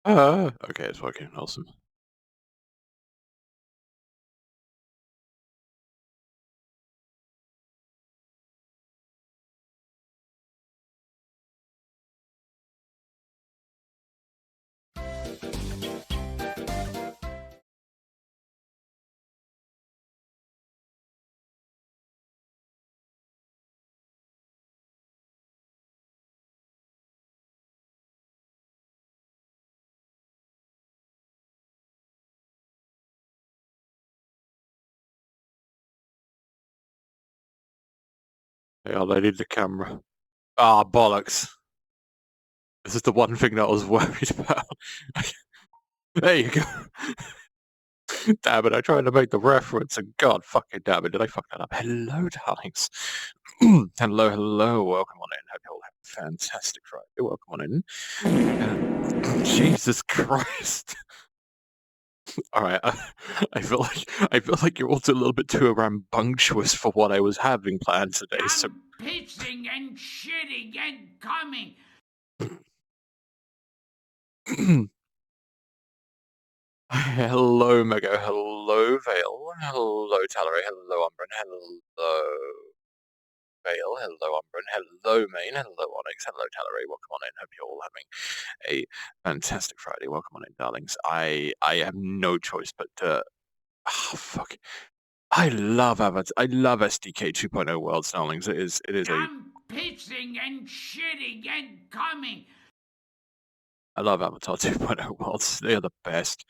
Okay, it's working. Awesome. Yeah, I need the camera. Ah, bollocks. This is the one thing that I was worried about. There you go. Damn it, I tried to make the reference and god fucking damn it, did I fuck that up? Hello, darlings. Hello, hello, welcome on in. Hope you all have a fantastic Friday. Welcome on in. Jesus Christ. Alright, I feel like you're also a little bit too rambunctious for what I was having planned today, so I'm pissing and shitting and coming. Hello, Mego. Hello, Vale. Hello, Tallery. Hello, Umbran. Hello, Vale. Hello, Umbran. Hello, Main. Hello, Onyx. Hello, Tallery. Welcome on in. Hope you're all having a fantastic Friday. Welcome on in, darlings. I have no choice but to... Oh, fuck. I love Avatar. I love SDK 2.0 Worlds, darlings. It is a... I'm pissing and shitting and coming. I love Avatar 2.0 Worlds. They are the best.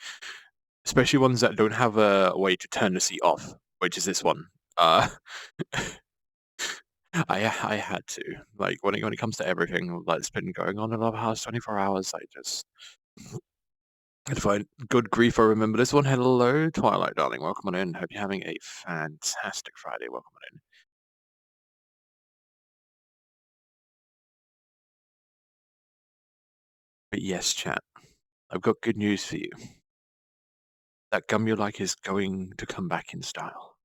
Especially ones that don't have a way to turn the seat off, which is this one. I had to. Like, when it comes to everything that's been going on in our house 24 hours, I just... I'd find good grief I remember this one. Hello, Twilight, darling. Welcome on in. Hope you're having a fantastic Friday. Welcome on in. But yes, chat, I've got good news for you. That gum you like is going to come back in style.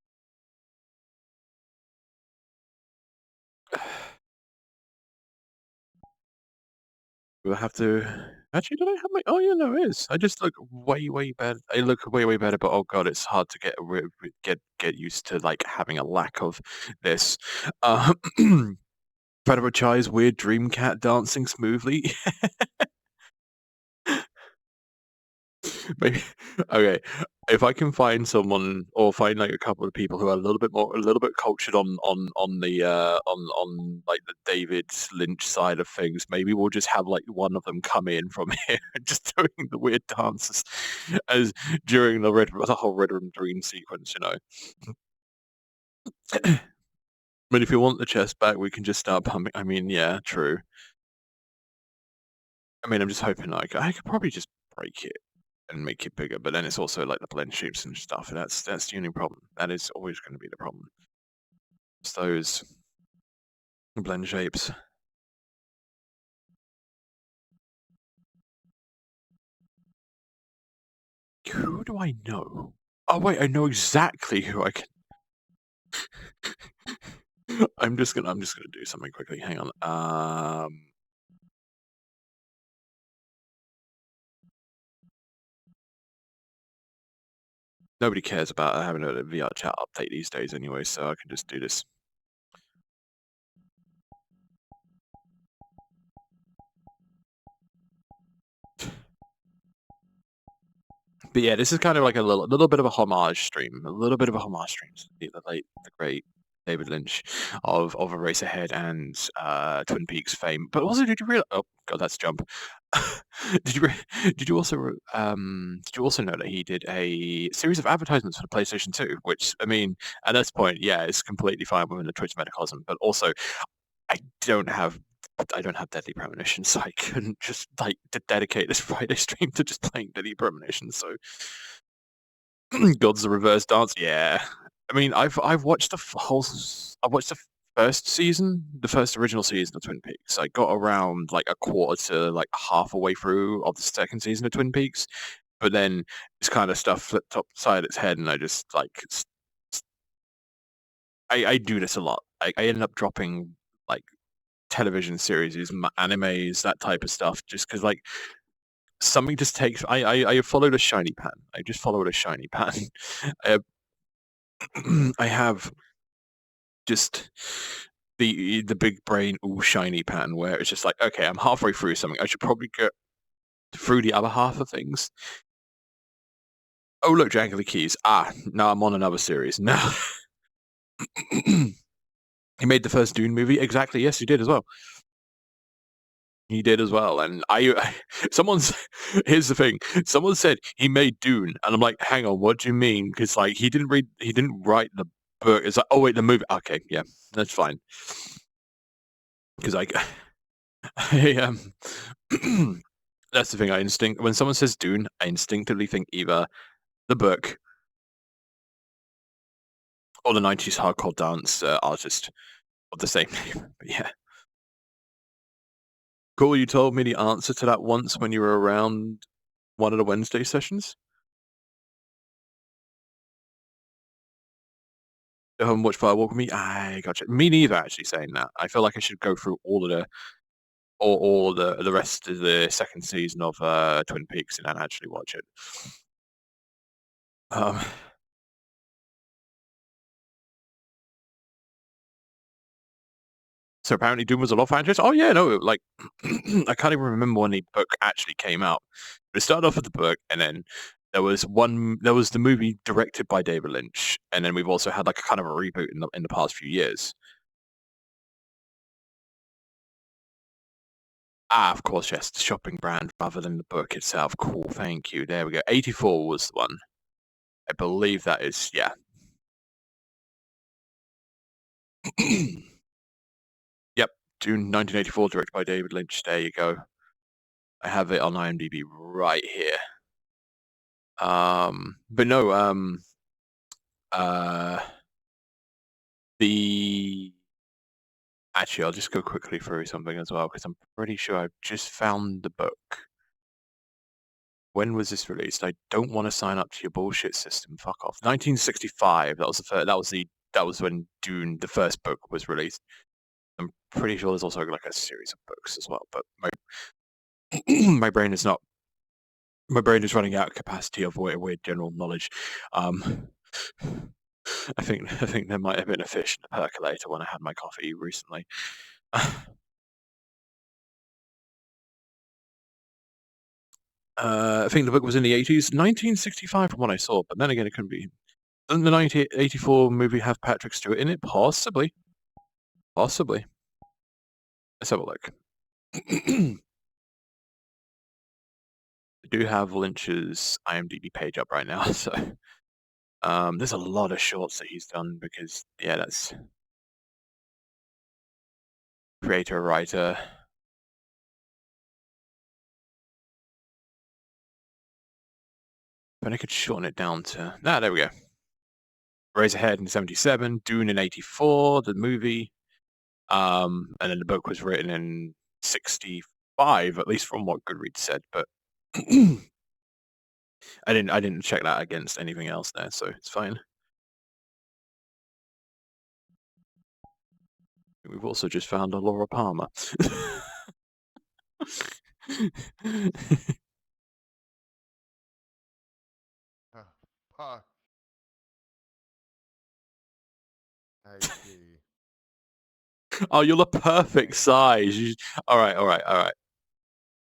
We'll have to... Actually, did I have my... Oh, yeah, no, it is. I just look way, way better. I look way, way better, but oh god, it's hard to get used to, like, having a lack of this. Fedora Chai's weird dream cat dancing smoothly. Maybe, okay, if I can find someone or find like a couple of people who are a little bit cultured on the on like the David Lynch side of things, maybe we'll just have like one of them come in from here and just doing the weird dances as during the whole Rhythm Dream sequence, you know. But if you want the chest back, we can just start pumping. I mean, yeah, true. I mean, I'm just hoping like I could probably just break it and make it bigger, but then it's also like the blend shapes and stuff, and that's the only problem. That is always going to be the problem. It's those blend shapes. Who do I know? Oh wait, I know exactly who I can. I'm just gonna do something quickly. Hang on. Nobody cares about having a VR chat update these days anyway, so I can just do this. But yeah, this is kind of like a little bit of a homage stream, a little bit of a homage stream to the great David Lynch of Eraserhead and Twin Peaks fame. But also, did you realize? Oh god, that's jump. did you did you also know that he did a series of advertisements for the PlayStation 2? Which, I mean, at this point, yeah, it's completely fine within the Twitch metacosm. But also, I don't have Deadly Premonition, so I couldn't just like dedicate this Friday stream to just playing Deadly Premonition. So God's the Reverse Dance, yeah. I mean, I've watched I've watched the first season, the first original season of Twin Peaks. I got around like a quarter to like half a way through of the second season of Twin Peaks, but then this kind of stuff flipped upside its head, and I just like I do this a lot. I ended up dropping like television series, animes, that type of stuff, just because like something just takes. I followed a shiny pattern. I just followed a shiny pattern. I have just the big brain all shiny pattern where it's just like, okay, I'm halfway through something. I should probably get through the other half of things. Oh look, Jangly Keys. Now I'm on another series. Now he made the first Dune movie. Exactly. Yes, he did as well. He did as well. And someone's here's the thing. Someone said he made Dune, and I'm like, hang on, what do you mean? Because like he didn't write the book. It's like, oh wait, the movie. Okay, yeah, that's fine. Because I that's the thing. When someone says Dune, I instinctively think either the book or the 90s hardcore dance artist of the same name. But yeah. Cool, you told me the answer to that once when you were around one of the Wednesday sessions. Watch Firewalk with me. I gotcha. Me neither. Actually, saying that, I feel like I should go through all the rest of the second season of Twin Peaks and then actually watch it. So apparently Doom was a love franchise. Oh yeah, no, like I can't even remember when the book actually came out. But it started off with the book, and then there was the movie directed by David Lynch, and then we've also had like a kind of a reboot in the past few years. Of course, yes, the shopping brand rather than the book itself. Cool, thank you. There we go. 84 was the one. I believe that is, yeah. Yep, June 1984, directed by David Lynch. There you go. I have it on IMDb right here. But no, actually, I'll just go quickly through something as well because I'm pretty sure I've just found the book. When was this released? I don't want to sign up to your bullshit system. Fuck off. 1965. That was the first, that was when Dune, the first book, was released. I'm pretty sure there's also like a series of books as well, but my brain is running out of capacity of weird general knowledge. I think there might have been a fish in the percolator when I had my coffee recently. I think the book was in the 80s, 1965 from what I saw, but then again, it couldn't be. Doesn't the 1984 movie have Patrick Stewart in it? Possibly. Possibly. Let's have a look. I do have Lynch's IMDb page up right now, so there's a lot of shorts that he's done because, yeah, that's creator, writer. But I could shorten it down to... there we go. Razorhead in 77, Dune in 84, the movie. And then the book was written in 65, at least from what Goodreads said, but I didn't check that against anything else there, so it's fine. We've also just found a Laura Palmer. Fuck. I see. Oh, you're the perfect size. All right.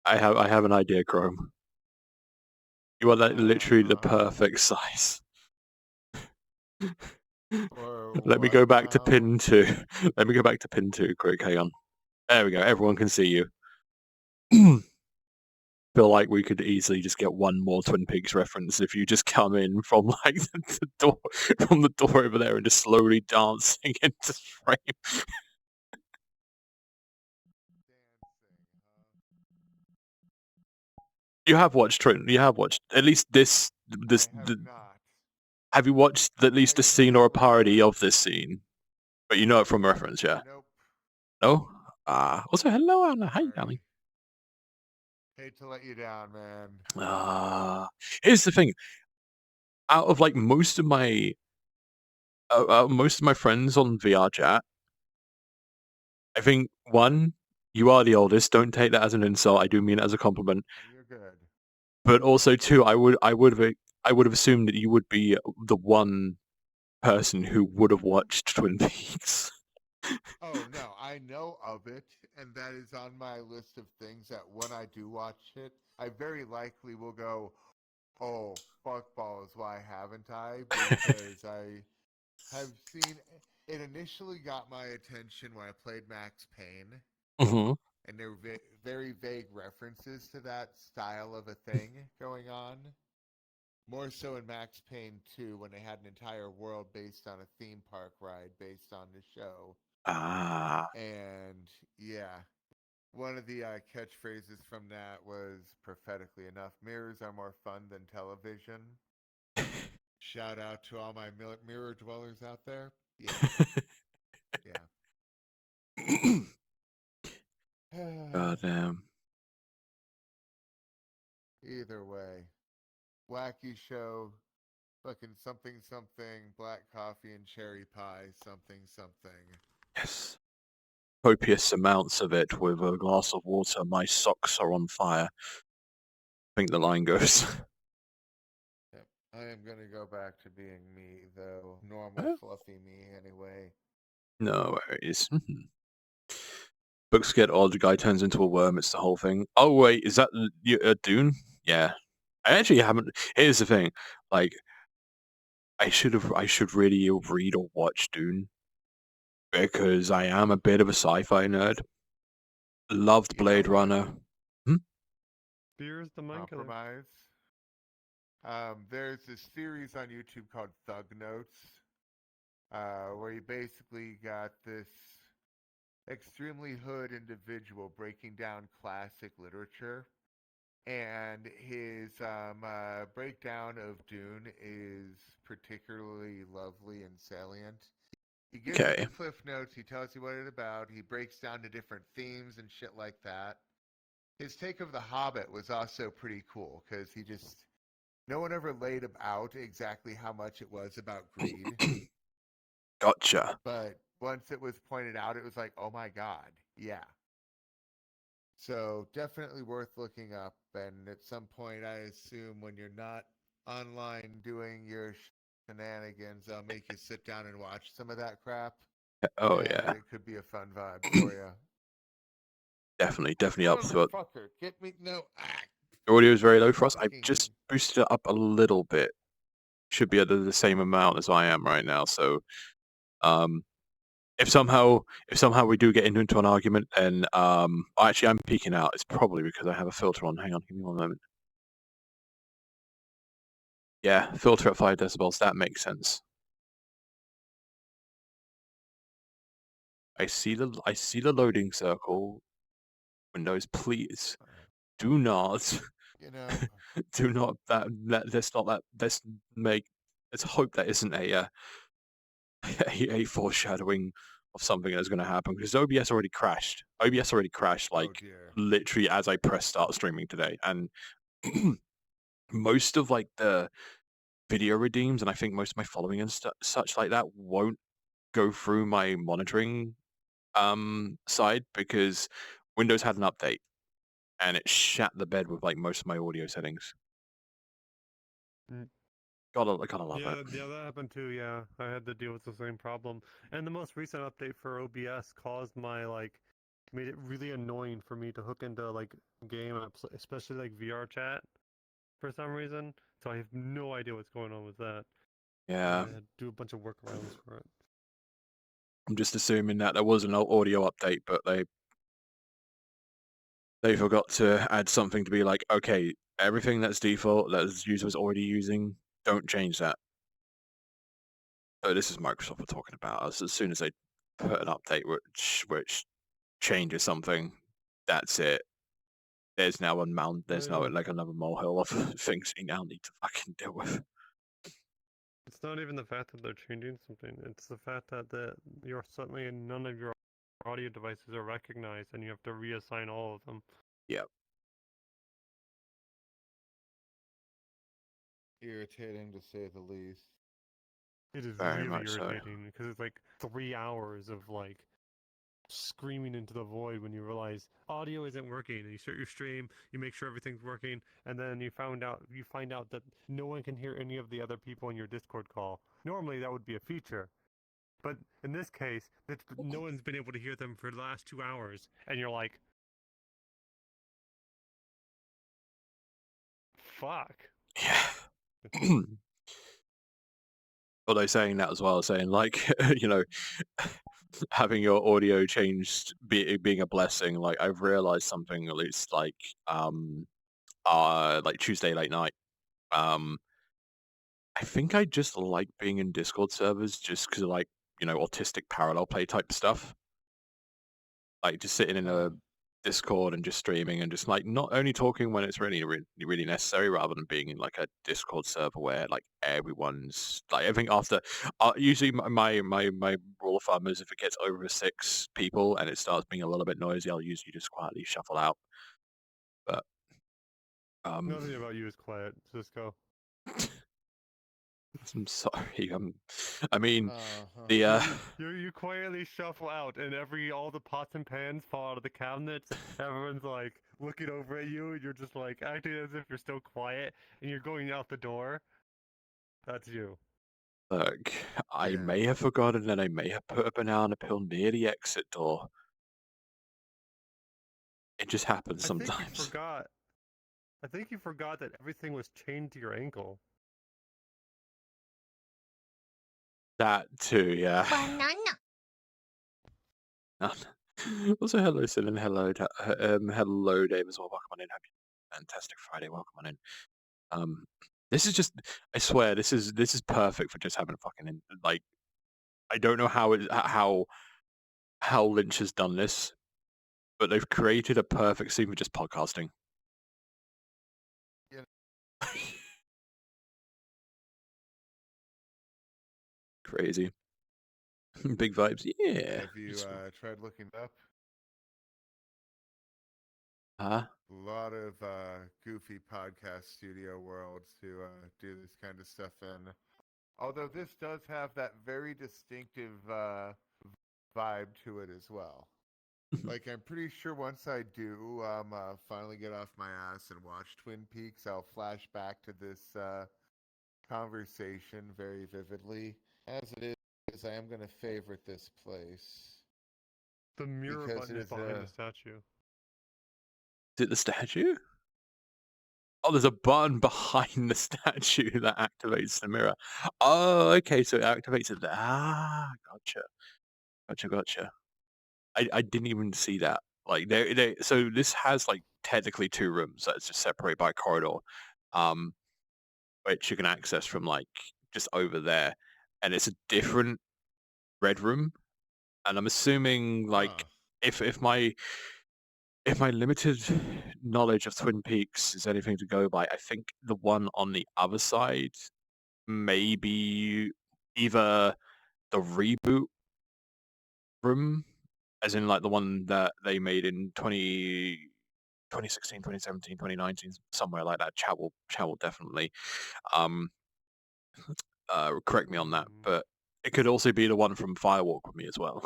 I have an idea, Chrome. You are literally the perfect size. Let me go back to pin 2. Let me go back to pin 2 quick. Hang on. There we go. Everyone can see you. Feel like we could easily just get one more Twin Peaks reference if you just come in from like the door over there and just slowly dancing into frame. You have watched at least this. Have you watched at least a scene or a parody of this scene? But you know it from reference, yeah? Nope. No? Also, hello, Anna. Hi, darling. Hate to let you down, man. Here's the thing. Out of like most of my friends on VR chat, I think one, you are the oldest. Don't take that as an insult. I do mean it as a compliment. You're good. But also too, I would have assumed that you would be the one person who would have watched Twin Peaks. Oh no, I know of it, and that is on my list of things that when I do watch it, I very likely will go, "Oh, fuck balls, why haven't I?" Because I have seen it initially got my attention when I played Max Payne, Hmm. and there were very vague references to that style of a thing going on. More so in Max Payne 2 when they had an entire world based on a theme park ride based on the show. Ah. And yeah, one of the catchphrases from that was prophetically enough, mirrors are more fun than television. Shout out to all my mirror dwellers out there. Yeah, yeah. God damn. Either way, wacky show, fucking something something, black coffee and cherry pie, something something. Yes. Copious amounts of it with a glass of water. My socks are on fire. I think the line goes. Yep. I am gonna go back to being me, though. Normal, Oh, fluffy me, anyway. no worries. Books get odd. The guy turns into a worm. It's the whole thing. Oh wait, is that Dune? Yeah. I actually haven't. Here's the thing. Like, I should really read or watch Dune because I am a bit of a sci-fi nerd. Loved You know Blade what? Runner. Hmm? Beer's the mind killer. Compromise. There's this series on YouTube called Thug Notes, where you basically got this extremely hood individual breaking down classic literature. And his breakdown of Dune is particularly lovely and salient. He gives you the Okay. cliff notes, he tells you what it's about, he breaks down to different themes and shit like that. His take of The Hobbit was also pretty cool because he just no one ever laid out exactly how much it was about greed, Gotcha. but once it was pointed out, it was like, oh my god, yeah. So definitely worth looking up. And at some point, I assume when you're not online doing your shenanigans, I'll make you sit down and watch some of that crap, Oh and yeah. it could be a fun vibe for you. Definitely up to it. Motherfucker, get me no. The audio is very low for us. I've Fucking just boosted it up a little bit. Should be at the same amount as I am right now. So, um, if somehow we do get into an argument, then actually I'm peeking out. It's probably because I have a filter on. Hang on, give me one moment. Yeah, filter at 5 decibels. That makes sense. I see the loading circle. Windows, please do not you know, do not let's make let's hope that isn't a foreshadowing of something that's going to happen because OBS already crashed. OBS already crashed oh like dear. literally as I pressed start streaming today, and most of like the video redeems and I think most of my following and such like that won't go through my monitoring side because Windows had an update and it shat the bed with like most of my audio settings. Mm. Gotta love it. Yeah, that happened too. Yeah, I had to deal with the same problem. And the most recent update for OBS caused made it really annoying for me to hook into like game apps, especially like VR chat, for some reason. So I have no idea what's going on with that. Yeah, I had to do a bunch of workarounds for it. I'm just assuming that there was an audio update, but they forgot to add something to be like, okay, everything that's default that the user was already using, don't change that. So this is Microsoft we're talking about. As soon as they put an update which changes something, that's it. There's now there's now Yeah. like another molehill of things you now need to fucking deal with. It's not even the fact that they're changing something. It's the fact that you're suddenly none of your audio devices are recognized, and you have to reassign all of them. Yep. Irritating to say the least. It is Very really much so. irritating because it's like 3 hours of like screaming into the void when you realize audio isn't working, and you start your stream, you make sure everything's working, and then you find out that no one can hear any of the other people in your Discord call. Normally that would be a feature, but in this case, no one's been able to hear them for the last 2 hours, and you're like, fuck. Yeah. Although saying that as well, saying like, you know, having your audio changed being a blessing. Like I've realized something at least like Tuesday late night. I think I just like being in Discord servers just because of like, you know, autistic parallel play type stuff. Like just sitting in a Huh. Discord and just streaming and just like not only talking when it's really necessary, rather than being in like a Discord server where like everyone's like I think after usually my rule of thumb is if it gets over 6 people and it starts being a little bit noisy, I'll usually just quietly shuffle out. But Nothing about you is quiet, Cisco. I'm sorry. I mean Uh-huh. the You quietly shuffle out, and all the pots and pans fall out of the cabinets. Everyone's like looking over at you, and you're just like acting as if you're still quiet, and you're going out the door. That's you. look, I Yeah. may have forgotten and I may have put a banana peel near the exit door. It just happens I think you sometimes. forgot. I think you forgot that everything was chained to your ankle. That too, yeah. Banana. Also, hello, Sin, and hello, Dave, as well. Welcome on in. Happy fantastic Friday. Welcome on in. This is just, I swear, this is perfect for just having a fucking like. I don't know how Lynch has done this, but they've created a perfect scene for just podcasting. Yeah. Crazy. Big vibes. Yeah. Have you Just- tried looking up? Huh? A lot of goofy podcast studio worlds to do this kind of stuff in. Although this does have that very distinctive vibe to it as well. Like I'm pretty sure once I do finally get off my ass and watch Twin Peaks, I'll flash back to this conversation very vividly. As it is, I am going to favorite this place. The mirror Because button it is is behind a- the statue. Is it the statue? Oh, there's a button behind the statue that activates the mirror. Oh, okay, so it activates it. Gotcha. I didn't even see that. Like so this has like technically 2 rooms that's just separated by a corridor, um, which you can access from like just over there, and it's a different red room. And I'm assuming like Huh. if my limited knowledge of Twin Peaks is anything to go by, I think the one on the other side may be either the reboot room, as in like the one that they made in 2016, 2017, 2019, somewhere like that. Chowell definitely. Correct me on that, but it could also be the one from Firewalk with Me as well.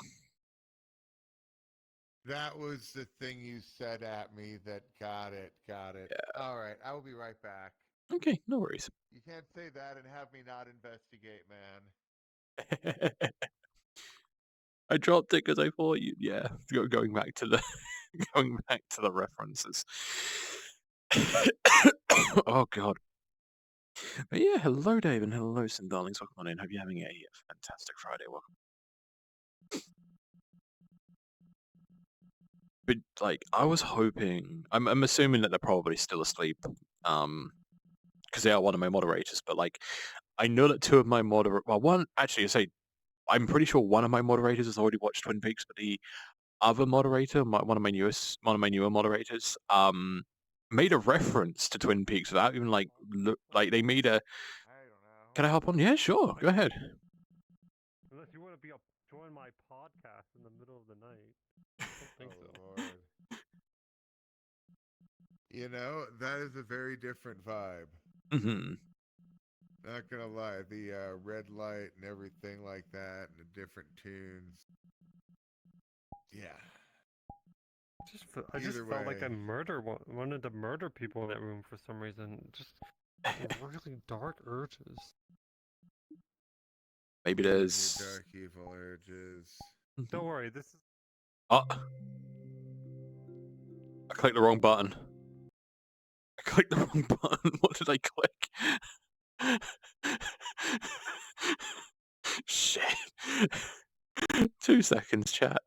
That was the thing you said at me that got it. Yeah. All right, I will be right back. Okay, no worries. You can't say that and have me not investigate, man. I dropped it because I thought going back to the references. Oh god. But yeah, hello Dave and hello some darlings. Welcome on in. Hope you're having a fantastic Friday. Welcome. But like I was hoping, I'm assuming that they're probably still asleep, because they are one of my moderators. But like, I know that 2 of my one actually, I'm pretty sure one of my moderators has already watched Twin Peaks, but the other moderator, one of my newer moderators, made a reference to Twin Peaks without even like they made a. I don't know. Can I hop on? Yeah, sure. Go ahead. Unless you want to join my podcast in the middle of the night. I don't think so. Lord. You know, that is a very different vibe. Hmm. Not gonna lie, the red light and everything like that, and the different tunes. Yeah. I just Either felt like I way. wanted to murder people in that room for some reason. Just really dark urges. Maybe Give me there's. dark evil urges. Don't worry, this is Oh, I clicked the wrong button. I clicked the wrong button. What did I click? Shit. 2 seconds, chat.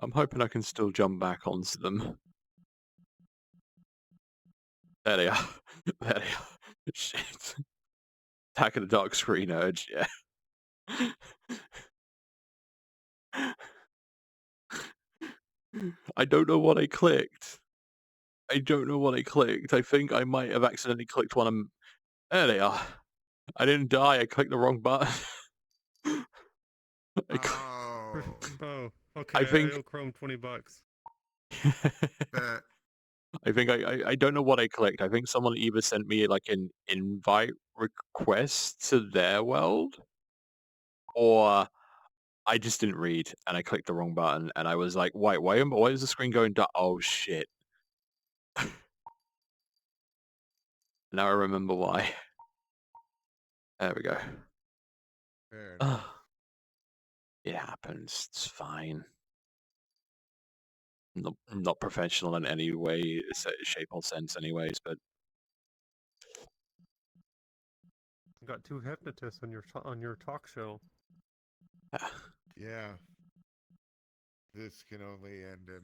I'm hoping I can still jump back onto them. There they are. There they are. Shit. Attack of the Dark Screen Urge, yeah. I don't know what I clicked. I don't know what I clicked. I think I might have accidentally clicked one of them. There they are. I didn't die. I clicked the wrong button. I, Oh. Oh, I okay. I think. owe Chrome $20. Bet. I think I don't know what I clicked. I think someone either sent me like an invite request to their world, or I just didn't read and I clicked the wrong button and I was like, wait, why is the screen going dark? Oh shit. Now I remember why. There we go. Fair enough. It happens. It's fine. Not professional in any way, shape or sense anyways, but You got 2 hypnotists on your talk show. Yeah. This can only end in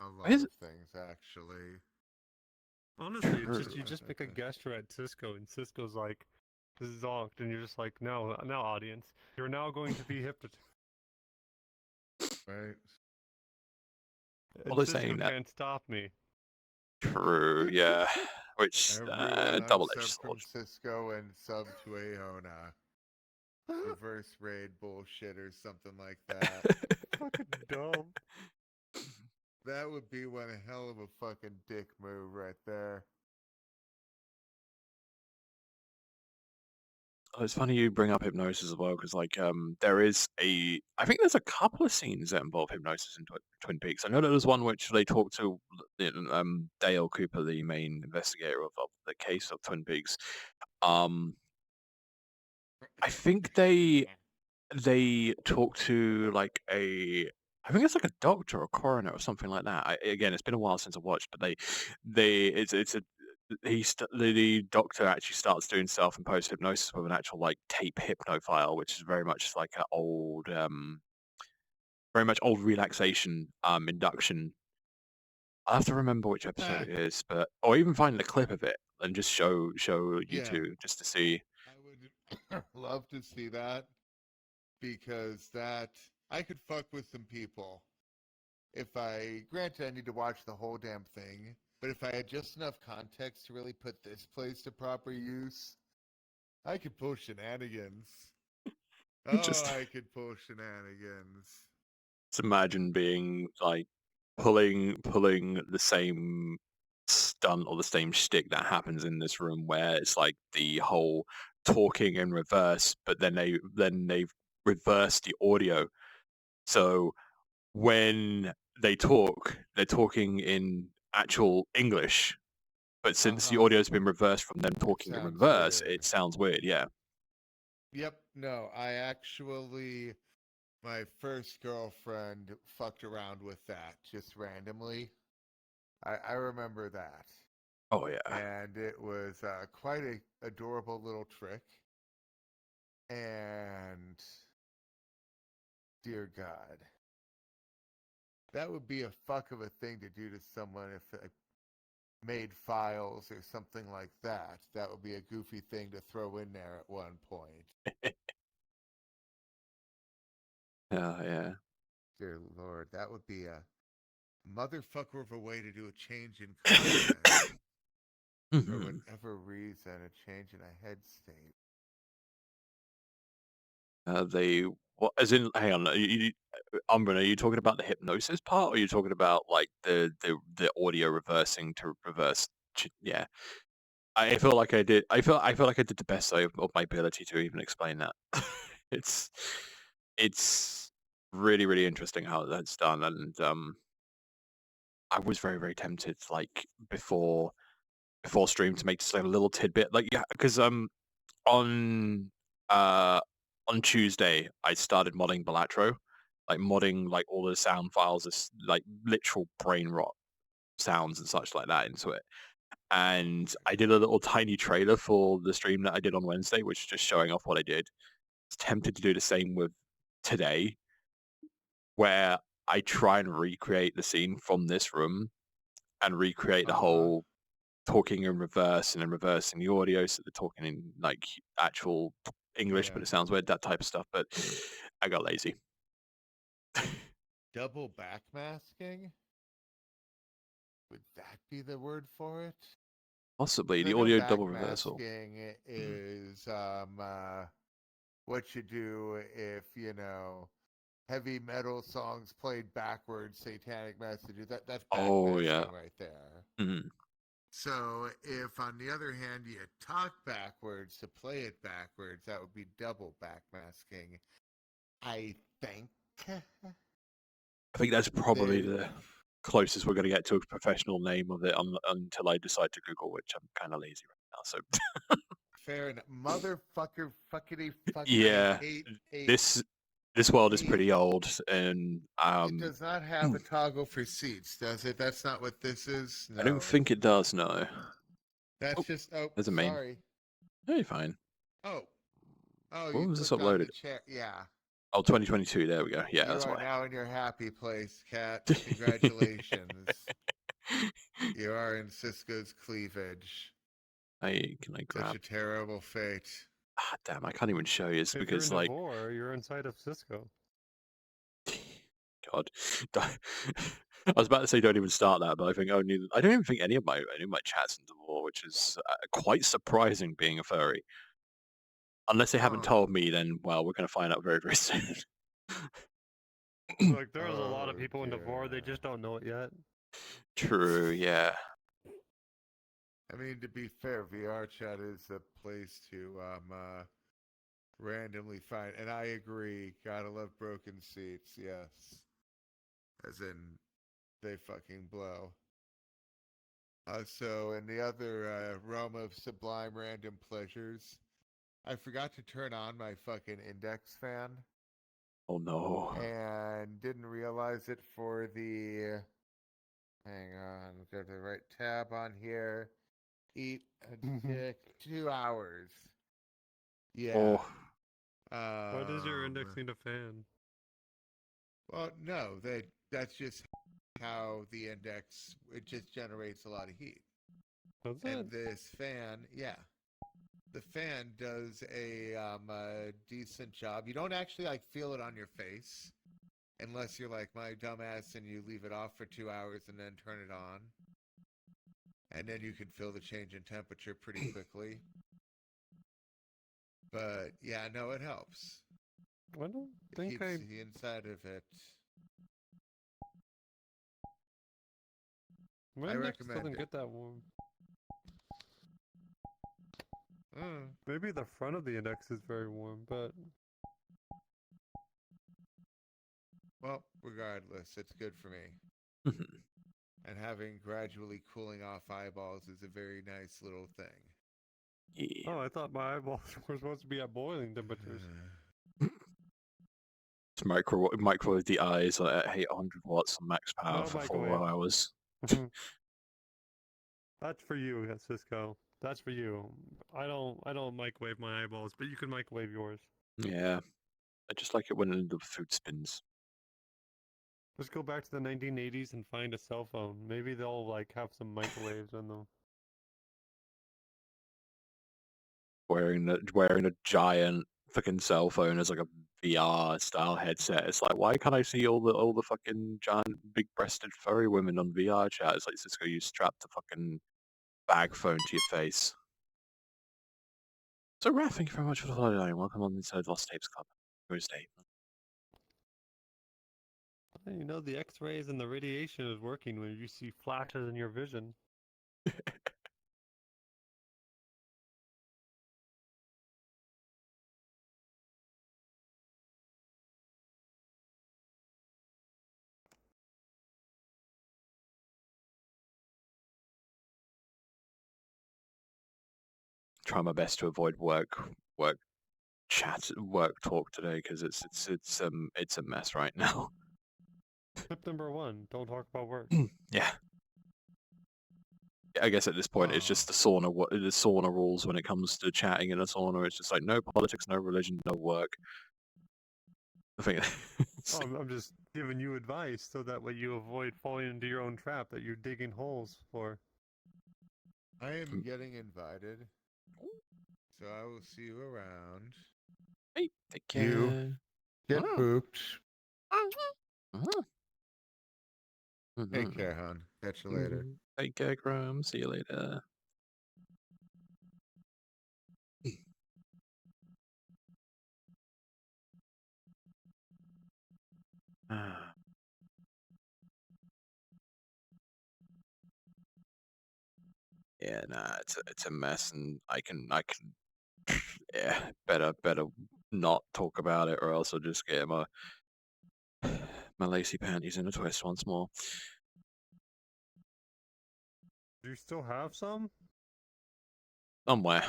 a lot Is of it- things, actually. Honestly, it's just True. you just make a gesture at Cisco, and Cisco's like zonked, and you're just like, no, now audience, you're now going to be hypnotized. Right? Well, And they're Cisco saying that. can't stop me. True, yeah. Which, Everyone double-edged unsub from sword. Cisco and sub to Aona. Reverse raid bullshit or something like that. Fucking dumb. That would be one hell of a fucking dick move right there. Oh, it's funny you bring up hypnosis as well, because like I think there's a couple of scenes that involve hypnosis in Twin Peaks. I know that there's one which they talk to Dale Cooper, the main investigator of the case of Twin Peaks. I think they talk to like I think it's like a doctor or coroner or something like that. Again, it's been a while since I watched, but it's a the doctor actually starts doing self-imposed hypnosis with an actual like tape hypno file, which is very much like an old, very much old relaxation induction. I have to remember which episode it is, but or even find the clip of it and just show you Yeah. two just to see. I would love to see that because that I could fuck with some people. Granted, I need to watch the whole damn thing, but if I had just enough context to really put this place to proper use, I could pull shenanigans. Just- I could pull shenanigans. Just imagine being like pulling the same stunt or the same shtick that happens in this room, where it's like the whole talking in reverse, but then they've reversed the audio. So when they talk, they're talking in actual English, but since the audio's been reversed from them talking in sounds reverse, weird. it sounds weird. Yeah. Yep, no, my first girlfriend fucked around with that just randomly. I remember that. Oh yeah. And it was quite a adorable little trick. And dear God, that would be a fuck of a thing to do to someone if I made files or something like that. That would be a goofy thing to throw in there at one point. Yeah. Dear Lord, that would be a motherfucker of a way to do a change in context. For Mhm. whatever reason, a change in a head state. As in, hang on, Umbrin, are you talking about the hypnosis part, or are you talking about like the audio reversing to reverse? Yeah. I feel like I did. I feel like I did the best of my ability to even explain that. it's it's really really interesting how that's done, and I was very very tempted like before stream to make just like a little tidbit like yeah because on uh on Tuesday I started modding Balatro, like modding like all the sound files as like literal brain rot sounds and such like that into it. And I did a little tiny trailer for the stream that I did on Wednesday, which is just showing off what I did. I was tempted to do the same with today, where I try and recreate the scene from this room and recreate the Uh-huh. whole talking in reverse and then reversing the audio so they're talking in like actual English, Yeah. but it sounds weird, that type of stuff. But I got lazy. Double backmasking? Would that be the word for it? Possibly 'Cause I the know audio double reversal. backmasking Mhm. is what you do if, heavy metal songs played backwards, satanic messages. That's Oh yeah. backmasking right there. Mhm. So if on the other hand you talk backwards to play it backwards, that would be double backmasking. I think I think that's probably they the closest we're going to get to a professional name of it until I decide to Google, which I'm kind of lazy right now. So fair enough. Motherfucker fuckity fuck I yeah, hate this this world is hate. pretty old, and It does not have a toggle for seats, does it? That's not what this is. I don't No. think it does. No. That's Oh, just there's a main. sorry. Hey, fine. Oh. Oh, What you was this clicked on the uploaded? chair. Yeah. Oh, 2022. There we go. Yeah, You that's are why. now in your happy place, Cat. Congratulations. You are in Cisco's cleavage. Can I Such grab? a terrible fate. Ah, damn, I can't even show you. It's If you're because in like, Devore, you're inside of Cisco. God, I was about to say don't even start that, but I don't even think any of my chats in Devore, which is quite surprising being a furry. Unless they haven't Huh. told me, then well, we're gonna find out very very soon. Like, there's a lot of Oh people in Devore, they dear. just don't know it yet. True. Yeah. I mean, to be fair, VR chat is a place to randomly find, and I agree. Gotta love broken seats. Yes, as in they fucking blow. So, in the other realm of sublime random pleasures, I forgot to turn on my fucking index fan Oh no. and didn't realize it for the. Hang on, go to the right tab on here. Eat a dick. 2 hours. Yeah. Oh. Why does your index Um. need a fan? Well, no, that's just how the index it just generates a lot of heat. Does it? And this fan, yeah, the fan does a decent job. You don't actually like feel it on your face unless you're like my dumbass and you leave it off for 2 hours and then turn it on, and then you can feel the change in temperature pretty quickly. But yeah, no, it helps. I don't It think keeps I. the inside of it. My I index recommend doesn't it. get that warm. Mm. Maybe the front of the index is very warm, but Well, regardless, it's good for me. Mhm. And having gradually cooling off eyeballs is a very nice little thing. Yeah. oh, I thought my eyeballs were supposed to be at boiling temperatures. It's microwave the eyes at 800 watts on max power No for microwave. 4 hours. That's for you, Cisco. That's for you. I don't microwave my eyeballs, but you can microwave yours. Yeah. I just like it when the food spins. Let's go back to the 1980s and find a cell phone. Maybe they'll like have some microwaves in them. Wearing a giant fucking cell phone as like a VR style headset. It's like, why can't I see all the fucking giant big breasted furry women on VR chat? It's like Cisco, you strapped a fucking bag phone to your face. So Raph, thank you very much for the follow. Welcome on inside Lost Tapes Club. Thursday. You know, the X-rays and the radiation is working when you see flashes in your vision. try my best to avoid work chat, work talk today because it's a mess right now. Tip number 1: don't talk about work. Yeah. I guess at this point it's just the sauna rules when it comes to chatting in a sauna. It's just like no politics, no religion, no work. I think Oh, I'm just giving you advice so that way you avoid falling into your own trap that you're digging holes for. I am getting invited, so I will see you around. hey, take care. You get Oh. pooped. Mhm. Take Mhm. care, hon. Catch you later. Take care, Chrome. See you later. Yeah, nah, it's a mess, and I can yeah, better not talk about it, or else I'll just get my lacy panties in a twist once more. Do you still have some? Somewhere.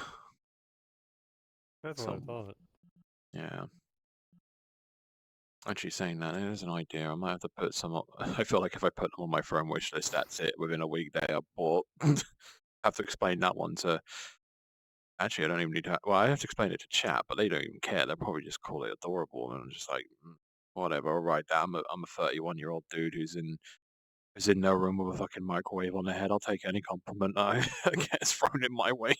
That's what I thought. Yeah. Actually, saying that, there's an idea. I might have to put some up. I feel like if I put them on my phone wish list, that's it. Within a week, they are bought. Have to explain that one to. Actually, I don't even need to. Well, I have to explain it to chat, but they don't even care. They'll probably just call it adorable, and I'm just like, whatever. I'll write that. I'm a 31-year-old dude who's in no room with a fucking microwave on their head. I'll take any compliment that gets thrown in my way.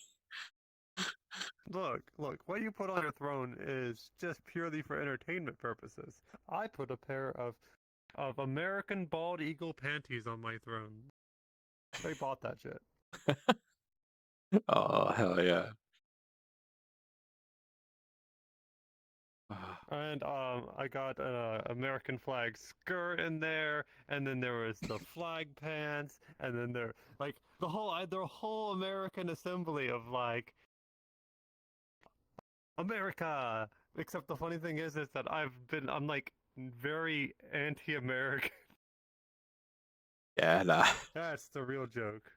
Look, what you put on your throne is just purely for entertainment purposes. I put a pair of American bald eagle panties on my throne. They bought that shit. Oh hell yeah! And I got an American flag skirt in there, and then there was the flag pants, and then there like the whole American assembly of like America. Except the funny thing is that I'm like very anti-American. Yeah, nah. That's the real joke.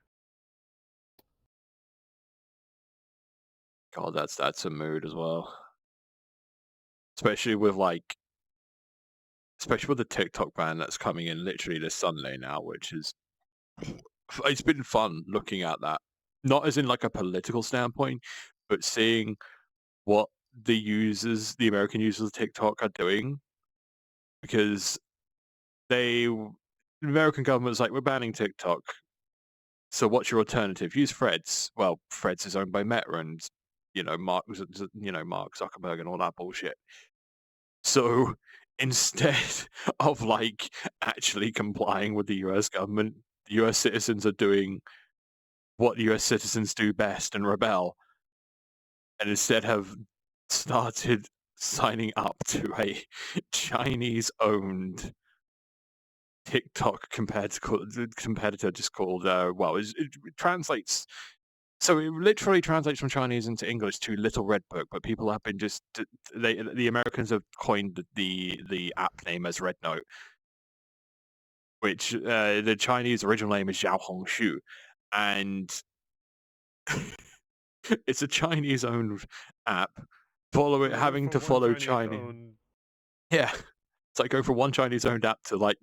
God, that's a mood as well. Especially with the TikTok ban that's coming in literally this Sunday now, which is it's been fun looking at that. Not as in like a political standpoint, but seeing what the American users of TikTok are doing, because the American government's like, we're banning TikTok. So what's your alternative? Use Threads. Well, Threads is owned by Meta, and Mark Zuckerberg and all that bullshit. So instead of like actually complying with the US government, the US citizens are doing what US citizens do best and rebel, and instead have started signing up to a Chinese-owned TikTok competitor just called it translates. So it literally translates from Chinese into English to Little Red Book, but people have been the Americans have coined the app name as Red Note, which the Chinese original name is Xiao Hongshu, and it's a Chinese-owned app. Having to follow Chinese. Yeah, it's like going from one Chinese-owned app to like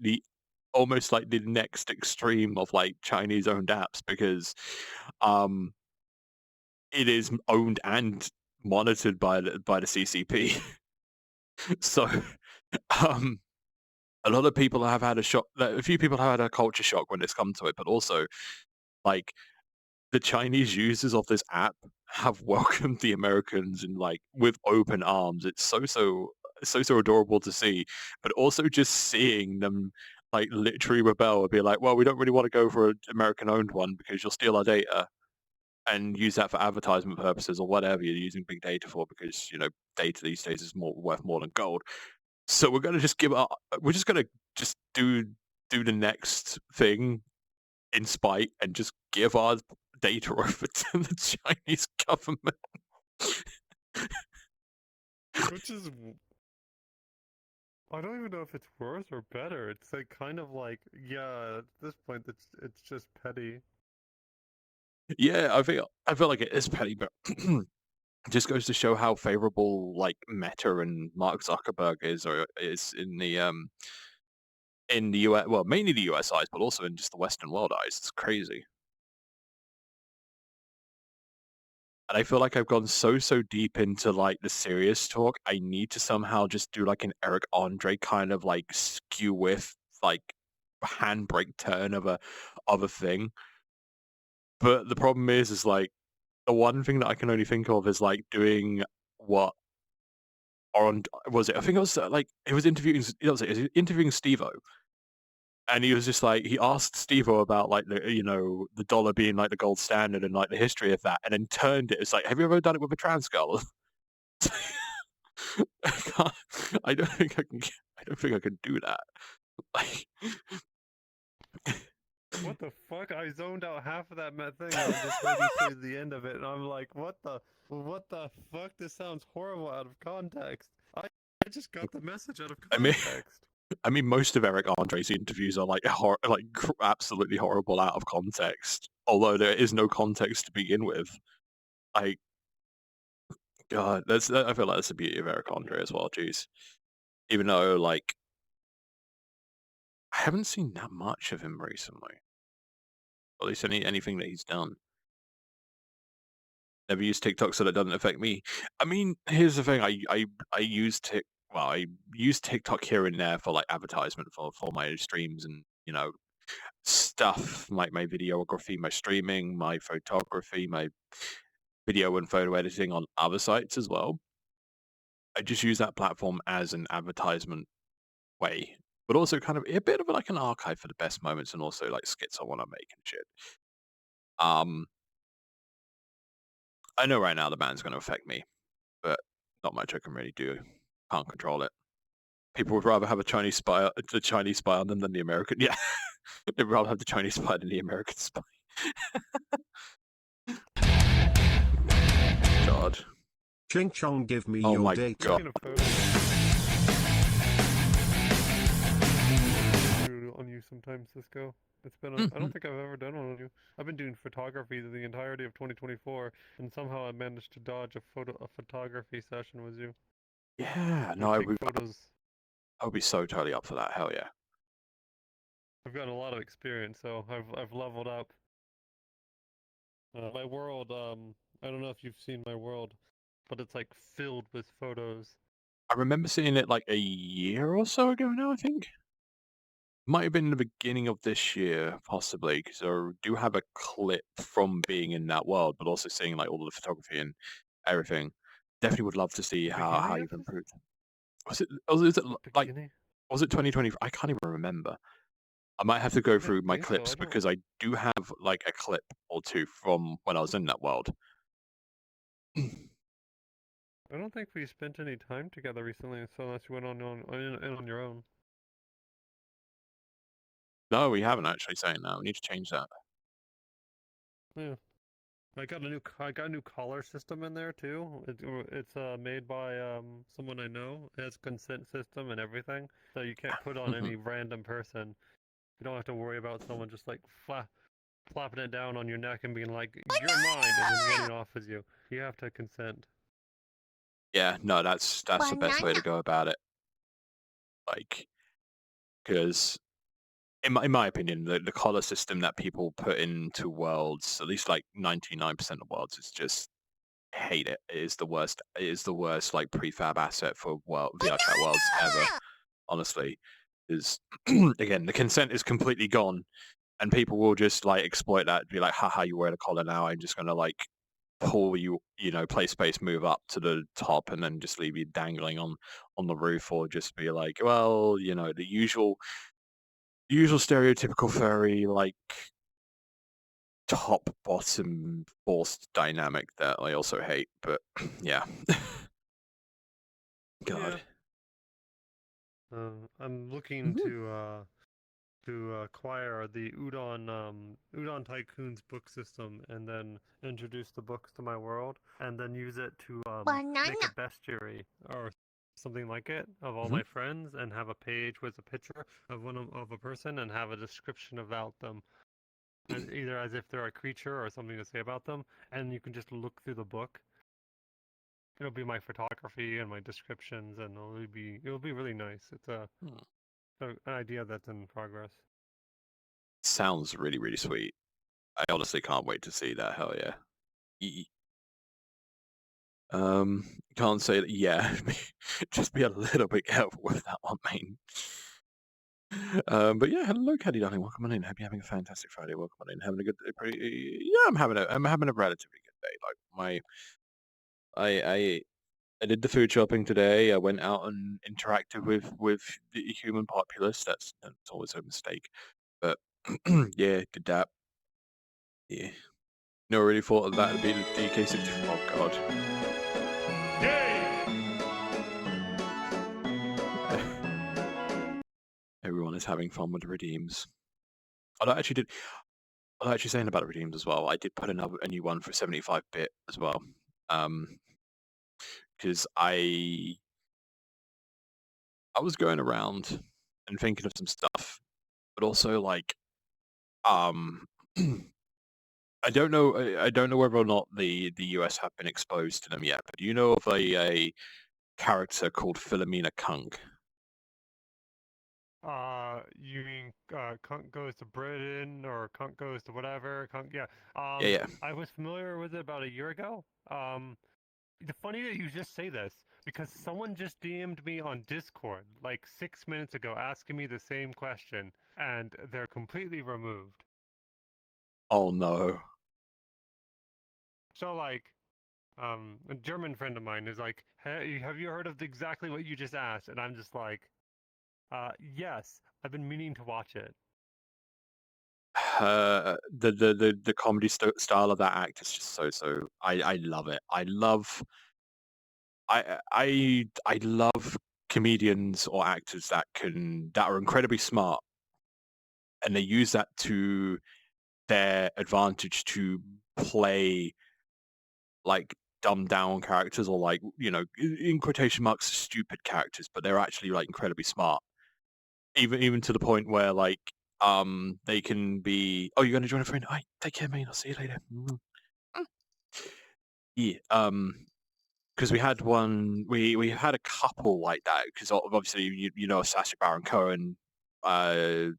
almost like the next extreme of like Chinese-owned apps, because it is owned and monitored by the CCP. So a lot of people have had a few people have had a culture shock when it's come to it, but also like the Chinese users of this app have welcomed the Americans and like with open arms. It's so adorable to see, but also just seeing them like literally rebel and be like, well, we don't really want to go for an American owned one because you'll steal our data and use that for advertisement purposes or whatever you're using big data for, because data these days is worth more than gold. So we're gonna just give up. We're just gonna just do the next thing in spite and just give our data over to the Chinese government. Which is, I don't even know if it's worse or better. It's like kind of like, yeah, at this point it's just petty. Yeah, I feel like it is petty, but just goes to show how favorable like Meta and Mark Zuckerberg is in the US, well, mainly the US eyes, but also in just the Western world eyes. It's crazy. And I feel like I've gone so deep into like the serious talk. I need to somehow just do like an Eric Andre kind of like skew with like handbrake turn of a thing. But the problem is like the one thing that I can only think of is like doing what on was it? I think it was like it was interviewing. It was interviewing Steve-O, and he was just like he asked Steve-O about like the dollar being like the gold standard and like the history of that, and then turned it. It's like, have you ever done it with a trans girl? I can't. I don't think I can. I don't think I can do that. Like, What the fuck? I zoned out half of that thing and I just heard you say the end of it, and I'm like, what the fuck? This sounds horrible out of context. I just got the message out of I mean, context. I mean, most of Eric Andre's interviews are like absolutely horrible out of context. Although there is no context to begin with. Like, God, I feel like that's the beauty of Eric Andre as well. Jeez, even though like I haven't seen that much of him recently. Or at least anything that he's done. Never use TikTok so that doesn't affect me. I mean, here's the thing. I use I use TikTok here and there for like advertisement for my streams and stuff like my videography, my streaming, my photography, my video and photo editing on other sites as well. I just use that platform as an advertisement way, but also kind of a bit of like an archive for the best moments and also like skits I want to make and shit. I know right now the ban's going to affect me, but not much I can really do. Can't control it. People would rather have the Chinese spy on them than the American. Yeah, they'd rather have the Chinese spy than the American spy. God. Ching Chong, give me Oh your my date. God. Taking a photo on you sometimes, Cisco. It's been I don't think I've ever done one on you. I've been doing photography the entirety of 2024, and somehow I managed to dodge a photography session with you. Yeah, We no, take photos. I would be so totally up for that. Hell yeah. I've gotten a lot of experience, so I've leveled up. My world, I don't know if you've seen my world, but it's like filled with photos. I remember seeing it like a year or so ago now, I think. Might have been the beginning of this year, possibly, because I do have a clip from being in that world, but also seeing like all the photography and everything. Definitely would love to see how Beginning of you've this? improved. Was it like Beginning? was it 2020? I can't even remember. I might have to go I through my think so. clips I don't. because I do have like a clip or two from when I was in that world. I don't think we spent any time together recently, so unless you went on your own. No, we haven't actually saying that. We need to change that. Yeah. I got a new collar system in there too. It's made by someone I know. It has consent system and everything, so you can't put on any random person. You don't have to worry about someone just like flopping it down on your neck and being like, "You're mine," and then running off with you. You have to consent. Yeah, no, that's the best way to go about it. Like, because in my opinion, the collar system that people put into worlds, at least like 99% of worlds, is just hate it. It is the worst. It is the worst like prefab asset for VR chat worlds ever. Honestly, is again the consent is completely gone, and people will just like exploit that. Be like, haha, you wear the collar now. I'm just gonna like pull play space move up to the top and then just leave you dangling on the roof, or just be like, well, the usual stereotypical furry like top bottom forced dynamic that I also hate. But yeah. God. I'm looking Mhm. to acquire the Udon Tycoon's book system and then introduce the books to my world and then use it to make a bestiary or something like it of all my friends and have a page with a picture of of a person and have a description about them. either as if they're a creature or something to say about them, and you can just look through the book. It'll be my photography and my descriptions, and it'll be really nice. It's Hmm. an idea that's in progress. Sounds really, really sweet. I honestly can't wait to see that. Hell yeah. Can't say that. Yeah, just be a little bit careful with that one, mate. But yeah, hello, Caddy darling. Welcome on in. Hope you're having a fantastic Friday. Welcome on in. Having a good, yeah, I'm having a relatively good day. Like I did the food shopping today. I went out and interacted with the human populace. That's always a mistake. But yeah, did that. Yeah. Never really thought that would be the DK64. Oh god. Everyone is having fun with the redeems. I actually saying about the redeems as well. I did put a new one for 75-bit as well. Because I was going around and thinking of some stuff, but also like I don't know whether or not the US have been exposed to them yet, but do you know of a character called Philomena Kunk? You mean Kunk Goes to Britain or Kunk Goes to whatever? Kunk, yeah. Yeah. I was familiar with it about a year ago. The funny that you just say this because someone just DM'd me on Discord like 6 minutes ago asking me the same question, and they're completely removed. Oh no. So like, a German friend of mine is like, "Hey, have you heard of exactly what you just asked?" And I'm just like, yes, I've been meaning to watch it. The comedy style of that act is just so. I love it. I love comedians or actors that are incredibly smart, and they use that to their advantage to play like dumbed down characters, or like, in quotation marks, stupid characters, but they're actually like incredibly smart. Even to the point where like they can be, oh, you're gonna join a friend. All right, take care, mate. I'll see you later. Yeah. Because we had a couple like that. Because obviously you know Sacha Baron Cohen, the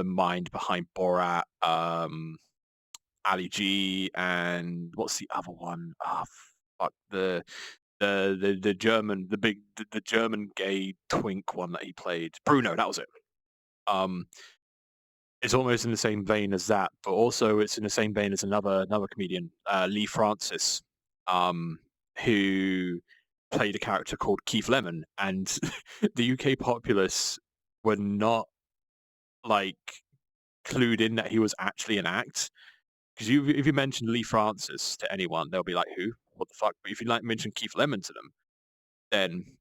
mind behind Borat, Ali G, and what's the other one? Ah, fuck, the German, the German gay twink one that he played, Bruno. That was it. It's almost in the same vein as that, but also it's in the same vein as another comedian, Lee Francis, who played a character called Keith Lemon, and the UK populace were not like clued in that he was actually an act. Because if you mention Lee Francis to anyone, they'll be like, "Who? What the fuck?" But if you like mention Keith Lemon to them, then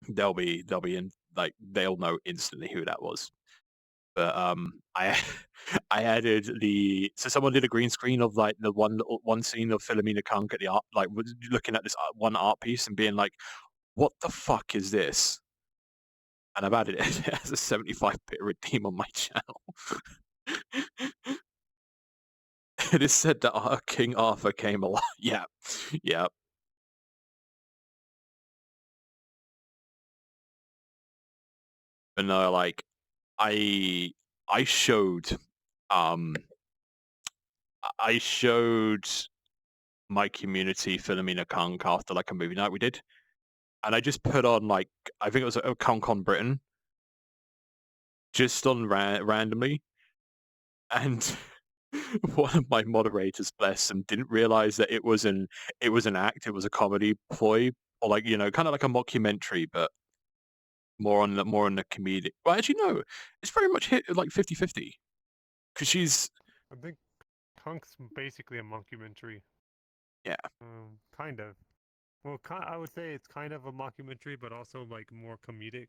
they'll be in, like, they'll know instantly who that was. But I I added so someone did a green screen of like the one scene of Philomena Kunk at the art, like was looking at this one art piece and being like, "What the fuck is this?" And I've added it as a 75-bit redeem on my channel. It is said that King Arthur came alive. Yeah, yeah. But no, like I I showed um I showed my community Philomena Kunk after like a movie night we did, and I just put on like, I think it was a Kunk on Britain, just on randomly, and one of my moderators, bless him, didn't realize that it was an act, it was a comedy ploy, or like, kind of like a mockumentary, but more on the comedic. Well, actually, no, it's very much hit like 50-50 because she's, I think Kunk's basically a mockumentary. yeah. Kind of. Well, I would say it's kind of a mockumentary, but also like more comedic.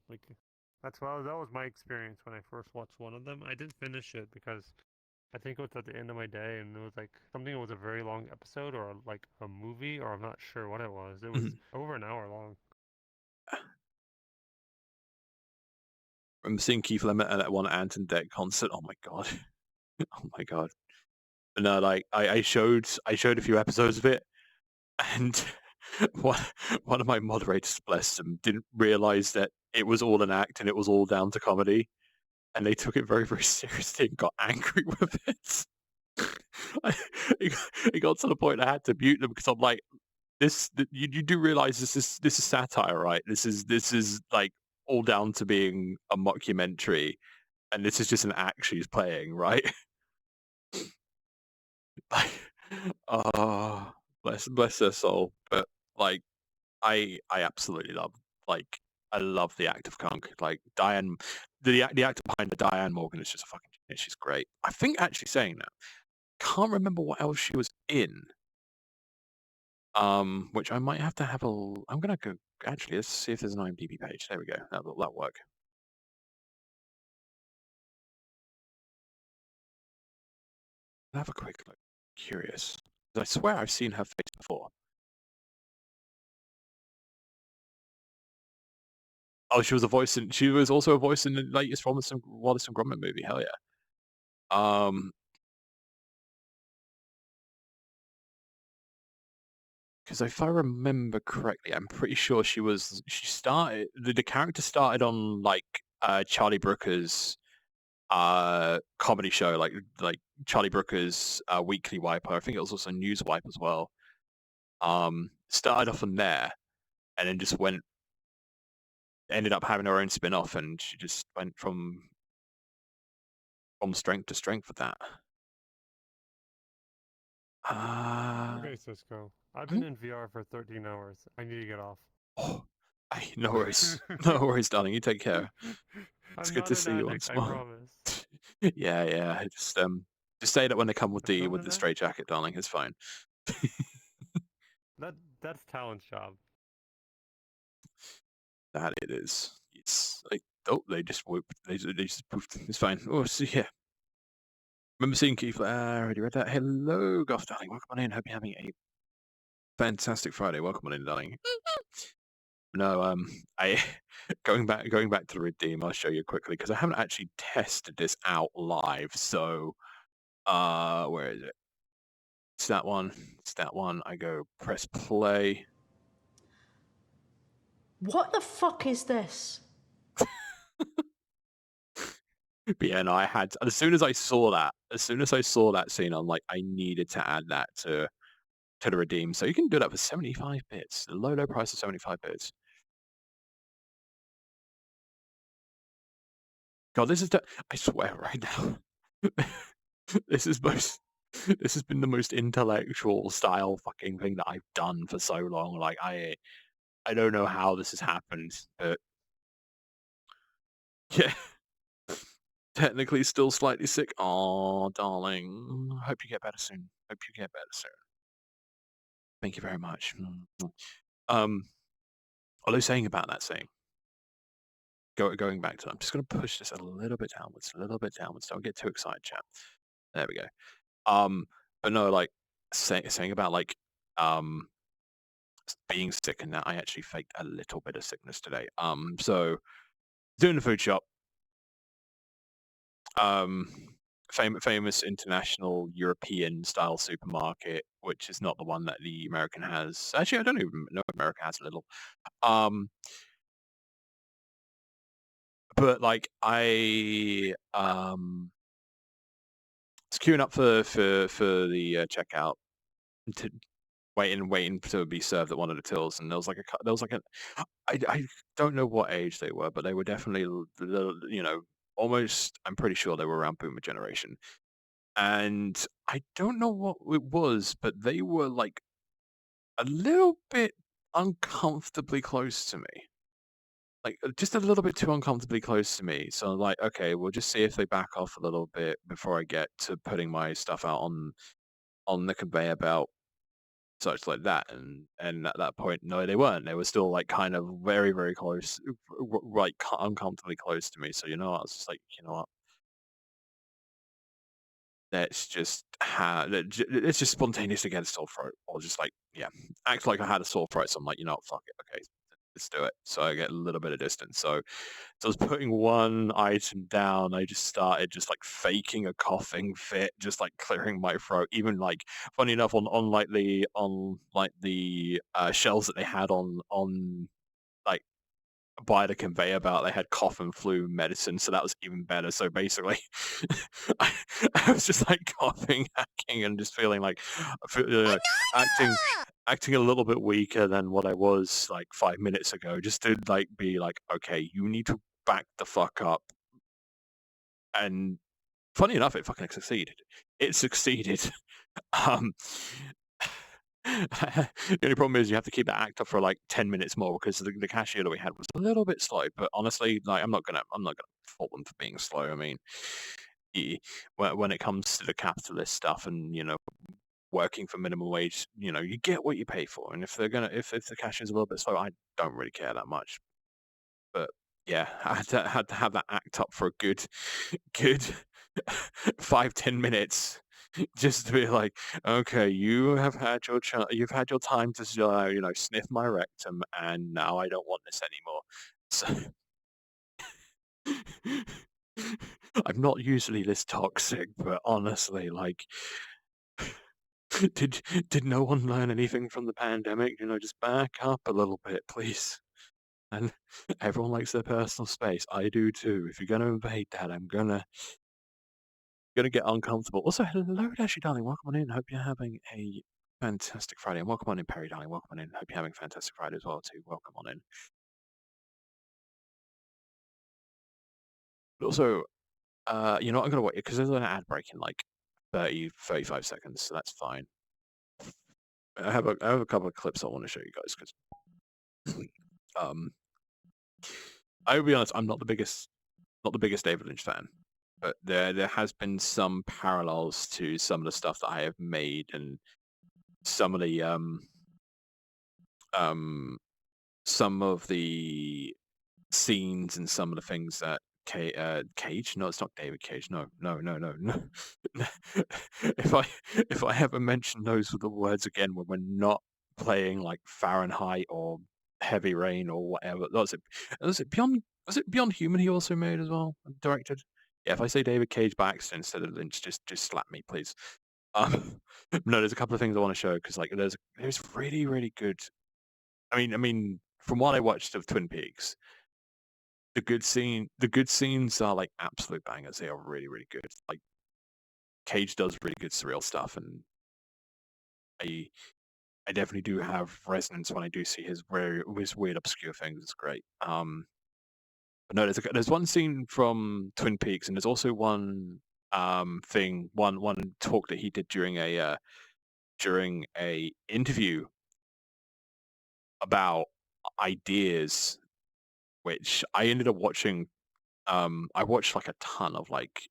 Like that was my experience when I first watched one of them. I didn't finish it because I think it was at the end of my day, and it was like something that was a very long episode or like a movie, or I'm not sure what it was. It was Mhm. over an hour long. I'm seeing Keith Lemon at that one Anton Deck concert. Oh my god. Oh my god. But no, like I showed a few episodes of it, and one of my moderators, bless them, didn't realize that it was all an act and it was all down to comedy, and they took it very, very seriously and got angry with it. It got to the point I had to mute them because I'm like, you do realize this is satire, right? This is like all down to being a mockumentary, and this is just an act she's playing, right? Like, oh, bless her soul. But like, I absolutely love, like, I love the act of Kunk. Like Diane, the actor behind the Diane Morgan is just a fucking genius. She's great. I think actually saying that, can't remember what else she was in. Which I might have to have I'm gonna go. Actually, let's see if there's an IMDb page. There we go. That'll work. I'll have a quick look. Curious. I swear I've seen her face before. Oh, she was also a voice in the latest Wallace and Gromit movie. Hell yeah. Because if I remember correctly, I'm pretty sure she started the character started on like Charlie Brooker's comedy show, like Charlie Brooker's Weekly Wipe. I think it was also News Wipe as well. Started off on there, and then just ended up having her own spin-off, and she just went from strength to strength with that. Okay, Cisco. I've been in VR for 13 hours. I need to get off. Oh, no worries. No worries, darling. You take care. It's I'm good not to an see you addict, once I more. promise. Yeah. Just say that when they come with I'm not the an straight jacket, darling. It's fine. That's Talon's job. That it is. It's like, oh, they just whooped. They just poofed. It's fine. Oh, see, yeah. Remember seeing Keith? I already read that. Hello, Goth, darling. Welcome on in. Hope you're having a fantastic Friday. Welcome on in, darling. No, I going back to the Redeem. I'll show you quickly because I haven't actually tested this out live. So, where is it? It's that one. It's that one. I go press play. What the fuck is this? But yeah, no, I had as soon as I saw that scene, I'm like, I needed to add that to the Redeem. So you can do that for 75 bits. The low price of 75 bits. God, I swear right now. this has been the most intellectual style fucking thing that I've done for so long. Like I don't know how this has happened, but yeah. Technically still slightly sick. Oh, darling. Hope you get better soon. Thank you very much. Although saying about that saying, going back to it, I'm just going to push this a little bit downwards. Don't get too excited, chat. There we go. But no, like saying about like being sick and that, I actually faked a little bit of sickness today. So doing the food shop. Famous international European style supermarket, which is not the one that the American has. Actually, I don't even know if America has a little. But like I was queuing up for the checkout, waiting to be served at one of the tills, and there was like I don't know what age they were, but they were definitely almost. I'm pretty sure they were around Boomer generation. And I don't know what it was, but they were like a little bit uncomfortably close to me. Like just a little bit too uncomfortably close to me. So I'm like, okay, we'll just see if they back off a little bit before I get to putting my stuff out on the conveyor belt, such like that. And at that point, no, they weren't. They were still like kind of very, very close, like uncomfortably close to me. So I was just like, you know what? Let's just spontaneously get a sore throat, or just like act like I had a sore throat. So I'm like, fuck it, okay, let's do it. So I get a little bit of distance. So I was putting one item down. I just started just like faking a coughing fit, just like clearing my throat. Even like funny enough on the shelves that they had on like by the conveyor belt, they had cough and flu medicine, so that was even better. So basically, I, I was just like coughing, hacking, and just feeling like acting a little bit weaker than what I was like 5 minutes ago. Just to like be like, okay, you need to back the fuck up. And funny enough, it fucking succeeded. It succeeded. Um, the only problem is you have to keep that act up for like 10 minutes more because the cashier that we had was a little bit slow. But honestly, like I'm not gonna fault them for being slow. I mean, when it comes to the capitalist stuff and working for minimum wage, you get what you pay for. And if if the cashier's a little bit slow, I don't really care that much. But yeah, I had to have that act up for a good 5-10 minutes. Just to be like, okay, you have had you've had your time to sniff my rectum, and now I don't want this anymore. So I'm not usually this toxic, but honestly, like, did no one learn anything from the pandemic? Just back up a little bit, please. And everyone likes their personal space. I do too. If you're gonna invade that, I'm gonna get uncomfortable. Also, hello, Dashy darling. Welcome on in. Hope you're having a fantastic Friday. And welcome on in, Perry darling. Welcome on in. Hope you're having a fantastic Friday as well too. Welcome on in. But also, I'm gonna wait because there's an ad break in like 35 seconds, so that's fine. I have a couple of clips I want to show you guys because I will be honest, I'm not the biggest David Lynch fan. But there has been some parallels to some of the stuff that I have made and some of the scenes and some of the things that Cage. No, it's not David Cage. No. if I ever mention those with the words again when we're not playing like Fahrenheit or Heavy Rain or whatever. Was it Beyond Human he also made as well and directed? Yeah, if I say David Cage by accident instead of Lynch, just slap me, please. No, there's a couple of things I want to show because like there's really, really good. I mean, from what I watched of Twin Peaks, the good scenes are like absolute bangers. They are really, really good. Like Cage does really good surreal stuff, and I definitely do have resonance when I do see his weird obscure things. It's great. But no, there's one scene from Twin Peaks, and there's also one one talk that he did during a interview about ideas, which I ended up watching. I watched like a ton of like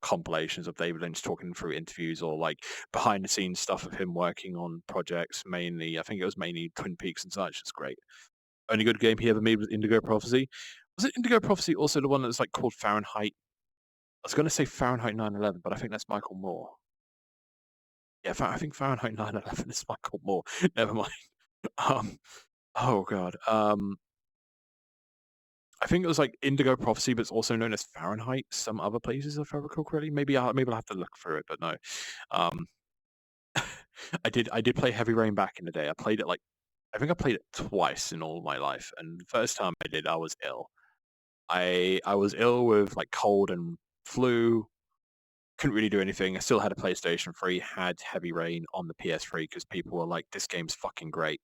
compilations of David Lynch talking through interviews or like behind the scenes stuff of him working on projects. Mainly, I think it was mainly Twin Peaks and such. It's great. Only good game he ever made was Indigo Prophecy. Was it Indigo Prophecy also the one that's like called Fahrenheit? I was going to say Fahrenheit 9/11, but I think that's Michael Moore. Yeah, I think Fahrenheit 9/11 is Michael Moore. Never mind. Oh god. I think it was like Indigo Prophecy, but it's also known as Fahrenheit. Some other places, if I recall correctly. Maybe I'll have to look through it, but no. I did play Heavy Rain back in the day. I played it I think I played it twice in all my life, and the first time I did, I was ill. I was ill with like cold and flu. Couldn't really do anything. I still had a PlayStation 3, had Heavy Rain on the PS3 because people were like, "This game's fucking great."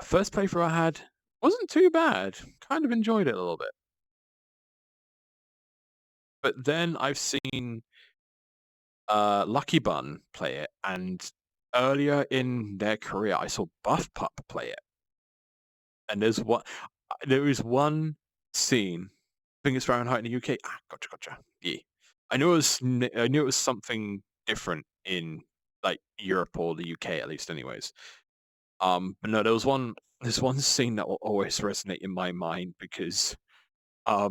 First playthrough I had wasn't too bad. Kind of enjoyed it a little bit. But then I've seen Lucky Bun play it, and earlier in their career, I saw Buff Pup play it. And there is one scene. I think it's Fahrenheit in the UK. Gotcha. Yeah, I knew it was something different in like Europe or the UK at least, anyways. But no, there's one scene that will always resonate in my mind because I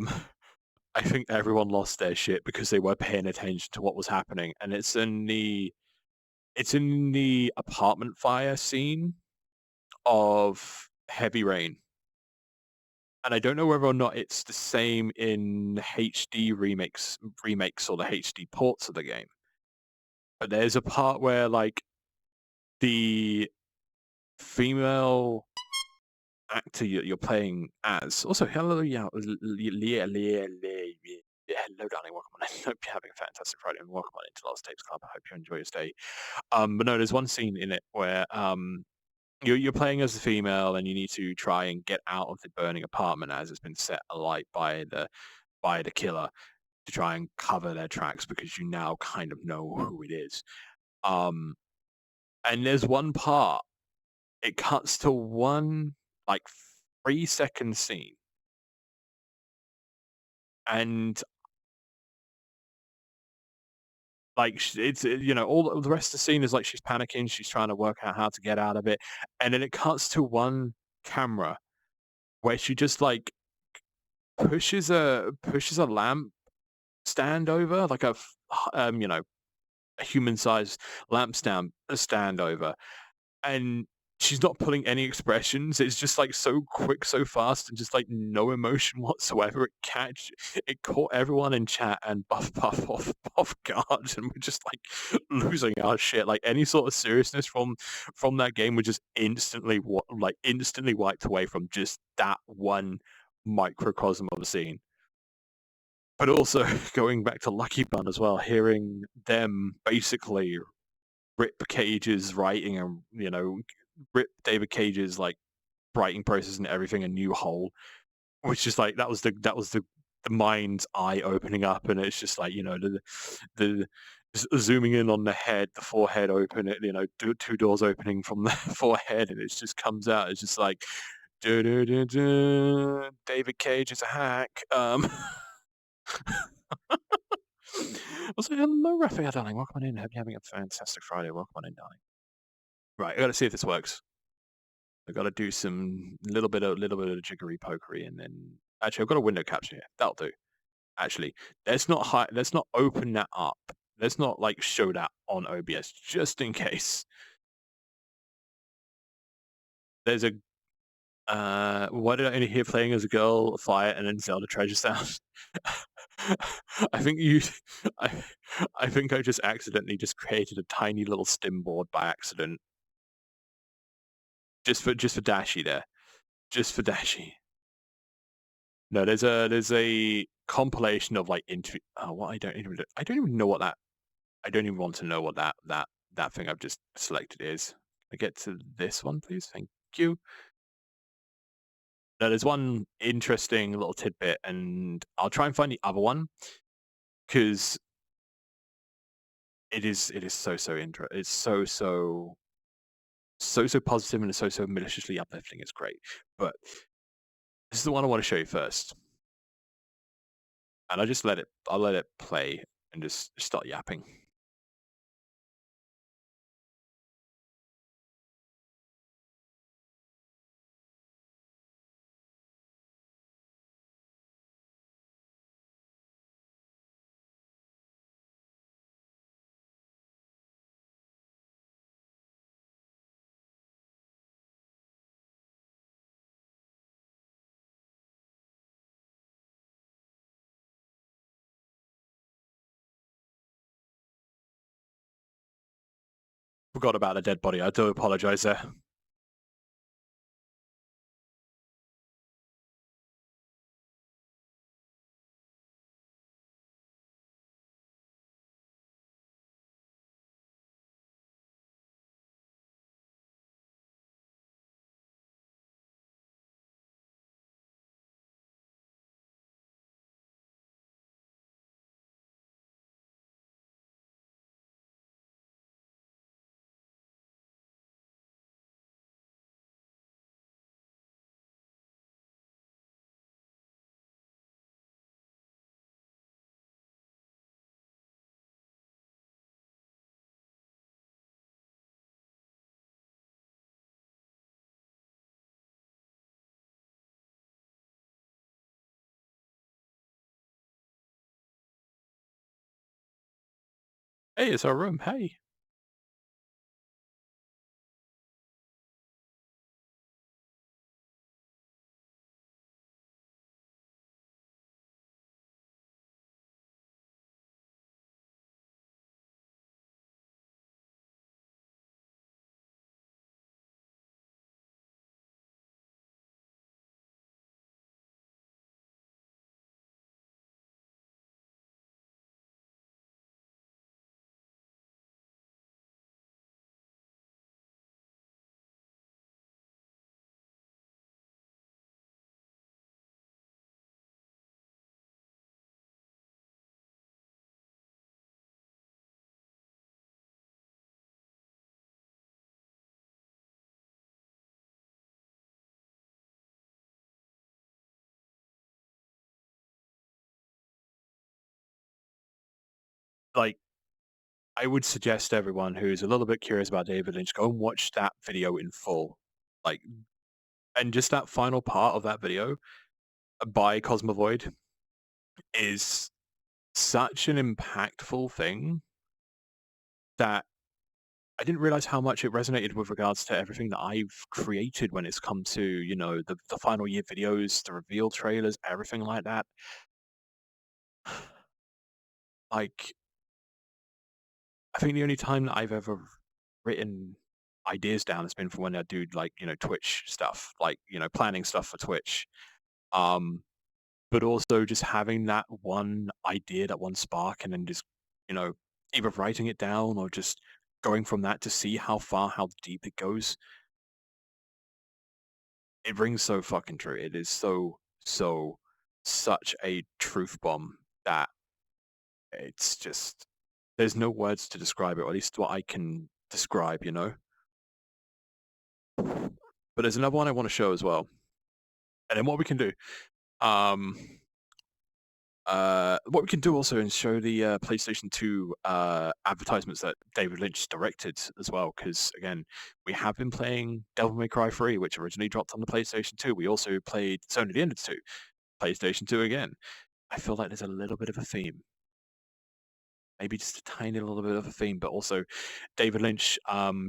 think everyone lost their shit because they were paying attention to what was happening, and it's in the apartment fire scene of Heavy Rain. And I don't know whether or not it's the same in HD remakes or the HD ports of the game. But there's a part where like the female actor you're playing as. Also, hello, yeah, hello, darling. Welcome on. I hope you're having a fantastic Friday, and welcome on into Lost Tapes Club. I hope you enjoy your stay. But no, there's one scene in it where you're playing as a female, and you need to try and get out of the burning apartment as it's been set alight by the killer to try and cover their tracks because you now kind of know who it is. And there's one part. It cuts to one like 3-second scene, and like it's all the rest of the scene is like she's panicking, she's trying to work out how to get out of it, and then it cuts to one camera where she just like pushes a lamp stand over like a human sized lamp stand over, and she's not pulling any expressions. It's just like so quick, so fast, and just like no emotion whatsoever. It caught everyone in chat and buff off guard, and we're just like losing our shit. Like any sort of seriousness from that game was just instantly wiped away from just that one microcosm of a scene. But also going back to Lucky Bun as well, hearing them basically rip Cage's writing and rip David Cage's like writing process and everything a new hole, which is like that was the mind's eye opening up, and it's just like the zooming in on the head, the forehead open, it two doors opening from the forehead, and it just comes out. It's just like David Cage is a hack. Also, hello, Raphael, darling. Welcome on in. Hope you're having a fantastic Friday. Welcome on in, darling. Right, I got to see if this works. I got to do some little bit of jiggery pokery, and then actually I've got a window capture here. That'll do. Actually, let's not open that up. Let's not like show that on OBS just in case. There's a why did I only hear playing as a girl, fire, and then Zelda treasure sound? I think I just accidentally just created a tiny little stim board by accident. Just for Dashi there. Just for Dashi. No, there's a compilation of like what I don't even know what that I don't even want to know what that thing I've just selected is. Can I get to this one, please? Thank you. No, there's one interesting little tidbit, and I'll try and find the other one because it is so it's so positive, and it's so maliciously uplifting. It's great, but this is the one I want to show you first, and I'll let it play and just start yapping. Forgot about the dead body. I do apologize there. Hey, it's our room. Hey. like, I would suggest everyone who's a little bit curious about David Lynch, go and watch that video in full. Like, and just that final part of that video by Cosmovoid is such an impactful thing that I didn't realize how much it resonated with regards to everything that I've created when it's come to, you know, the final year videos, the reveal trailers, everything like that. Like, I think the only time that I've ever written ideas down has been for when I do, like, you know, Twitch stuff, like, you know, planning stuff for Twitch. But also just having that one idea, that one spark, and then just, you know, either writing it down or just going from that to see how far, how deep it goes. It rings so fucking true. It is such a truth bomb that it's just, there's no words to describe it, or at least what I can describe, you know? But there's another one I want to show as well. And then what we can do, what we can do also is show the PlayStation 2 advertisements that David Lynch directed as well, because again, we have been playing Devil May Cry 3, which originally dropped on the PlayStation 2. We also played Sony the End 2, PlayStation 2 again. I feel like there's a little bit of a theme. Maybe just a tiny little bit of a theme, but also David Lynch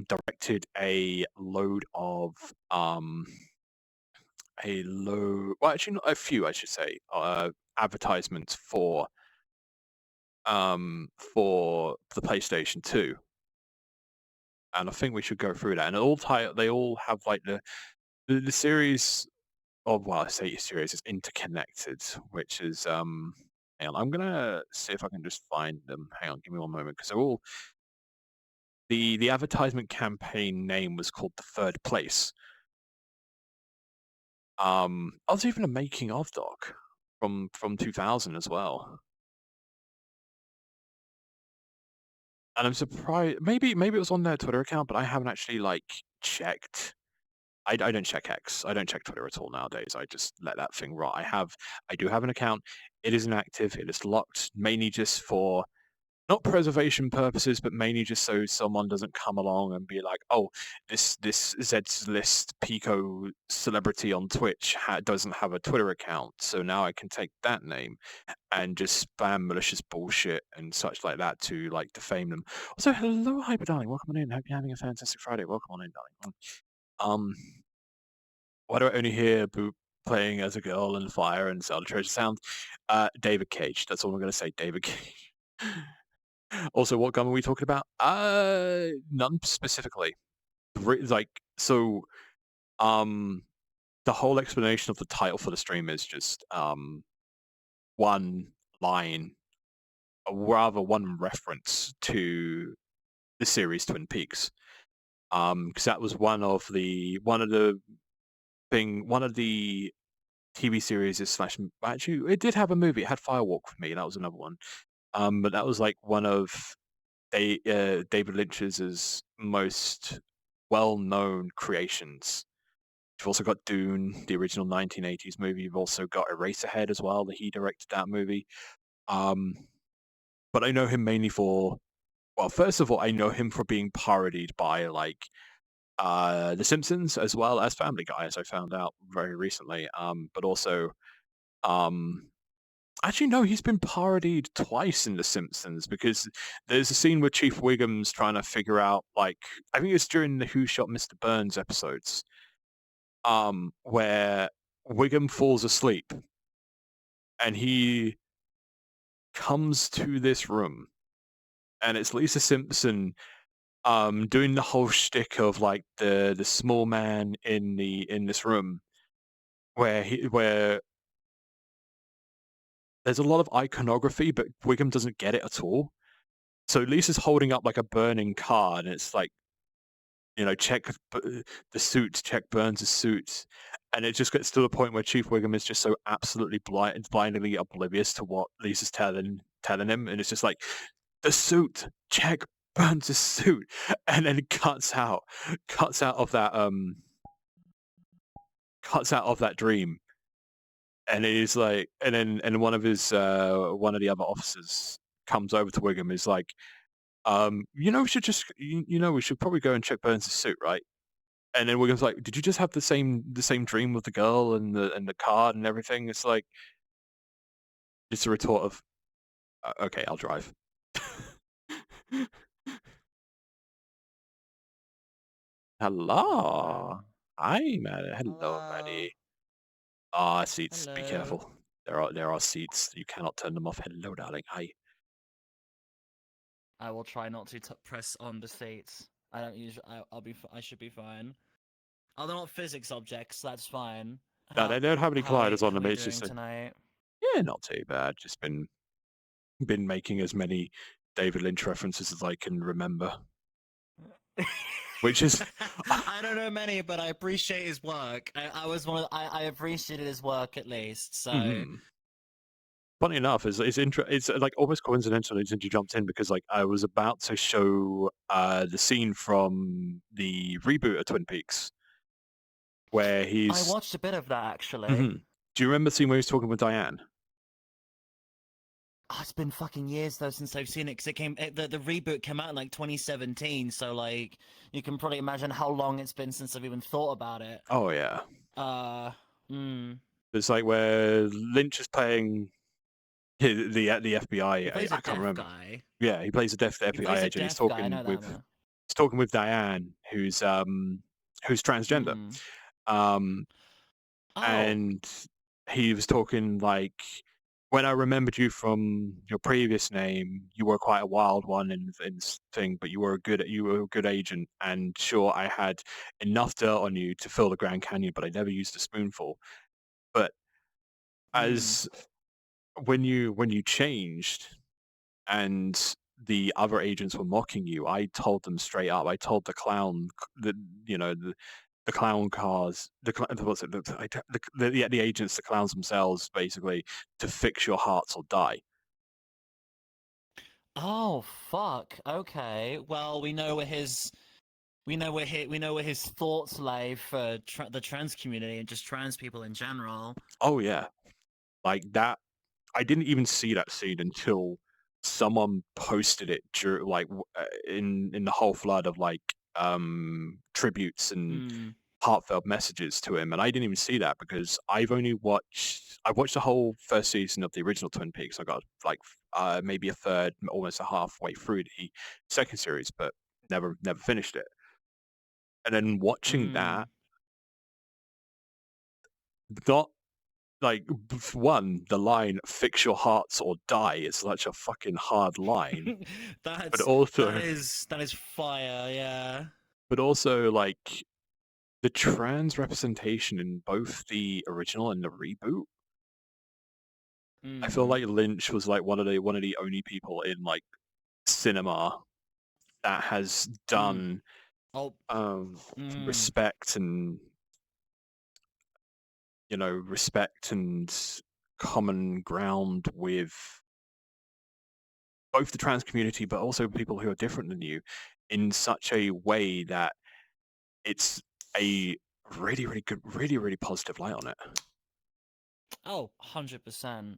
directed a load of well, actually not a few, I should say, advertisements for the PlayStation 2. And I think we should go through that. And they all have like the series of, well, I say series is interconnected, which is hang on, I'm gonna see if I can just find them. Hang on, give me one moment, because they're all the advertisement campaign name was called The Third Place. I was even a making of doc from 2000 as well. And I'm surprised. Maybe it was on their Twitter account, but I haven't actually like checked. I don't check X. I don't check Twitter at all nowadays. I just let that thing rot. I do have an account. It is inactive. It is locked, mainly just for not preservation purposes, but mainly just so someone doesn't come along and be like, "Oh, this Zed's List Pico celebrity on Twitch doesn't have a Twitter account, so now I can take that name and just spam malicious bullshit and such like that to like defame them." Also, hello, Hyper Darling. Welcome on in. Hope you're having a fantastic Friday. Welcome on in, darling. Why do I only hear Boop playing as a girl and fire and Zelda Treasure sound? David Cage. That's all I'm gonna say. David Cage. Also, what gun are we talking about? None specifically. Like, so, the whole explanation of the title for the stream is just one line, or rather one reference to the series Twin Peaks. Because that was one of the TV series is slash. Actually, it did have a movie. It had Firewalk with Me. That was another one. But that was like one of David Lynch's most well-known creations. You've also got Dune, the original 1980s movie. You've also got Eraserhead as well, that he directed that movie. But I know him mainly for, well, first of all, I know him for being parodied by like The Simpsons as well as Family Guy, as I found out very recently. But also, actually, no, he's been parodied twice in The Simpsons, because there's a scene where Chief Wiggum's trying to figure out, like, I think it's during the Who Shot Mr. Burns episodes, where Wiggum falls asleep and he comes to this room and it's Lisa Simpson doing the whole shtick of like the small man in this room where there's a lot of iconography, but Wiggum doesn't get it at all. So Lisa's holding up like a burning card, and it's like, you know, check the suit, check Burns' suit. And it just gets to the point where Chief Wiggum is just so absolutely blindly oblivious to what Lisa's telling him. And it's just like, the suit, check Burns' suit. And then it cuts out of that dream. And it is like, and then one of the other officers comes over to Wiggum is like, we should just, we should probably go and check Burns' suit, right? And then Wiggum's like, did you just have the same dream with the girl and the card and everything? It's like, just a retort of, okay, I'll drive. Hello. Hi, Maddie. Hello, Maddie. Ah, seats. Be Hello. careful. There are seats. You cannot turn them off. Hello, darling. Hi. I will try not to press on the seats. I don't usually. I should be fine. Oh, they're not physics objects. That's fine. No, they don't have any gliders on them. How are we It's just doing tonight? yeah, not too bad. Just been making as many David Lynch references as I can remember. Which is I don't know many, but I appreciate his work. I appreciated his work at least. So Mhm. Funny enough, it's like almost coincidental that you jumped in because like I was about to show the scene from the reboot of Twin Peaks where I he's. watched a bit of that actually. Mhm. Do you remember the scene where he's talking with Diane? Oh, it's been fucking years though since I've seen it because the reboot came out in like 2017. So like you can probably imagine how long it's been since I've even thought about it. Oh yeah. Mm. It's like where Lynch is playing the FBI. He plays I a can't deaf remember. guy. Yeah, he plays a deaf He FBI plays a agent. He's deaf guy. I talking know that with one. Diane, who's transgender. Mm. Oh. And he was talking like, when I remembered you from your previous name, you were quite a wild one in this thing, but you were a good agent. And sure, I had enough dirt on you to fill the Grand Canyon, but I never used a spoonful. But as when you changed and the other agents were mocking you, I told them straight up. I told the clown that the clown cars, what's it? The agents, the clowns themselves, basically, to fix your hearts or die. Oh fuck. Okay. Well, we know where his thoughts lay for the trans community and just trans people in general. Oh yeah, like that. I didn't even see that scene until someone posted it in the whole flood of like tributes and heartfelt messages to him, and I didn't even see that because I watched the whole first season of the original Twin Peaks. I got like maybe a third, almost a halfway through the second series, but never finished it. And then watching that, not like one, the line "fix your hearts or die" is such a fucking hard line. but also that is fire, yeah. But also like the trans representation in both the original and the reboot. I feel like Lynch was like one of the only people in like cinema that has done respect and common ground with both the trans community but also people who are different than you in such a way that it's a really, really good, really, really positive light on it. Oh, 100%.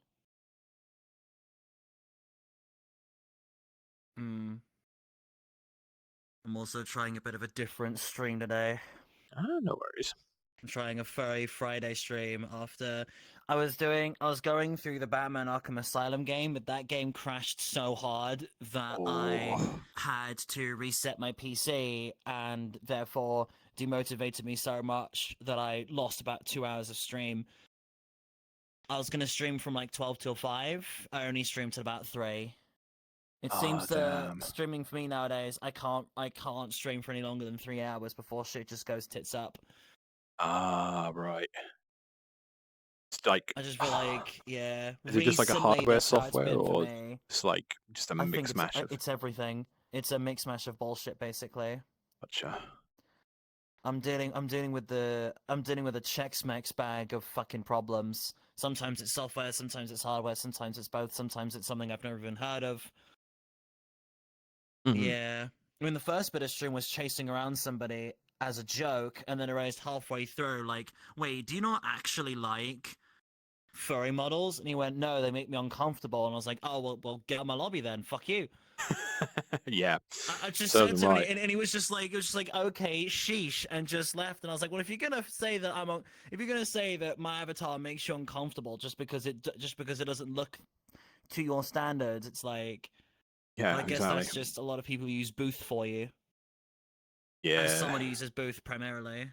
I'm also trying a bit of a different stream today. No worries. I'm trying a furry Friday stream after I was going through the Batman Arkham Asylum game, but that game crashed so hard that I had to reset my PC and therefore demotivated me so much that I lost about 2 hours of stream. I was gonna stream from like 12 till 5. I only streamed till about 3. It seems that streaming for me nowadays, I can't stream for any longer than 3 hours before shit just goes tits up. Right. It's like I just feel like, yeah. Is it just like a hardware, that's how it's software, been for or me. it's like just a I think mix mash of? it's everything. It's a mix mash of bullshit, basically. Gotcha. I'm dealing with a Chex-Mex bag of fucking problems. Sometimes it's software, sometimes it's hardware, sometimes it's both, sometimes it's something I've never even heard of. Yeah. I mean, the first bit of stream was chasing around somebody as a joke, and then I realized halfway through, like, wait, do you not actually like furry models, and he went, no, they make me uncomfortable, and I was like, oh well, get out my lobby then, fuck you. Yeah, I just serve said them to him, right. and he was just like, okay, sheesh, and just left. And I was like, well, if you're gonna say that if you're gonna say that my avatar makes you uncomfortable just because it doesn't look to your standards, it's like, Yeah, I guess exactly. that's just a lot of people use Booth for you. Yeah, As someone who uses Booth primarily.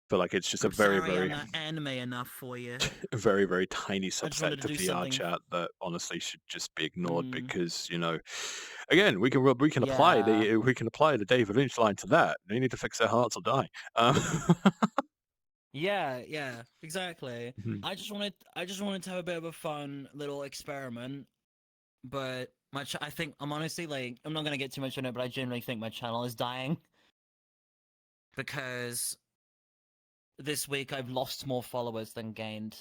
but like it's just a I'm very, sorry, very, I'm not anime enough for you. very, very tiny just wanted subset to of do VR something. chat that honestly should just be ignored Mm, because again, we can apply yeah. the David Lynch line to that. They need to fix their hearts or die. Yeah, exactly. Mhm. I just wanted to have a bit of a fun little experiment, but I think I'm honestly like I'm not gonna get too much on it, but I genuinely think my channel is dying because this week I've lost more followers than gained,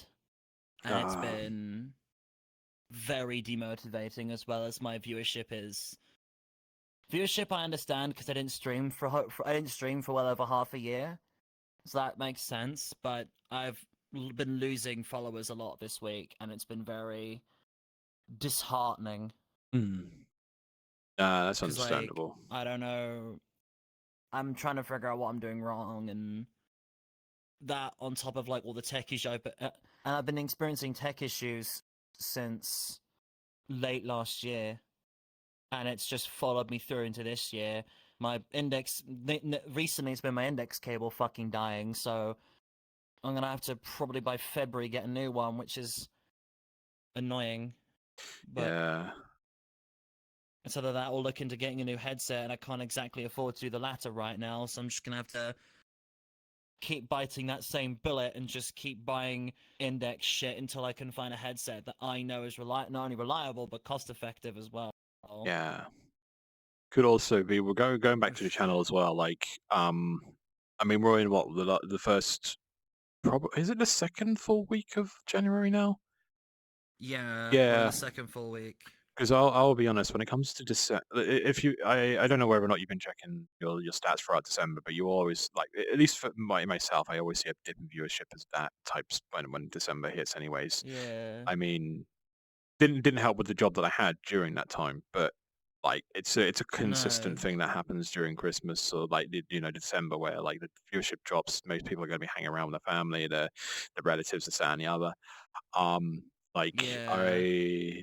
and it's Ah. been very demotivating as well as my viewership is. Viewership I understand because I didn't stream for well over half a year, so that makes sense. But I've been losing followers a lot this week, and it's been very disheartening. That's 'Cause, like, understandable. I don't know. I'm trying to figure out what I'm doing wrong, and that on top of like all the tech issues, and I've been experiencing tech issues since late last year, and it's just followed me through into this year. My index recently, it's been my index cable fucking dying, so I'm gonna have to probably by February get a new one, which is annoying. But Yeah. it's either that or look into getting a new headset, and I can't exactly afford to do the latter right now, so I'm just gonna have to keep biting that same bullet and just keep buying index shit until I can find a headset that I know is not only reliable but cost effective as well. Yeah. Could also be we're going back to the channel as well. Like, I mean, we're in what the first, is it the second full week of January now? Yeah, we're in Yeah. the second full week. Because I'll be honest, when it comes to December, if you, I don't know whether or not you've been checking your stats throughout December, but you always like, at least for myself, I always see a dip in viewership as that types when December hits. Anyways, Yeah. I mean, didn't help with the job that I had during that time, but like it's a consistent No. thing that happens during Christmas or like December, where like the viewership drops. Most people are going to be hanging around with their family, their relatives, this that and the other. Like Yeah. I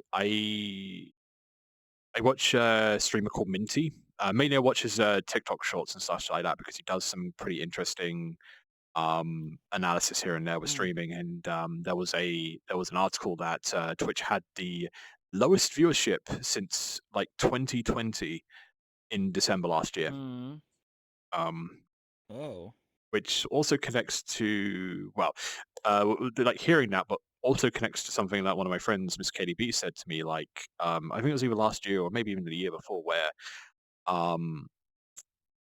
watch a streamer called Minty. Mainly I watch his TikTok shorts and stuff like that because he does some pretty interesting analysis here and there with Mm. streaming. And there was an article that Twitch had the lowest viewership since like 2020 in December last year. Mm. Um, Oh. which also connects to like hearing that, but also connects to something that one of my friends, Miss KDB, said to me. Like, I think it was either last year or maybe even the year before, where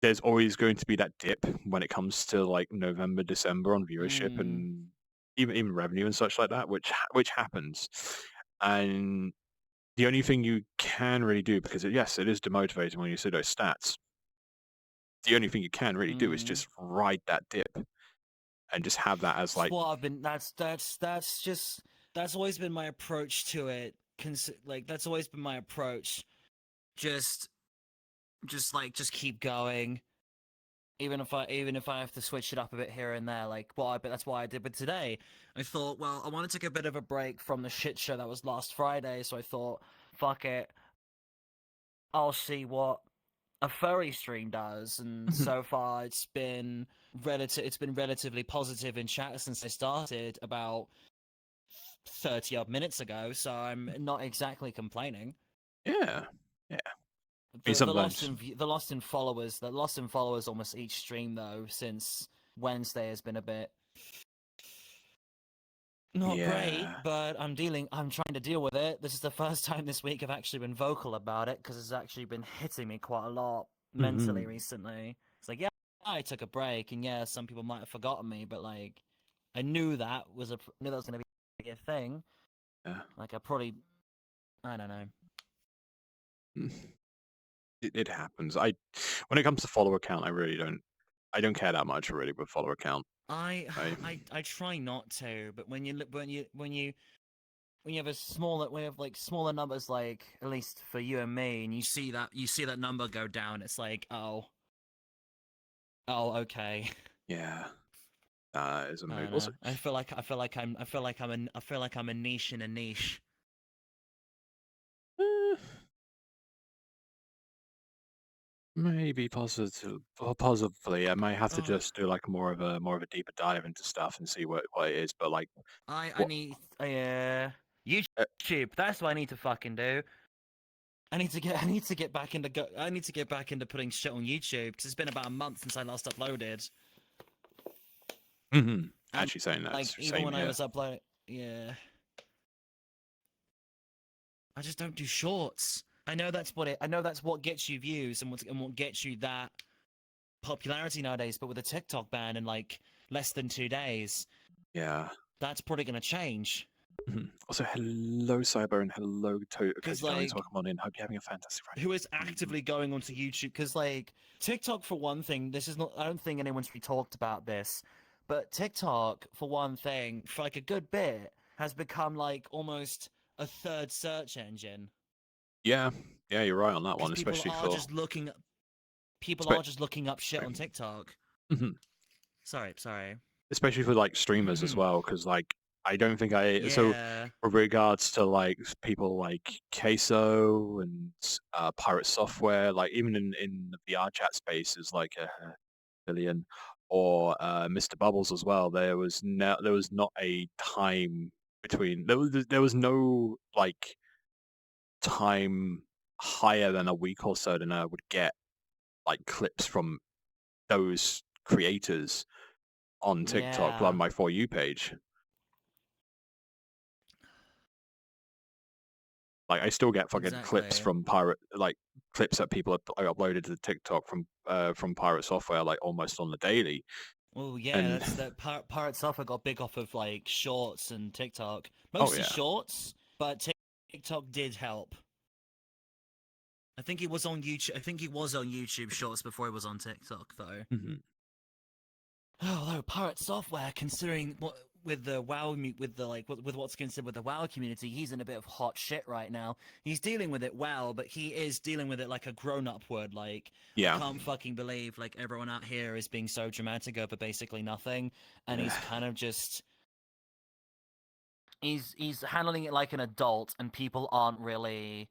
there's always going to be that dip when it comes to like November, December on viewership Mm. and even revenue and such like that, which happens. And the only thing you can really do, because yes, it is demotivating when you see those stats. The only thing you can really do is Mm. just ride that dip and just have that as like, Well, I've been. That's always been my approach to it. That's always been my approach. Just keep going. Even if I have to switch it up a bit here and there, that's what I did with today. I thought, well, I want to take a bit of a break from the shit show that was last Friday, so I thought, fuck it, I'll see what a furry stream does, and so far it's been relatively positive in chat since I started about 30 odd minutes ago, so I'm not exactly complaining. yeah. The lost in followers almost each stream though since Wednesday has been a bit not great, Yeah. but I'm trying to deal with it. This is the first time this week I've actually been vocal about it because it's actually been hitting me quite a lot mentally recently. It's like, yeah, I took a break, and yeah, some people might have forgotten me, but like, I knew that was going to be a thing. Yeah. Like, I don't know. It happens. When it comes to follower count, I don't care that much really with follower count. I Right. I try not to, but when you look when you have a smaller when you have like smaller numbers, like at least for you and me, and you see that number go down, it's like, okay. Yeah. It's a I mood. don't Also, know. I feel like I'm a niche in a niche. eh, maybe possibly. I might have to Oh, just do like more of a deeper dive into stuff and see what it is. But like, I what? need YouTube. Uh, That's what I need to fucking do. I need to get back into I need to get back into putting shit on YouTube because it's been about a month since I last uploaded. mhm. And Actually, saying that, like even same when I here. was uploading, yeah, I just don't do shorts. I know that's what gets you views and what gets you that popularity nowadays. But with a TikTok ban in like less than 2 days, Yeah. that's probably gonna change. Mhm. Also, hello Cyber and hello Because Cozy Darlings. like Welcome on in. Hope you're having a fantastic Friday. who is Mhm. actively going onto YouTube? Because like TikTok for one thing, this is not. I don't think anyone's really talked about this, but TikTok for one thing, for like a good bit, has become like almost a third search engine Yeah, yeah, you're right on that because one, especially for people spe- are just looking up shit sorry. on TikTok. Mhm. Sorry. Especially for like streamers as well, because like I don't think Yeah. with regards to like people like Queso and Pirate Software, like even in the VR chat spaces like Billion or Mr. Bubbles as well, there was not a time between there was no like time higher than a week or so than I would get like clips from those creators on TikTok, like Yeah. my For You page. Like I still get fucking clips Exactly. from clips that people have uploaded to TikTok from Pirate Software like almost on the daily. Oh yeah, And that's that Pirate Software got big off of like shorts and TikTok. oh Mostly yeah. shorts, but TikTok did help. I think he was on YouTube. I think he was on YouTube Shorts before he was on TikTok, though. Mhm. Although Pirate Software, considering what with the with the with what's considered with the WoW community, he's in a bit of hot shit right now. He's dealing with it well, but he is dealing with it like a grown-up would. Like, I Yeah. can't fucking believe like everyone out here is being so dramatic over basically nothing, and he's Yeah. kind of just he's handling it like an adult, and people aren't really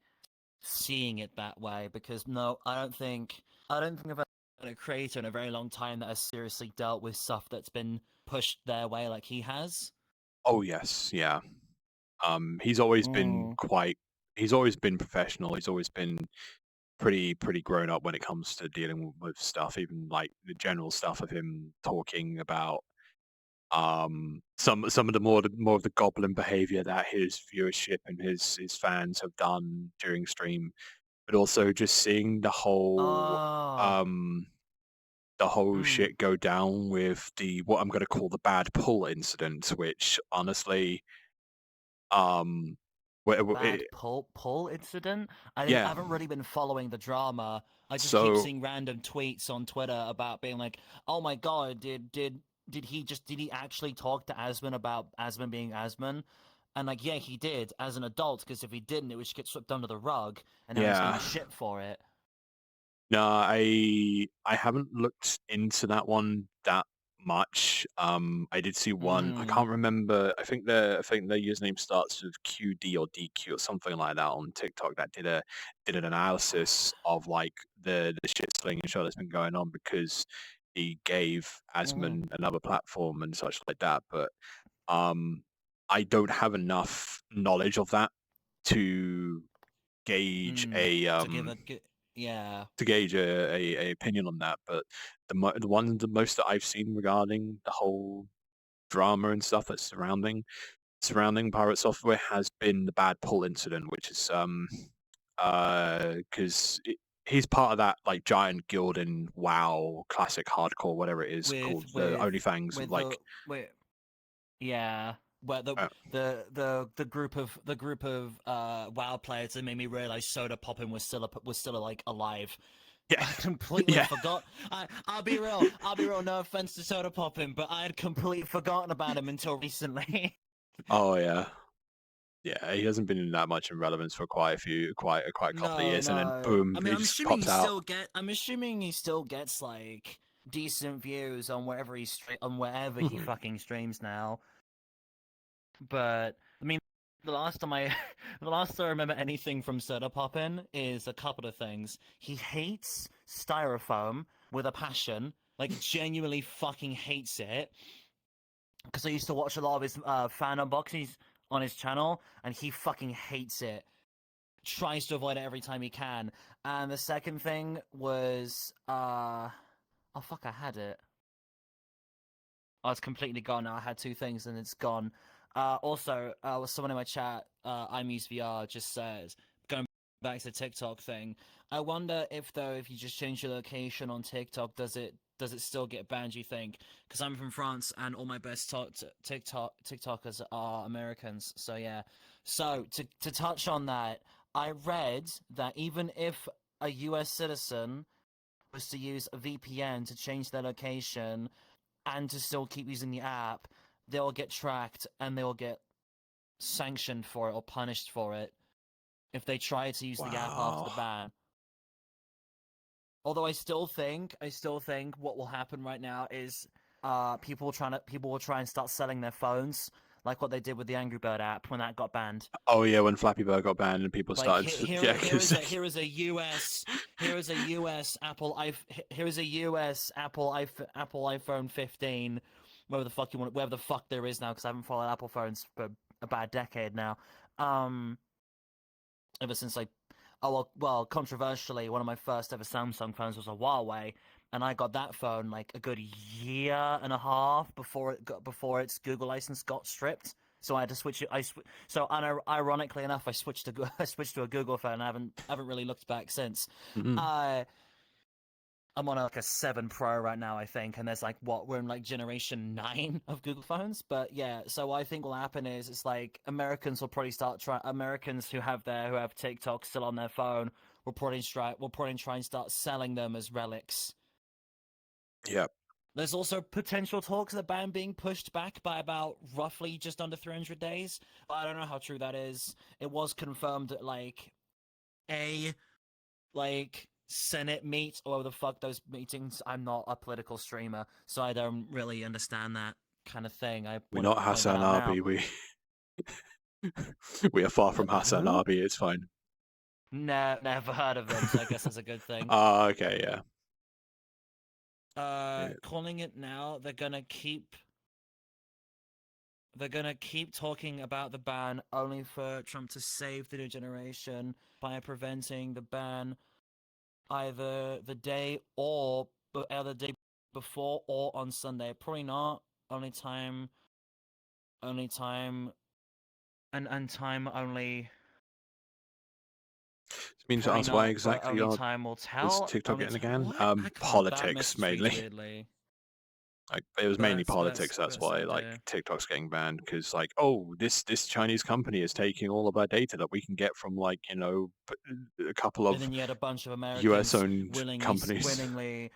seeing it that way because no, I don't think I've had a creator in a very long time that has seriously dealt with stuff that's been pushed their way like he has. Oh yes, yeah. He's always been Mm. he's always been professional. He's always been pretty grown up when it comes to dealing with stuff, even like the general stuff of him talking about some of the more of the goblin behavior that his viewership and his fans have done during stream, but also just seeing Oh. the whole Mm. shit go down with the what I'm going to call the bad pull incident, which honestly um Bad pull incident. I yeah. haven't really been following the drama. I just keep So seeing random tweets on Twitter about being like, "Oh my god, did he actually talk to Asmon about Asmon being Asmon?" And like, yeah, he did as an adult because if he didn't, it would just get swept under the rug, and now he's getting yeah. shit for it. No, I haven't looked into that one that much. I did see one. I Mm. can't remember. I think their username starts with QD or DQ or something like that on TikTok that did an analysis of like the shit slinging show that's been going on because he gave Mm. Asmon another platform and such like that. But um, I don't have enough knowledge of that to gauge Mm. a To give a good, yeah. a opinion on that, but the most that I've seen regarding the whole drama and stuff that's surrounding Pirate Software has been the bad pull incident, which is because he's part of that like giant guild in WoW classic hardcore whatever it is With called the with OnlyFans with like the with yeah. Where uh, the group of WoW players that made me realize Soda Poppin was still like alive. Yeah. I completely Yeah. forgot. I'll be real. I'll be real. No offense to Soda Poppin', but I had completely forgotten about him until recently. Oh yeah. Yeah, he hasn't been in that much in relevance for quite a couple of No, years, and then no. boom, I mean, he just pops out. I'm assuming he still gets like decent views on wherever on wherever he Mhm. fucking streams now. But I mean, the last time I, the last time I remember anything from Soda Poppin' is a couple of things. He hates styrofoam with a passion, like genuinely fucking hates it. Because I used to watch a lot of his fan unboxings on his channel, and he fucking hates it. Tries to avoid it every time he can. And the second thing was, oh fuck, I had it. Oh, it's completely gone now. I had two things and it's gone. Also, someone in my chat, IMuseVR, just says, going back to the TikTok thing, I wonder if though, if you just change your location on TikTok, does it still get banned? You think? Because I'm from France and all my best TikTokers are Americans. So yeah. So to touch on that, I read that even if a U.S. citizen was to use a VPN to change their location and to still keep using the app, they'll get tracked and they'll get sanctioned for it or punished for it if they try to use the app after the Wow. ban. Although I still think what will happen right now is people will try and start selling their phones like what they did with the Angry Bird app when that got banned. Oh yeah, when Flappy Bird got banned and people Like started, yeah, here is 'cause a US Apple iPhone 15, whatever the fuck you want, whatever the fuck there is now, because I haven't followed Apple phones for a bad decade now. Ever since well, controversially, one of my first ever Samsung phones was a Huawei, and I got that phone like a good year and a half before its Google license got stripped. So I had to switch it. Ironically enough, I switched to I switched to a Google phone. And I haven't really looked back since. Mhm. I'm on like a 7 Pro right now, I think, and there's like we're in like generation 9 of Google phones. But yeah, so what I think will happen is it's like Americans will probably Americans who have TikTok still on their phone will probably try and start selling them as relics. Yep. There's also potential talks of the ban being pushed back by about roughly just under 300 days. But I don't know how true that is. It was confirmed at like Senate meet or whatever the fuck those meetings. I'm not a political streamer, so I don't really understand that kind of thing. I We're wanted not to point that Hassan out now. Arby. We are far from Hassan Who? Arby. It's fine. Never heard of them, so I guess that's a good thing. Ah, okay, yeah. Yeah. Calling it now, they're gonna keep talking about the ban only for Trump to save the new generation by preventing the ban either the day before or on Sunday. Probably not. Only time and time only. It means to Probably ask why not, but exactly only time will is tell. TikTok Only getting time. again? What? I can't remember. That Politics messaged me mainly. weirdly. Like it was But mainly politics. That's that's the why like idea. TikTok's getting banned because like oh this Chinese company is taking all of our data that we can get from like a couple And of then you had a bunch of US Americans owned companies. willingly,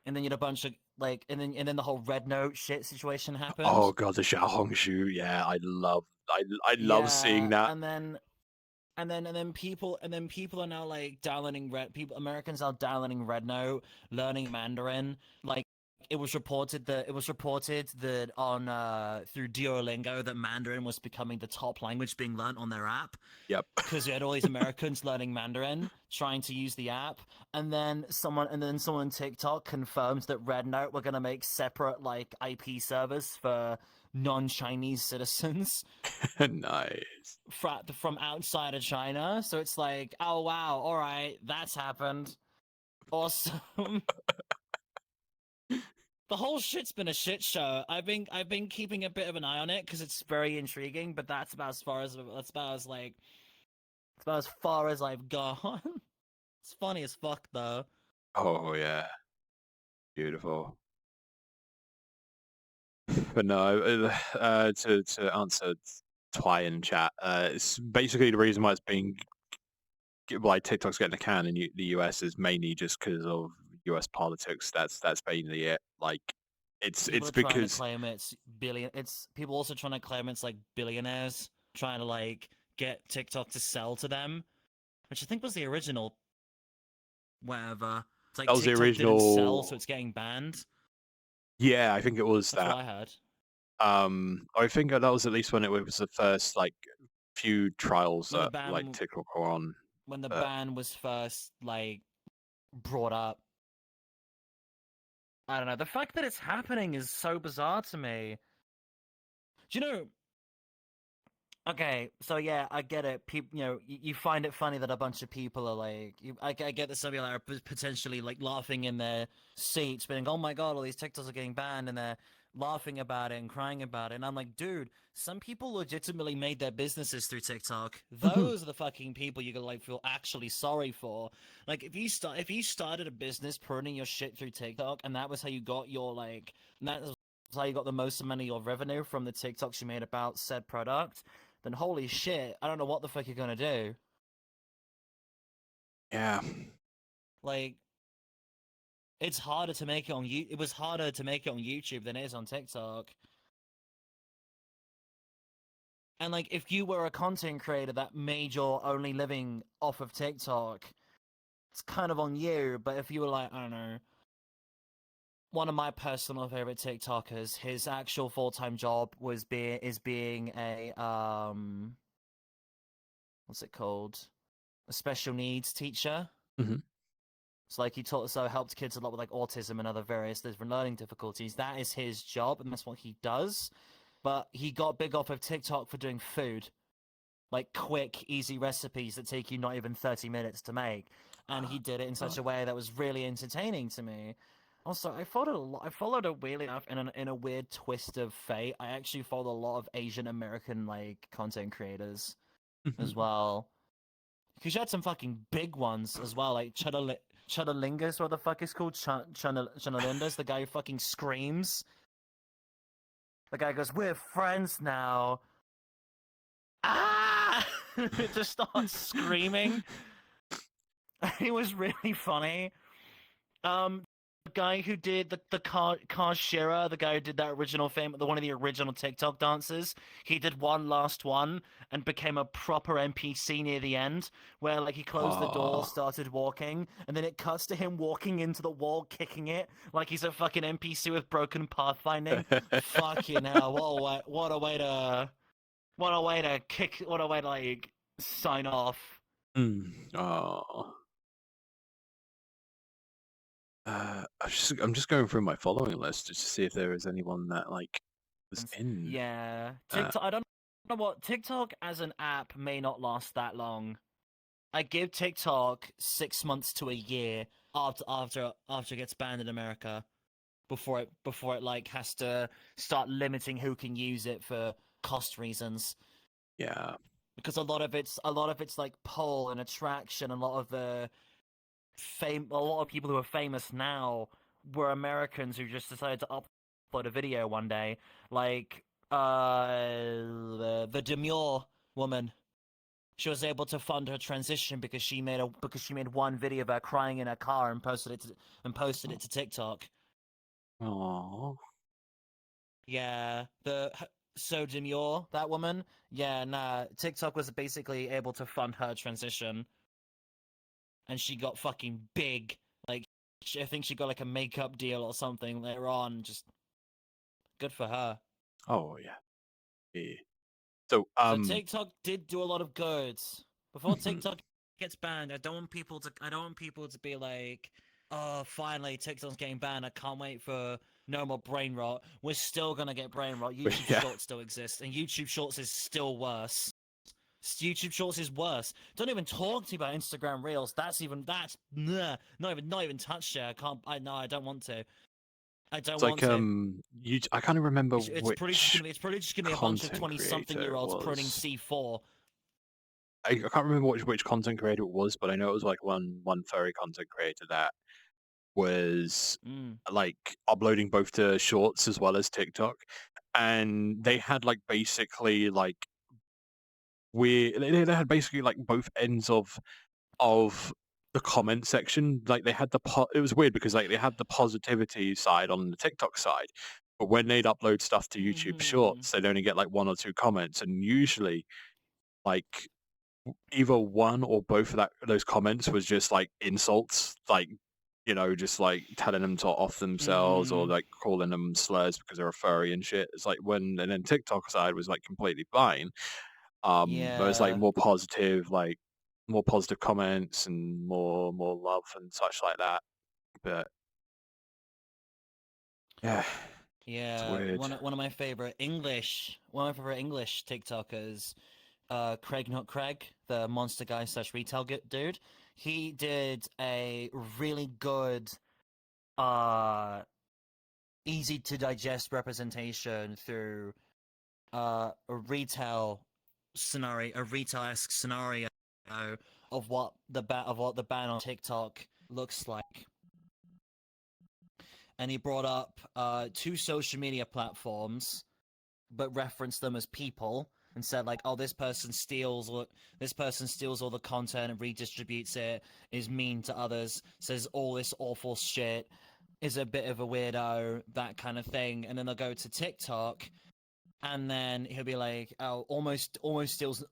and then you had a bunch of like, and then the whole red note shit situation happened. Oh god, the Xiaohongshu. Yeah, I love seeing Yeah, that. and then people are now like downloading Americans are downloading Red Note, learning Mandarin. Like it was reported that on through Duolingo that Mandarin was becoming the top language being learnt on their app. Yep. Because you had all these Americans learning Mandarin, trying to use the app, and then someone on TikTok confirms that Red Note were gonna make separate like IP servers for non-Chinese citizens Nice. from outside of China. So it's like, oh wow, all right, that's happened. Awesome. The whole shit's been a shit show. I've been keeping a bit of an eye on it because it's very intriguing, but that's about as far as I've gone. It's funny as fuck though. Oh yeah. Beautiful. But no, to answer Twy in chat, it's basically the reason why it's being why TikTok's getting a can in the US is mainly just because of US politics. That's mainly it. Like, People it's are trying to because claim it's billion. It's people also trying to claim it's like billionaires trying to like get TikTok to sell to them, which I think was the original. Whatever. It's like that was the TikTok didn't sell, so original. it's getting banned. Yeah, I think it was That's that. what I heard. I think that was at least when it was the first like few trials When the that like ban TikTok were on. when the But ban was first like brought up. I don't know. The fact that it's happening is so bizarre to me. Do you know? Okay, so yeah, I get it. People, you find it funny that a bunch of people are like, I get that some people are potentially like laughing in their seats, being, "Oh my god, all these TikToks are getting banned," and they're laughing about it and crying about it. And I'm like, dude, some people legitimately made their businesses through TikTok. Those are the fucking people you gotta like feel actually sorry for. Like, if you started a business promoting your shit through TikTok, and that was how you got your like, and that was how you got the most amount of your revenue from the TikToks you made about said product, then holy shit, I don't know what the fuck you're gonna do. yeah, Like, it's harder to make it on It was harder to make it on YouTube than it is on TikTok. And like, if you were a content creator that made your only living off of TikTok, it's kind of on you. But if you were like, I don't know, one of my personal favorite TikTokers, his actual full-time job is being a what's it called? A special needs teacher. Mhm. So like he taught, so helped kids a lot with like autism and other various different learning difficulties. That is his job, and that's what he does. But he got big off of TikTok for doing food, like quick, easy recipes that take you not even 30 minutes to make. And he did it in such a way that was really entertaining to me. Also, I followed a weirdly enough in a weird twist of fate. I actually followed a lot of Asian American like content creators as well. Because you had some fucking big ones as well, like Chudalingus, what the fuck is called? Chunalindas, the guy who fucking screams. The guy goes, "We're friends now." Ah! Just starts screaming. It was really funny. The guy who did the Car Shira, the guy who did that original one of the original TikTok dances, he did one last one and became a proper NPC near the end, where like he closed the door, started walking, and then it cuts to him walking into the wall, kicking it like he's a fucking NPC with broken pathfinding. Fucking hell! What a way to like sign off. Oh. I'm just going through my following list just to see if there is anyone that like was in. Yeah, TikTok. I don't know what TikTok as an app may not last that long. I give TikTok 6 months to a year after it gets banned in America, before it like has to start limiting who can use it for cost reasons. Yeah. Because a lot of it's like pull and attraction. A lot of people who are famous now were Americans who just decided to upload a video one day, like the Demure woman. She was able to fund her transition because she made one video of her crying in her car and posted it to TikTok. Oh. Yeah, so Demure, that woman. Yeah, nah. TikTok was basically able to fund her transition, and she got fucking big. Like, I think she got like a makeup deal or something later on. Just good for her. Oh yeah. Yeah. So So TikTok did do a lot of good. Before TikTok gets banned, I don't want people to be like, "Oh, finally TikTok's getting banned. I can't wait for no more brain rot." We're still gonna get brain rot. YouTube Yeah. Shorts still exist, and YouTube Shorts is still worse. YouTube Shorts is worse. Don't even talk to me about Instagram Reels. Not even touched it. I don't want to. I don't It's want like to. I can't remember It's probably just gonna be a bunch of content 20-something-year-olds creator it pruning was. C4. I can't remember which content creator it was, but I know it was like one furry content creator that was like uploading both to Shorts as well as TikTok, and they had like basically like they had basically like both ends of of the comment section. Like they had it was weird because like they had the positivity side on the TikTok side, but when they'd upload stuff to YouTube Mhm. Shorts, they'd only get like 1 or 2 comments, and usually like either one or both of those comments was just like insults, like just like telling them to off themselves or Mhm. like calling them slurs because they're a furry and shit. It's like and then TikTok side was like completely fine. But it's like Yeah. more positive comments and more love and such like that. But yeah, it's Yeah, weird. one of my favorite English TikTokers, Craig Not Craig, the monster guy slash retail dude. He did a really good, easy to digest representation through a retail-esque scenario of what the ban on TikTok looks like. And he brought up 2 social media platforms, but referenced them as people and said like, "Oh, this person steals all the content and redistributes it, is mean to others, says all this awful shit, is a bit of a weirdo, that kind of thing." And then they'll go to TikTok, and then he'll be like, "Oh, almost steals,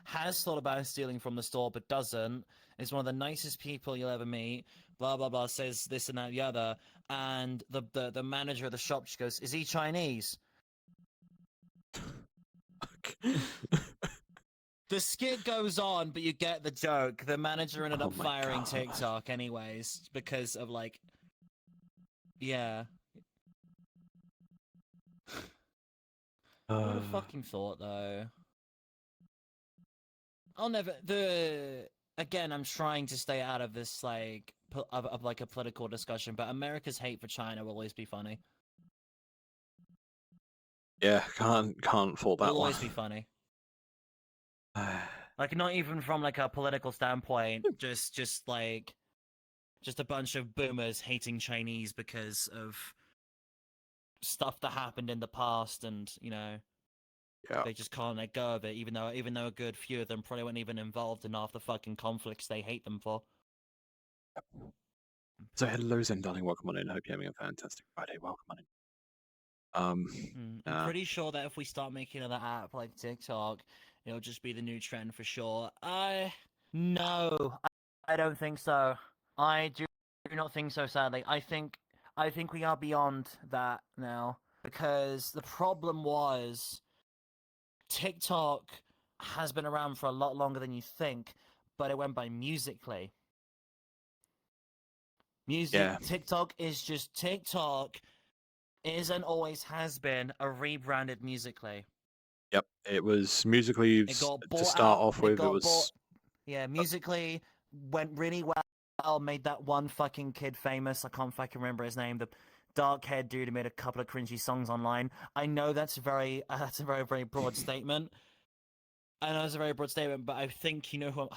has thought about stealing from the store, but doesn't. Is one of the nicest people you'll ever meet. Blah blah blah. Says this and that and the other." And the manager of the shop just goes, "Is he Chinese?" The skit goes on, but you get the joke. The manager ended Oh up my firing God. TikTok anyways because of like, yeah. Who would have fucking thought though? I'll never again. I'm trying to stay out of this like of like a political discussion, but America's hate for China will always be funny. Yeah, can't fault that Will one. always be funny. Like not even from like a political standpoint, just like just a bunch of boomers hating Chinese because of stuff that happened in the past, and Yeah. they just can't let go of it, even though a good few of them probably weren't even involved in half the fucking conflicts they hate them for. So hello Zen darling, welcome on in. Hope you're having a fantastic Friday. Welcome on in. I'm Nah. pretty sure that if we start making another app like TikTok, it'll just be the new trend for sure. No, I don't think so. I do not think so. Sadly, I think we are beyond that now, because the problem was TikTok has been around for a lot longer than you think, but it went by Musically. Yeah. TikTok is just TikTok. Is and always has been a rebranded Musically. Yep. It was Musically It got to bought start out. off with. It was Yeah, Musically went really well. Made that one fucking kid famous. I can't fucking remember his name. The dark-haired dude who made a couple of cringy songs online. I know that's a very very broad statement. I know it's a very broad statement, but I think you know who.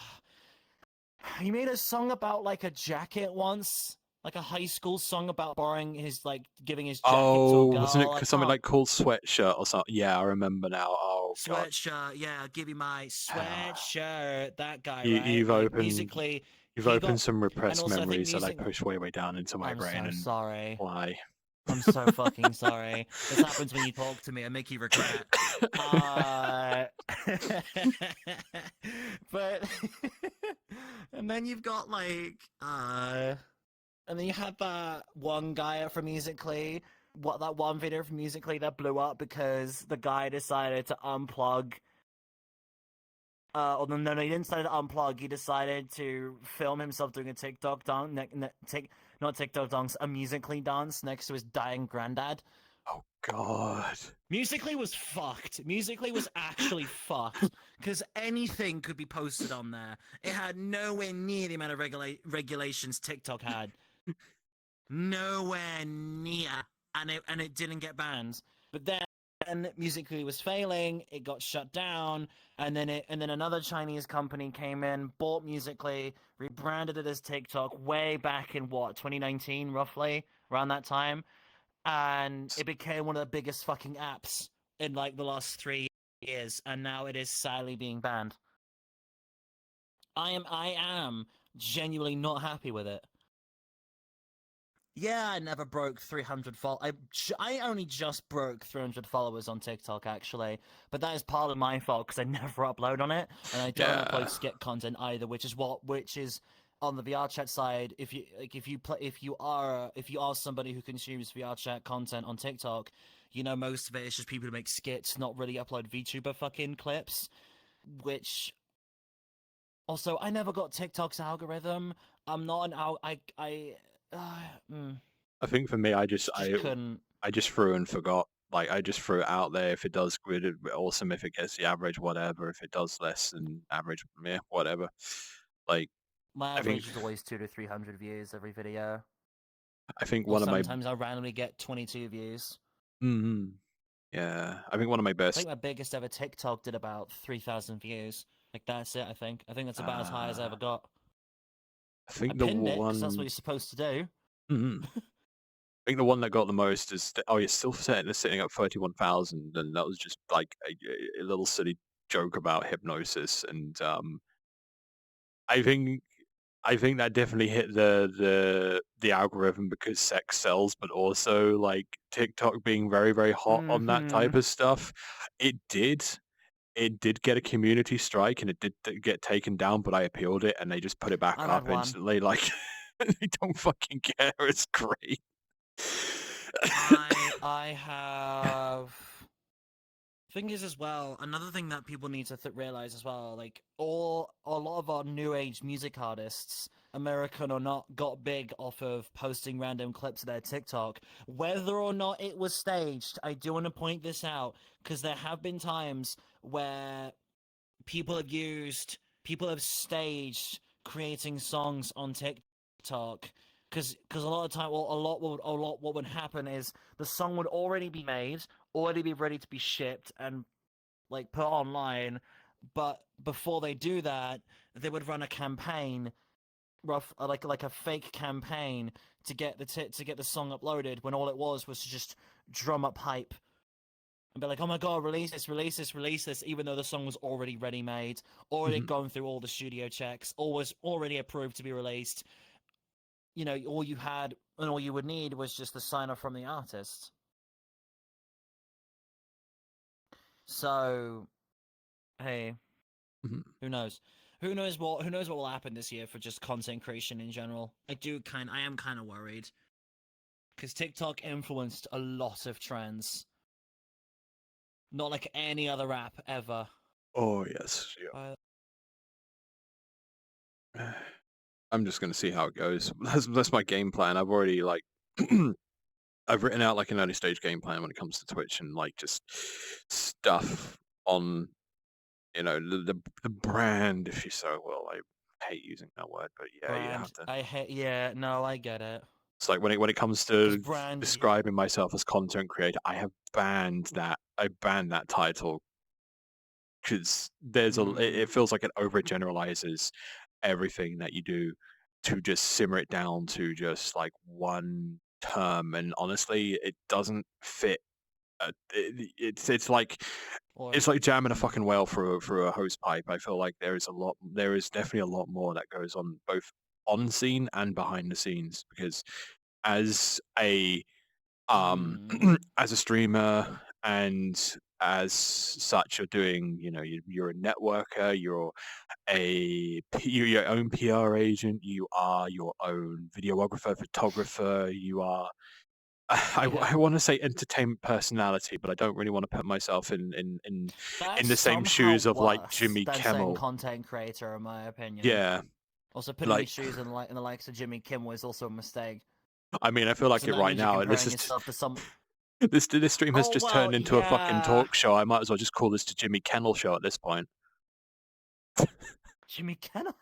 He made a song about like a jacket once, like a high school song about borrowing his giving his jacket to a girl. wasn't it I something can't- like called Sweatshirt or something? Yeah, I remember now. Oh God. Sweatshirt, yeah, I'll give you my sweatshirt. That guy, You, right? you've Like opened Musically, you've he opened got, some and repressed also I think memories that I push way down into my I'm brain so and sorry. why. I'm so fucking sorry. This happens when you talk to me. I make you regret. But and then you've got and then you had that one guy from Musically. That one video from Musically that blew up because the guy decided to unplug. No, he didn't decide to unplug. He decided to film himself doing a TikTok dance, not TikTok dance, a Musically dance next to his dying granddad. Oh God. Musically was fucked. Musically was actually fucked because anything could be posted on there. It had nowhere near the amount of regulations TikTok had. Nowhere near, and it didn't get banned. But then Musically was failing. It got shut down, and then another Chinese company came in, bought Musically, rebranded it as TikTok way back in 2019, roughly around that time, and it became one of the biggest fucking apps in like the last 3 years, and now it is sadly being banned. I am genuinely not happy with it. Yeah, I never broke 300 I only just broke 300 followers on TikTok, actually. But that is part of my fault because I never upload on it, and I don't Yeah. upload skit content either, which is on the VR chat side. If you are somebody who consumes VR chat content on TikTok, you know most of it is just people who make skits, not really upload VTuber fucking clips. Which also, I never got TikTok's algorithm. I'm not an I think for me, I just couldn't. threw and forgot. Like I just threw it out there. If it does good, awesome. If it gets the average, whatever. If it does less than average, yeah, whatever. Like My I think average is always 200 to 300 views every video. one Or of my sometimes I randomly get 22 views. yeah, I think one of my I best. think my biggest ever TikTok did about 3,000 views. Like that's it. I think that's about as high as I ever got. I think I the pinned it one. because that's what you're supposed to do. I think the one that got the most is it's still sitting at 31,000, and that was just like a little silly joke about hypnosis, and I think that definitely hit the algorithm because sex sells, but also like TikTok being very very hot on that type of stuff. It did get a community strike, and it did get taken down, but I appealed it, and they just put it back I've up had one. instantly. Like they don't fucking care. It's great. I have. Thing is, as well, another thing that people need to realize as well, like a lot of our new age music artists, American or not, got big off of posting random clips of their TikTok, whether or not it was staged. I do want to point this out because there have been times where people have staged creating songs on TikTok. Because a lot of time, what would happen is the song would already be made, already be ready to be shipped and like put online, but before they do that, they would run a campaign, like a fake campaign to get the song uploaded. When all it was to just drum up hype and be like, "Oh my god, release this, release this, release this," even though the song was already ready made, already gone through all the studio checks, or was already approved to be released. You know, all you would need was just the sign off from the artist. So, hey, who knows? Who knows what will happen this year for just content creation in general? I am kind of worried because TikTok influenced a lot of trends, not like any other app ever. Oh yes, yeah. I'm just gonna see how it goes. That's my game plan. I've already like I've written out like an early stage game plan when it comes to Twitch and like just stuff on the brand, if you so will. I hate using that word, but yeah, you have to. Yeah, no, I get it. It's like when it comes to brand describing myself as content creator, I have banned that. I banned that title because it feels like it overgeneralizes everything that you do to just simmer it down to just like one term, and honestly, it doesn't fit. It's like it's like jamming a fucking whale through a hose pipe. I feel like there is definitely a lot more that goes on both on scene and behind the scenes, because as a as a streamer and as such, you're doing, you're a networker, you're you're your own PR agent, you are your own videographer, photographer, you are I want to say entertainment personality, but I don't really want to put myself in the same shoes of like Jimmy Kimmel. Content creator, in my opinion. Yeah. Also, putting your shoes in the likes of Jimmy Kimmel is also a mistake. I mean, I feel like it right now. This stream has just turned into a fucking talk show. I might as well just call this the Jimmy Kennel Show at this point. Jimmy Kennel.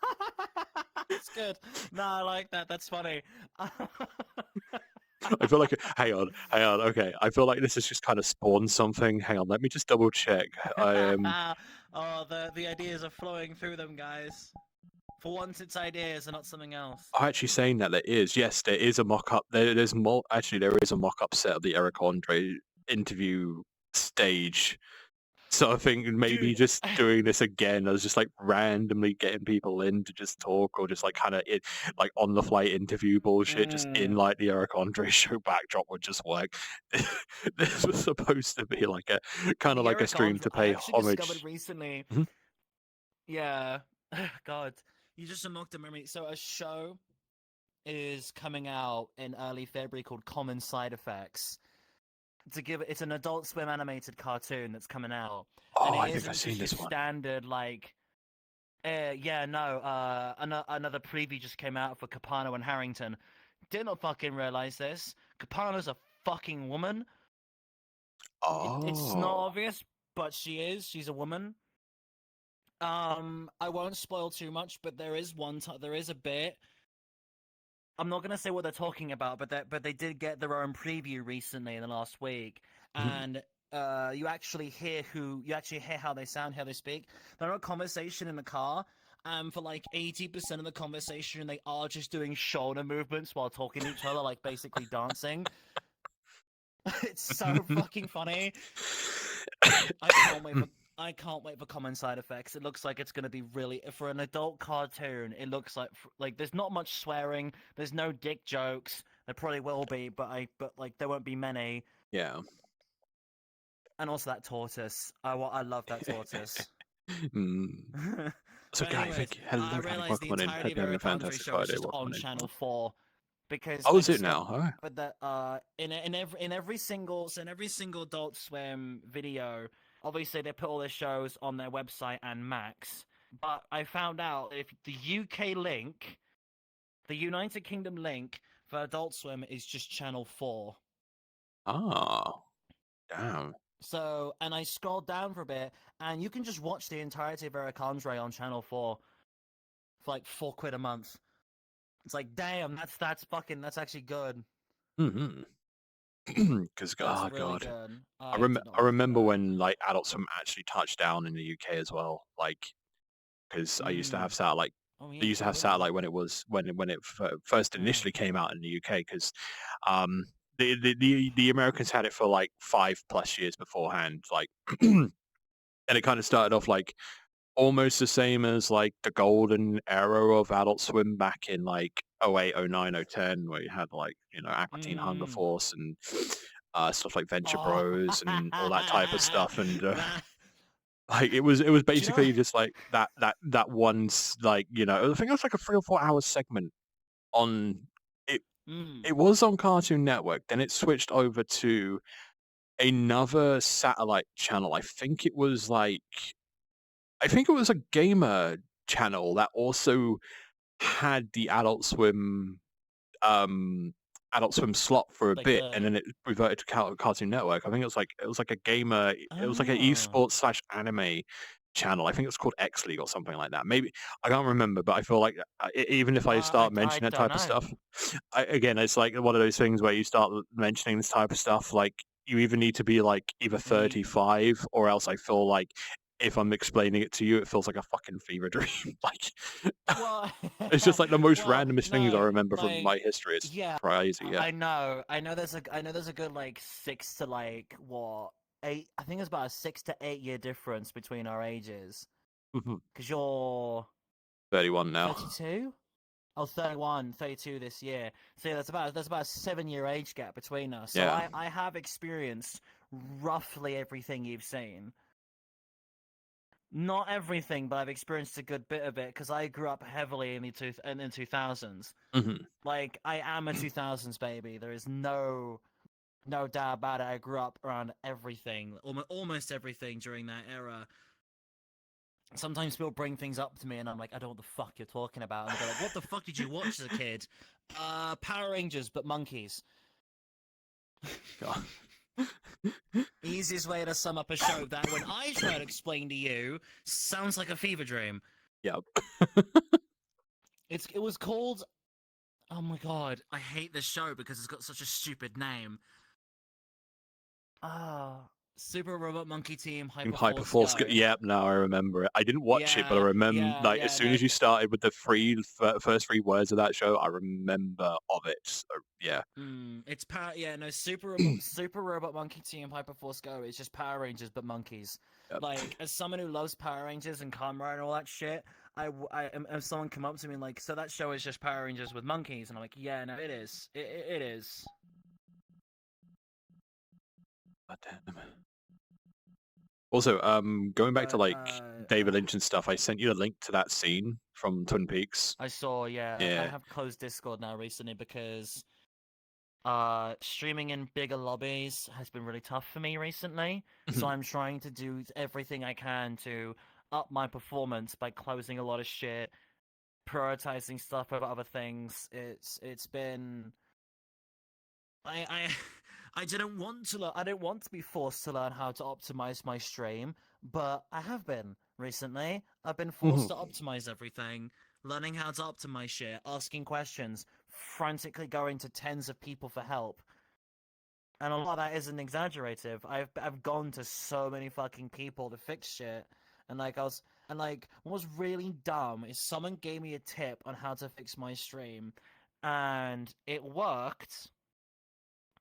That's good. No, I like that. That's funny. I feel like hang on. Okay, I feel like this has just kind of spawned something. Hang on, let me just double check. Oh, the ideas are flowing through them, guys. For once, it's ideas and not something else. I'm actually saying that there is. Yes, there is a mock-up. Actually, there is a mock-up set of the Eric Andre interview stage So I think maybe Dude. just doing this again as just like randomly getting people in to just talk or just like kind of it like on the fly interview bullshit just in like the Eric Andre show backdrop would just work. This was supposed to be like a kind of like a Eric stream Andre, to I pay actually discovered homage. recently. Mhm. Yeah, God, you just unlocked a memory. So a show is coming out in early February called Common Side Effects. It's an Adult Swim animated cartoon that's coming out, and Oh, it I think isn't I've seen just your this one. standard like. Yeah, no. Another preview just came out for Capano and Harrington. Did not fucking realize this. Capano's a fucking woman. It's not Oh. obvious, but she is. She's a woman. I won't spoil too much, but there is there is a bit. I'm not gonna say what they're talking about, but they did get their own preview recently in the last week, Mhm. and you actually hear how they sound, how they speak. They're in a conversation in the car, and for like 80% of the conversation, they are just doing shoulder movements while talking to each other, like basically dancing. It's so fucking funny. I can't wait for I can't wait for Common Side Effects. It looks like it's going to be really for an adult cartoon. It looks like there's not much swearing. There's no dick jokes. There probably will be, but like there won't be many. Yeah. And also that tortoise. I love that tortoise. Mm. So, But Guy, anyways, thank you. Hello, I Guy. realized the Welcome on in. entirety Hope of you're having a Eric Andre fantastic show is Friday. just Welcome on on in. Channel 4 because Oh, I is it discovered now? All right. that in every single Adult Swim video, obviously they put all their shows on their website and Max. But I found out if the UK link, the United Kingdom link for Adult Swim is just Channel 4. Oh, damn. So, and I scrolled down for a bit, and you can just watch the entirety of Eric Andre on Channel 4 for like £4 a month. It's like, damn, that's actually good. Mm-hmm. Because, That's oh really god, good. I I did not I want to do remember that. when like Adult Swim actually touched down in the UK as well. Like, because I used to have satellite. Oh I yeah, used to you have would have. satellite when it first Mm. initially came out in the UK. Because um, the Americans had it for like 5+ years beforehand. Like, and it kind of started off like almost the same as like the golden era of Adult Swim back in like 08, 09, 010, where you had like, Aqua Teen Hunger Mm. Force and stuff like Venture Oh, Bros and all that type of stuff. And that. like it was Do you know? basically just like that one's like, I think it was like a 3 or 4 hour segment on it. Mm. It was on Cartoon Network. Then it switched over to another satellite channel. I think it was a gamer channel that also had the Adult Swim slot for a Like bit, and the. then it reverted to Cartoon Network. I think it was like a gamer. It was like an Oh. esports slash anime channel. I think it was called X League or something like that. Maybe I can't remember, but I feel like even if I start I mentioning that don't type of know. stuff, again, it's like one of those things where you start mentioning this type of stuff, like you either need to be like either Ye- 35 or else I feel like if I'm explaining it to you, it feels like a fucking fever dream. Like Well, it's just like the most well, randomest things I no, remember from like my history. It's yeah, crazy, yeah. I know. I know there's a good like 6 to like what 8. I think there's about a 6 to 8 year difference between our ages. Mhm. Because you're 31 now. 32. Oh, 31, 32 this year. So yeah, that's about a 7 year age gap between us. So Yeah. I have experienced roughly everything you've seen. Not everything, but I've experienced a good bit of it because I grew up heavily in the 2000s. Mhm. Like I am a 2000s baby. There is no doubt about it. I grew up around everything, almost everything during that era. Sometimes people bring things up to me, and I'm like, I don't know what the fuck you're talking about. And they're like, what the fuck did you watch as a kid? Power Rangers, but monkeys. God. Easiest way to sum up a show that when I try to explain to you sounds like a fever dream. Yep. It was called. Oh my god, I hate this show because it's got such a stupid name. Super Robot Monkey Team In Hyperforce Hyperforce, Go. yep, no, I remember it. I didn't watch it, but I Yeah, remember, yeah, like, as yeah. soon No, as you started with the first three words of that show, I remember of it. So, yeah. it's power. Yeah, no, Super Robot Monkey Team Hyperforce Go. It's just Power Rangers but monkeys. Yep. Like, as someone who loves Power Rangers and Kamen Rider and all that shit, if someone come up to me and like, so that show is just Power Rangers with monkeys, and I'm like, yeah, no, it is. It is. God damn. Also, going back to But, like David Lynch and stuff, I sent you a link to that scene from Twin Peaks. I saw, yeah. I Yeah. have closed Discord now recently because streaming in bigger lobbies has been really tough for me recently. So I'm trying to do everything I can to up my performance by closing a lot of shit, prioritizing stuff over other things. It's been I I didn't want to I don't want to be forced to learn how to optimize my stream, but I have been recently. I've been forced to optimize everything, learning how to optimize shit, asking questions, frantically going to tens of people for help. And a lot of that isn't exaggerative. I've gone to so many fucking people to fix shit. And what was really dumb is someone gave me a tip on how to fix my stream and it worked.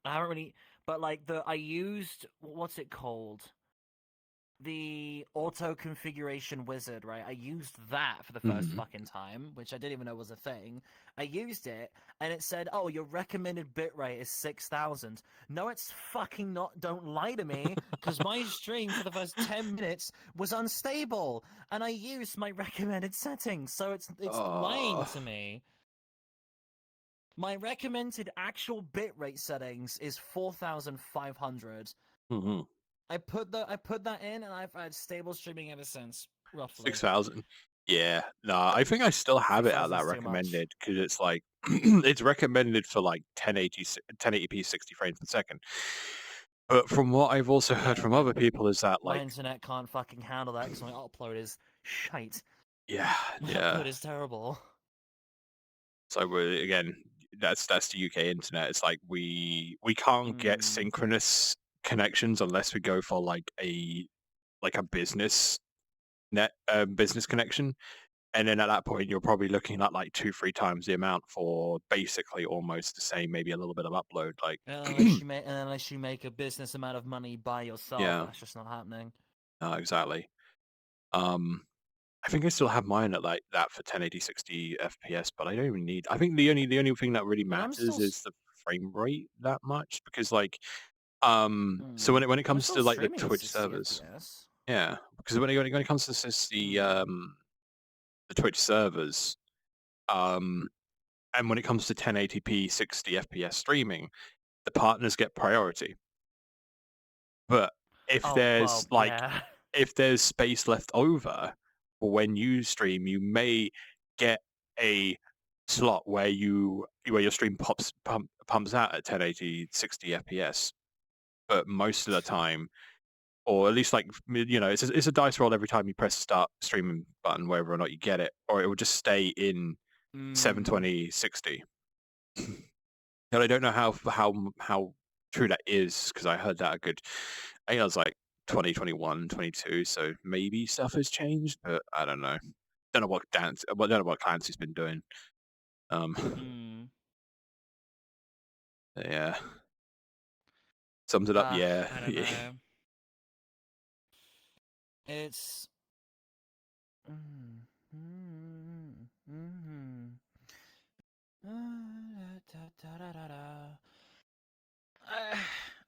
I haven't really, but like I used, what's it called? The auto configuration wizard, right? I used that for the first fucking time, which I didn't even know was a thing. I used it, and it said, "Oh, your recommended bitrate is 6,000." No, it's fucking not. Don't lie to me, because my stream for the first 10 minutes was unstable, and I used my recommended settings, so it's lying to me. My recommended actual bitrate settings is 4,500. I put that in, and I've had stable streaming ever since, roughly. 6,000. Yeah, no, I think I still have it at 6,000 that is too much. recommended because it's like it's recommended for like 1080p 60 frames per second. But from what I've also heard Yeah, from other people is that my like internet can't fucking handle that because my upload is shite. yeah, My yeah. upload is terrible. So again, that's the UK internet. It's like we can't get synchronous connections unless we go for like a business business connection. And then at that point, you're probably looking at like 2-3 times the amount for basically almost the same, maybe a little bit of upload. Like, Unless you make a business amount of money by yourself, yeah, that's just not happening. exactly. I think I still have mine at like that for 1080 60 FPS, but I don't even need. I think the only thing that really And I'm matters still is the frame rate that much because like, so when it I'm comes still to like the streaming at Twitch 60 servers, FPS. yeah, because when it comes to the Twitch servers, and when it comes to 1080p 60 FPS streaming, the partners get priority. But if there's yeah. if there's space left over for when you stream, you may get a slot where your stream pumps out at 1080 60 FPS. But most of the time, or at least like it's a dice roll every time you press the start streaming button, whether or not you get it, or it will just stay in 720 60. And I don't know how true that is because I heard that I think it was like 2021, 22. So maybe stuff has changed, but I don't know. Don't know what Clancy's been doing. Yeah. Sums it up. Yeah. I don't know. It's.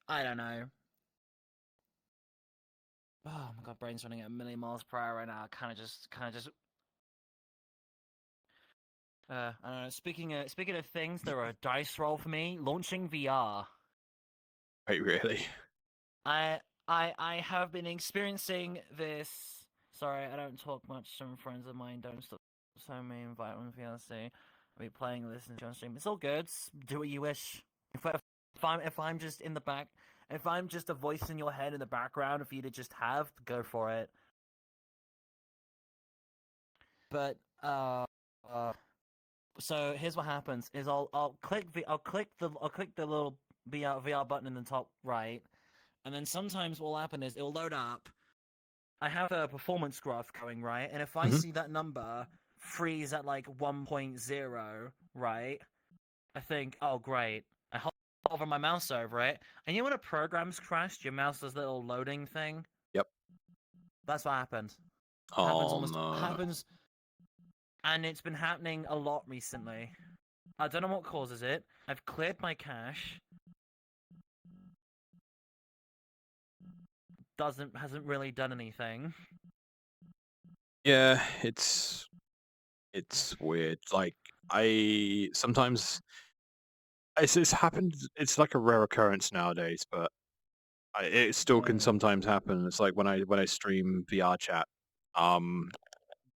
I don't know. Oh my god, brain's running at a million miles per hour right now. Kind of just. I don't know. Speaking of things that are a dice roll for me, launching VR. Wait, really? I have been experiencing this. Sorry, I don't talk much. Some friends of mine don't stop. So me invite on VLC. I'll be playing this on stream. It's all good. Do what you wish. If I'm just in the back, if I'm just a voice in your head in the background for you to just have, go for it. But so here's what happens: is I'll click the little VR button in the top right, and then sometimes what'll happen is it'll load up. I have a performance graph going, right? And if I Mhm. see that number freeze at like 1.0, right? I think, oh great. I hover my mouse over it, and you know when a program's crashed, your mouse does the little loading thing. Yep. That's what happened. Happens Oh almost no. happens, and it's been happening a lot recently. I don't know what causes it. I've cleared my cache. Hasn't really done anything. Yeah, it's weird. Like I sometimes it's happened. It's like a rare occurrence nowadays, but it still can Mm. sometimes happen. It's like when I stream VR chat.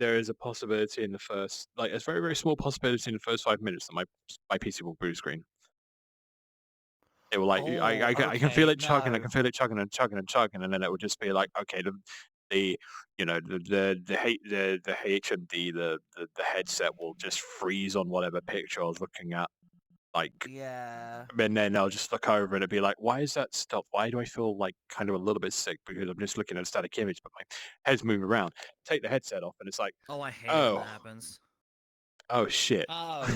There is a possibility in the first, like, it's very very small possibility in the first 5 minutes that my PC will blue screen. It will like Oh, I can feel okay, it chugging. I no. can feel it chugging and chugging and chugging, and then it will just be like, okay, the you know the HMD the headset will just freeze on whatever picture I was looking at, like, Yeah. and then I'll just look over and it'll be like, why is that stopped? Why do I feel like kind of a little bit sick because I'm just looking at a static image, but my head's moving around. Take the headset off, and it's like, Oh, I hate it when oh, that happens. oh shit. Oh,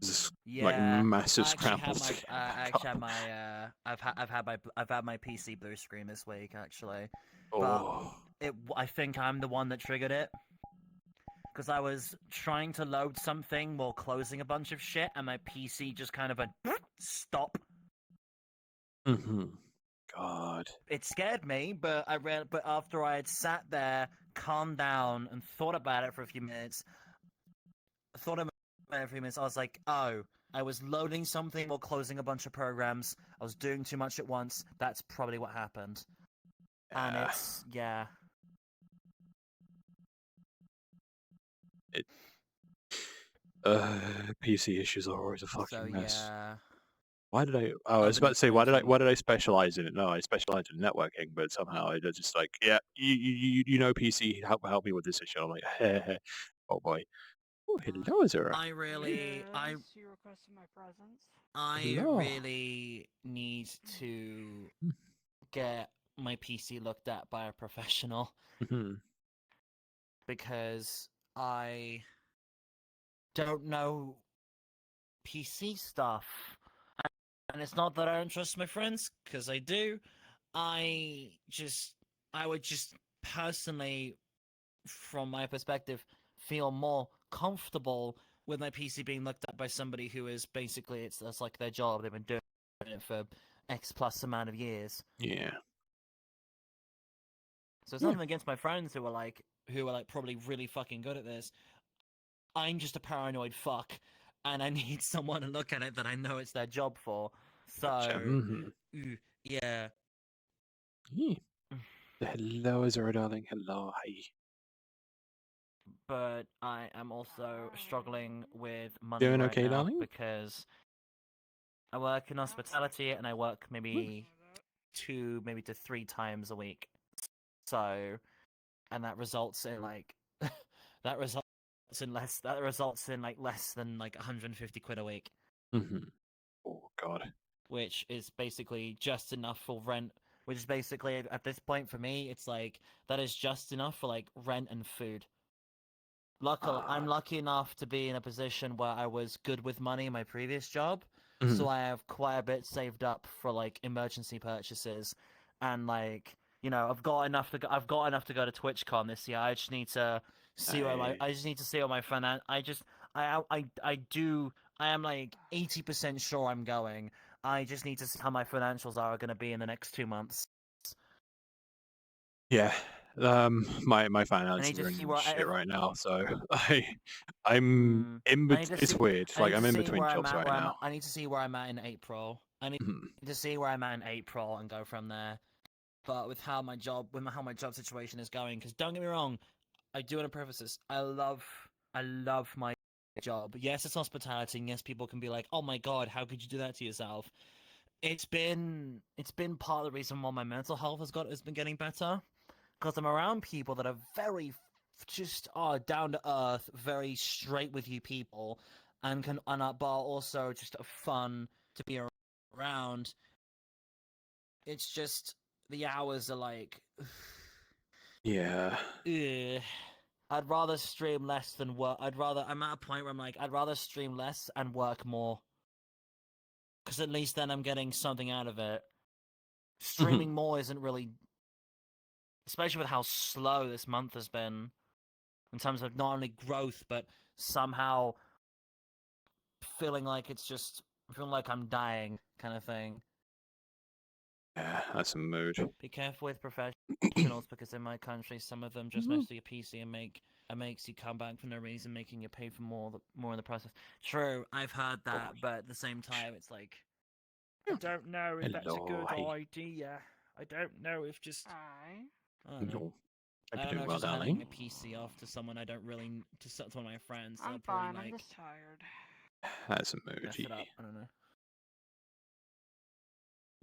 This like yeah. massive I actually had scrambles my to get I back actually up. had my I've had my PC blue screen this week actually, but Oh, I think I'm the one that triggered it. Because I was trying to load something while closing a bunch of shit, and my PC just kind of went stop. God. It scared me, but but after I had sat there, calmed down, and thought about it for a few minutes, I was like, oh, I was loading something while closing a bunch of programs. I was doing too much at once. That's probably what happened. And Yeah. it's yeah. It. PC issues are always a So fucking mess. yeah. Why did I? Oh, I was I've about been to say, thinking. why did I specialize in it? No, I specialized in networking, but somehow I just like, yeah, you know, PC, help me with this issue. I'm like, oh boy. Oh, hello, Zara. I really, You requested my presence. I Hello. really need to get my PC looked at by a professional Mhm. because I don't know PC stuff. And it's not that I don't trust my friends, because I do. I would just personally, from my perspective, feel more comfortable with my PC being looked at by somebody who is basically, that's like their job. They've been doing it for X plus amount of years. Yeah. So it's Yeah. nothing against my friends who are like probably really fucking good at this. I'm just a paranoid fuck, and I need someone to look at it that I know it's their job for. Gotcha. So, yeah. Yeah. Hello, Zara, darling. Hello. Hi. But I am also struggling with money Doing right okay, now darling? because I work in hospitality and I work maybe maybe to 3 times a week. So, and that results in like that results in like less than like 150 quid a week, Oh God. which is basically just enough for rent. Which is basically at this point for me, it's like that is just enough for like rent and food. Luckily, I'm lucky enough to be in a position where I was good with money in my previous job, so I have quite a bit saved up for like emergency purchases, and like I've got enough to go to TwitchCon this year. I just need to see what my I am like 80% sure I'm going. I just need to see how my financials are going to be in the next 2 months. Yeah. My I need finances to are see in where shit right now, so I'm in I need to it's see. weird. I Like need to I'm in see between where I'm jobs at. right now. I need to see where I'm at in April. I need to see where I'm at in April and go from there. But with how my job situation is going, because don't get me wrong, I do want to preface this. I love my job. Yes, it's hospitality. And yes, people can be like, "Oh my god, how could you do that to yourself?" It's been part of the reason why my mental health has been getting better, because I'm around people that are very just down to earth, very straight with you people, and but also just fun to be around. it's just the hours are like. Yeah. Ugh. I'd rather stream less than work. I'm at a point where I'm like, I'd rather stream less and work more. Because at least then I'm getting something out of it. Streaming more isn't really. Especially with how slow this month has been. In terms of not only growth, but somehow feeling like it's just. Feeling like I'm dying, kind of thing. Yeah, that's a mood. Be careful with professionals because in my country, some of them just mess with your PC and makes you come back for no reason, making you pay for more in the process. True, I've heard that, but at the same time, it's like I don't know if that's a Hello, good hey. idea. I don't know if just Aye. I don't know. Hello. I Hope don't you're know doing if well, just handing my darling. PC off to someone I don't really to one of my friends. I'm They'll probably fine. I'm like just tired. That's a mess moody. it up. I don't know.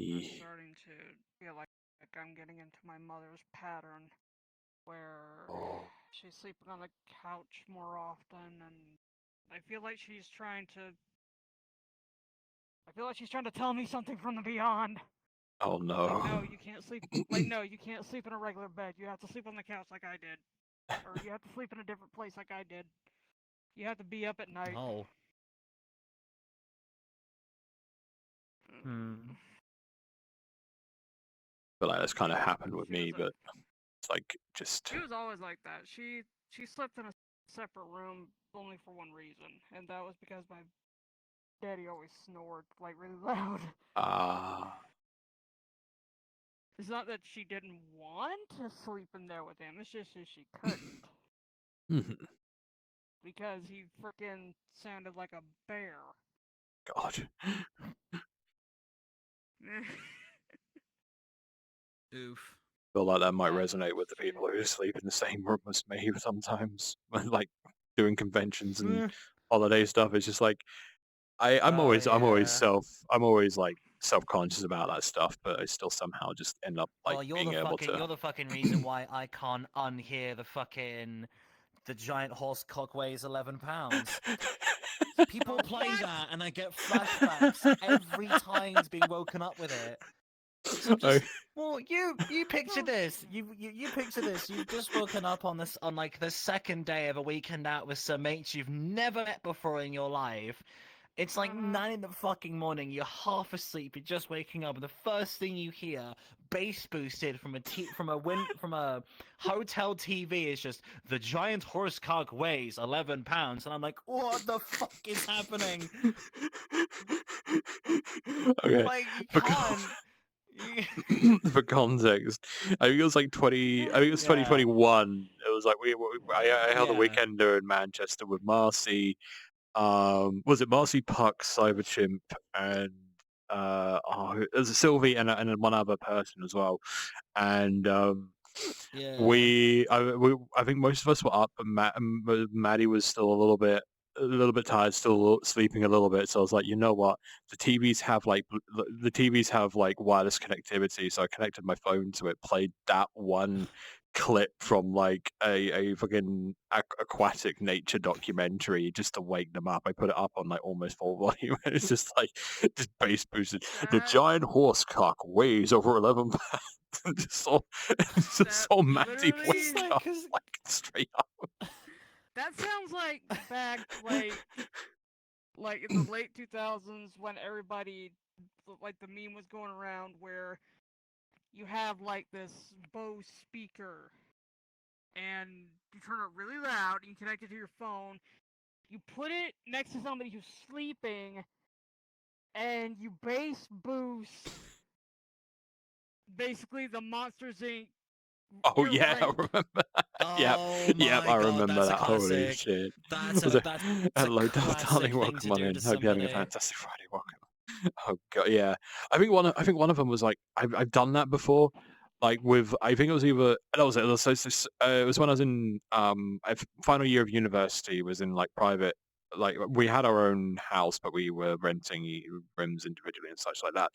I'm starting to feel like I'm getting into my mother's pattern, where Oh. she's sleeping on the couch more often, and I feel like she's trying to. I feel like she's trying to tell me something from the beyond. Oh Like, no. no, you can't sleep. Like, no, you can't sleep in a regular bed. You have to sleep on the couch like I did, or you have to sleep in a different place like I did. You have to be up at night. Oh. Hmm. But like that's kind of She was- happened with she me, was a- but it's like just. She was always like that. She slept in a separate room only for one reason, and that was because my daddy always snored like really loud. Ah. It's not that she didn't want to sleep in there with him. It's just that she couldn't Mhm. because he freaking sounded like a bear. God. Oof. Feel like that might Yeah, resonate with the she- people who sleep in the same room as me sometimes. When like doing conventions and Eh. holiday stuff. It's just like I'm Oh, always yeah. I'm always like self-conscious about that stuff, but I still somehow just end up like Well, you're being the able fucking to. you're the fucking reason why I can't unhear the giant horse cock weighs 11 pounds. People play What? that and I get flashbacks every time he's being woken up with it. So Oh, just well, you picture this. You picture this. You've just woken up on like the second day of a weekend out with some mates you've never met before in your life. It's like 9 in the fucking morning. You're half asleep. You're just waking up, and the first thing you hear, bass boosted from a hotel TV, is just the giant horse cock weighs 11 pounds, and I'm like, what the fuck is happening? okay. Like you For can't. for context, I think it was like 20. I think it was Yeah. 2021. It was like I held a Yeah. weekender in Manchester with Marcy. Was it Marcy, Puck, Cyberchimp, and it was Sylvie and one other person as well. And Yeah. I think most of us were up, but Maddie was still a little bit tired, still sleeping a little bit. So I was like, you know what? The TVs have like wireless connectivity. So I connected my phone to it, played that one clip from like a fucking aquatic nature documentary just to wake them up. I put it up on like almost full volume. And it's just like just bass boosted. The That- giant horse cock weighs over 11 pounds. just saw That Matty literally- wake It's up like, 'cause- like straight up. That sounds like back like in the late 2000s when everybody like the meme was going around where you have like this Bose speaker and you turn it really loud and you connect it to your phone. You put it next to somebody who's sleeping and you bass boost basically the Monsters Inc. Oh You're yeah, I right. remember that. Yep, Oh yep, my I God, remember that's a that. Holy classic. shit. That's Was a it- that's Hello, a classic darling, thing welcome to on do in. to Hope you're having a somebody. fantastic Friday. Welcome. Oh god, yeah. I think one of them was like I've done that before. Like with I think it was either that was it. It was when I was in final year of university. Was in like private. Like we had our own house, but we were renting rooms individually and such like that.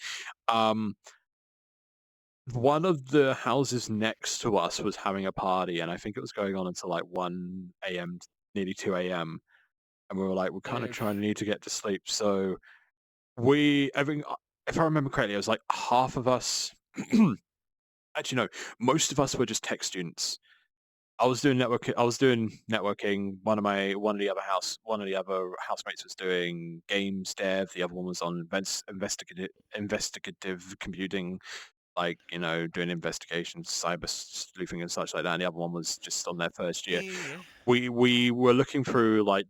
One of the houses next to us was having a party, and I think it was going on until like 1 a.m., nearly 2 a.m. And we were like, we're kind of trying to need to get to sleep. So I think, if I remember correctly, it was like half of us actually no, most of us were just tech students. I was doing networking. One of the other housemates was doing games dev. The other one was on investigative computing, like doing investigations, cyber sleuthing and such like that. And the other one was just on their first year. Yeah. We were looking through like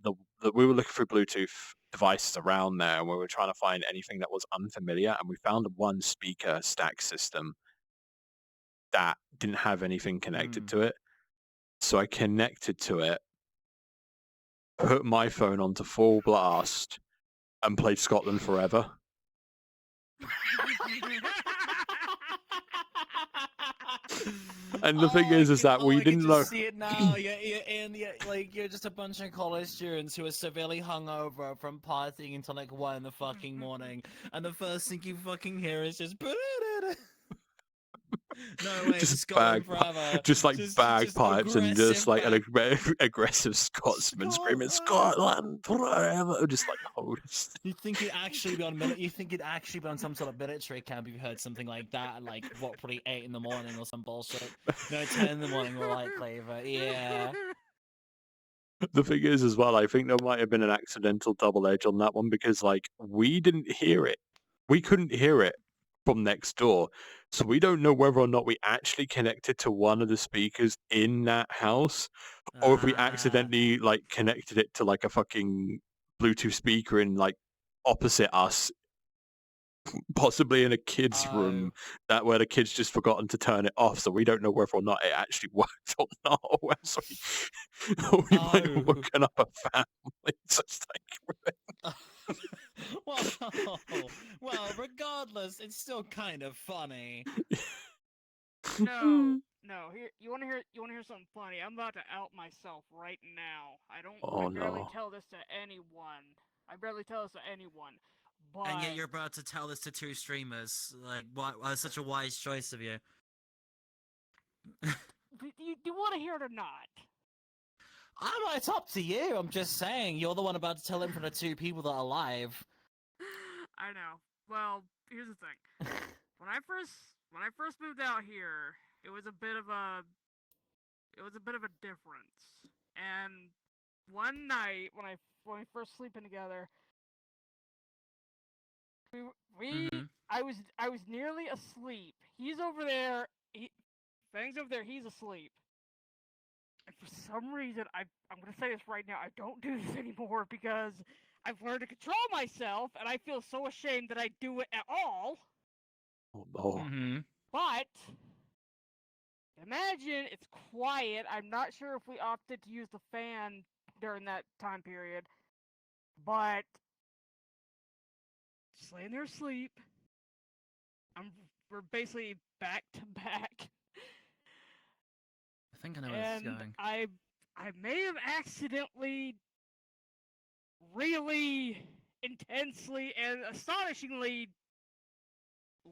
we were looking through Bluetooth devices around there, and we were trying to find anything that was unfamiliar. And we found one speaker stack system that didn't have anything connected to it. So I connected to it, put my phone onto full blast, and played Scotland Forever. And the thing is that we I didn't can know. just see it now. You're just a bunch of college students who are severely hungover from partying until like 1 in the fucking morning, and the first thing you fucking hear is just. No way, Just Scotland Forever. just like bagpipes and just like an aggressive aggressive Scotsman screaming "Scotland Forever!" Just like You think it'd actually be on some sort of military camp if you heard something like that at like what, probably 8 in the morning or some bullshit. No, 10 in the morning with light flavor. Yeah. The thing is, as well, I think there might have been an accidental double edge on that one because, like, we didn't hear it. We couldn't hear it from next door. So we don't know whether or not we actually connected to one of the speakers in that house, or if we accidentally, like, connected it to, like, a fucking Bluetooth speaker in, like, opposite us, possibly in a kid's room, where the kid's just forgotten to turn it off, so we don't know whether or not it actually worked or not, or else we might have woken up a family. Just like... well, regardless, it's still kind of funny. No. Here, you want to hear something funny? I'm about to out myself right now. I barely tell this to anyone. But... And yet you're about to tell this to 2 streamers. Like, why such a wise choice of you? do you want to hear it or not? I don't know, it's up to you. I'm just saying, you're the one about to tell it from the 2 people that are live. I know. Well, here's the thing. When I first moved out here, it was a bit of a difference. And one night when we first sleeping together, I was nearly asleep. He's over there. Fang's over there. He's asleep. And for some reason, I'm gonna say this right now. I don't do this anymore because I've learned to control myself, and I feel so ashamed that I do it at all. Oh no. But imagine it's quiet. I'm not sure if we opted to use the fan during that time period, but just laying there asleep. We're basically back to back. I think I know where this is going. I may have accidentally, really intensely and astonishingly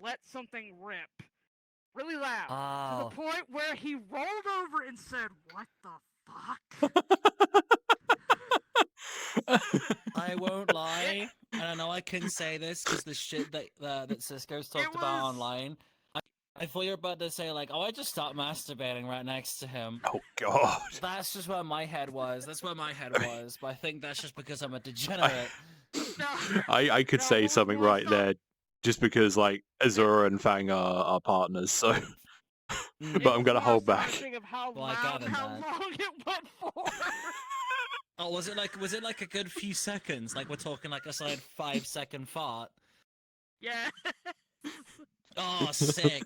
let something rip really loud to the point where he rolled over and said, "What the fuck?" I won't lie, and I know I can say this because the shit that Cisco's talked about online. I thought you were about to say, like, oh, I just stopped masturbating right next to him. Oh, God. That's just where my head was. But I think that's just because I'm a degenerate. I could say something right there, just because, like, Azura and Fang are partners, so... But I'm gonna hold back. Of how Well, how long it went for. Oh, was it like a good few seconds? Like, we're talking like a solid 5-second fart? Yeah. Oh, sick.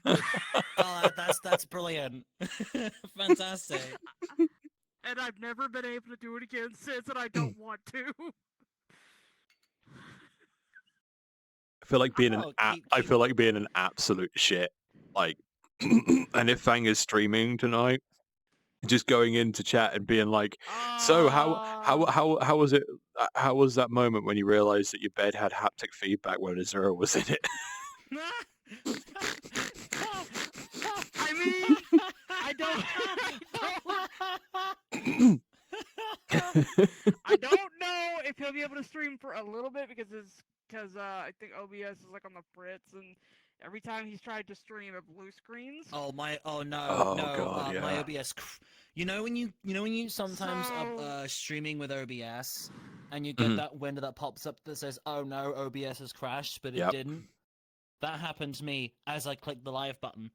Oh, that's brilliant. Fantastic. And I've never been able to do it again since, and I don't want to. I feel like being I feel like being an absolute shit. Like, and if Fang is streaming tonight, just going into chat and being like, "So how was it? How was that moment when you realized that your bed had haptic feedback when Azura was in it?" I mean, I don't know if he'll be able to stream for a little bit because I think OBS is like on the fritz and Every time he's tried to stream, it blue screens. Oh my! Oh no, Oh, no! God, My yeah. OBS. You know when you sometimes So- streaming with OBS, and you get Mhm. that window that pops up that says, "Oh no, OBS has crashed," but it Yep. didn't. That happened to me as I clicked the live button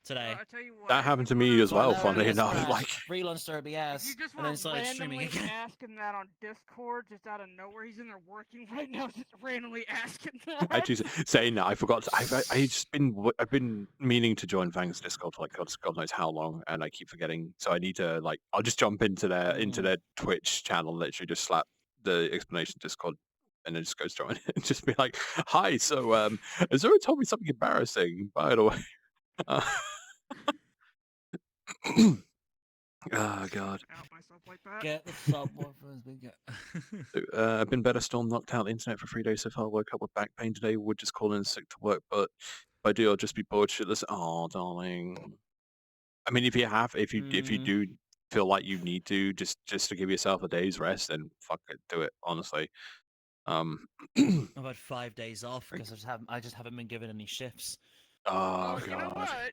today. I tell you what, That if happened you to me wanna- as So well, I know funnily OBS enough. crashed, Like, relaunched If OBS, you just and then were started streaming randomly again. asking that on Discord, just out of nowhere, he's in there working right now, just randomly asking that. actually, saying that, I forgot. I've been meaning to join Fang's Discord for like God knows how long, and I keep forgetting. So I need to like, I'll just jump into their Twitch channel, literally just slap the explanation Discord, and then just go straight on it and just be like, "Hi, so Azura told me something embarrassing, by the way." Oh God. Out myself like that. Get the subwoofers we get. I've been better still, knocked out the internet for 3 days so far. Woke up with back pain today. Would just call in sick to work, but if I do, I'll just be bored shitless. Oh, darling. I mean, if you do feel like you need to just to give yourself a day's rest, then fuck it, do it. Honestly. I've had 5 days off because I just haven't been given any shifts. Oh Well, you know God. what?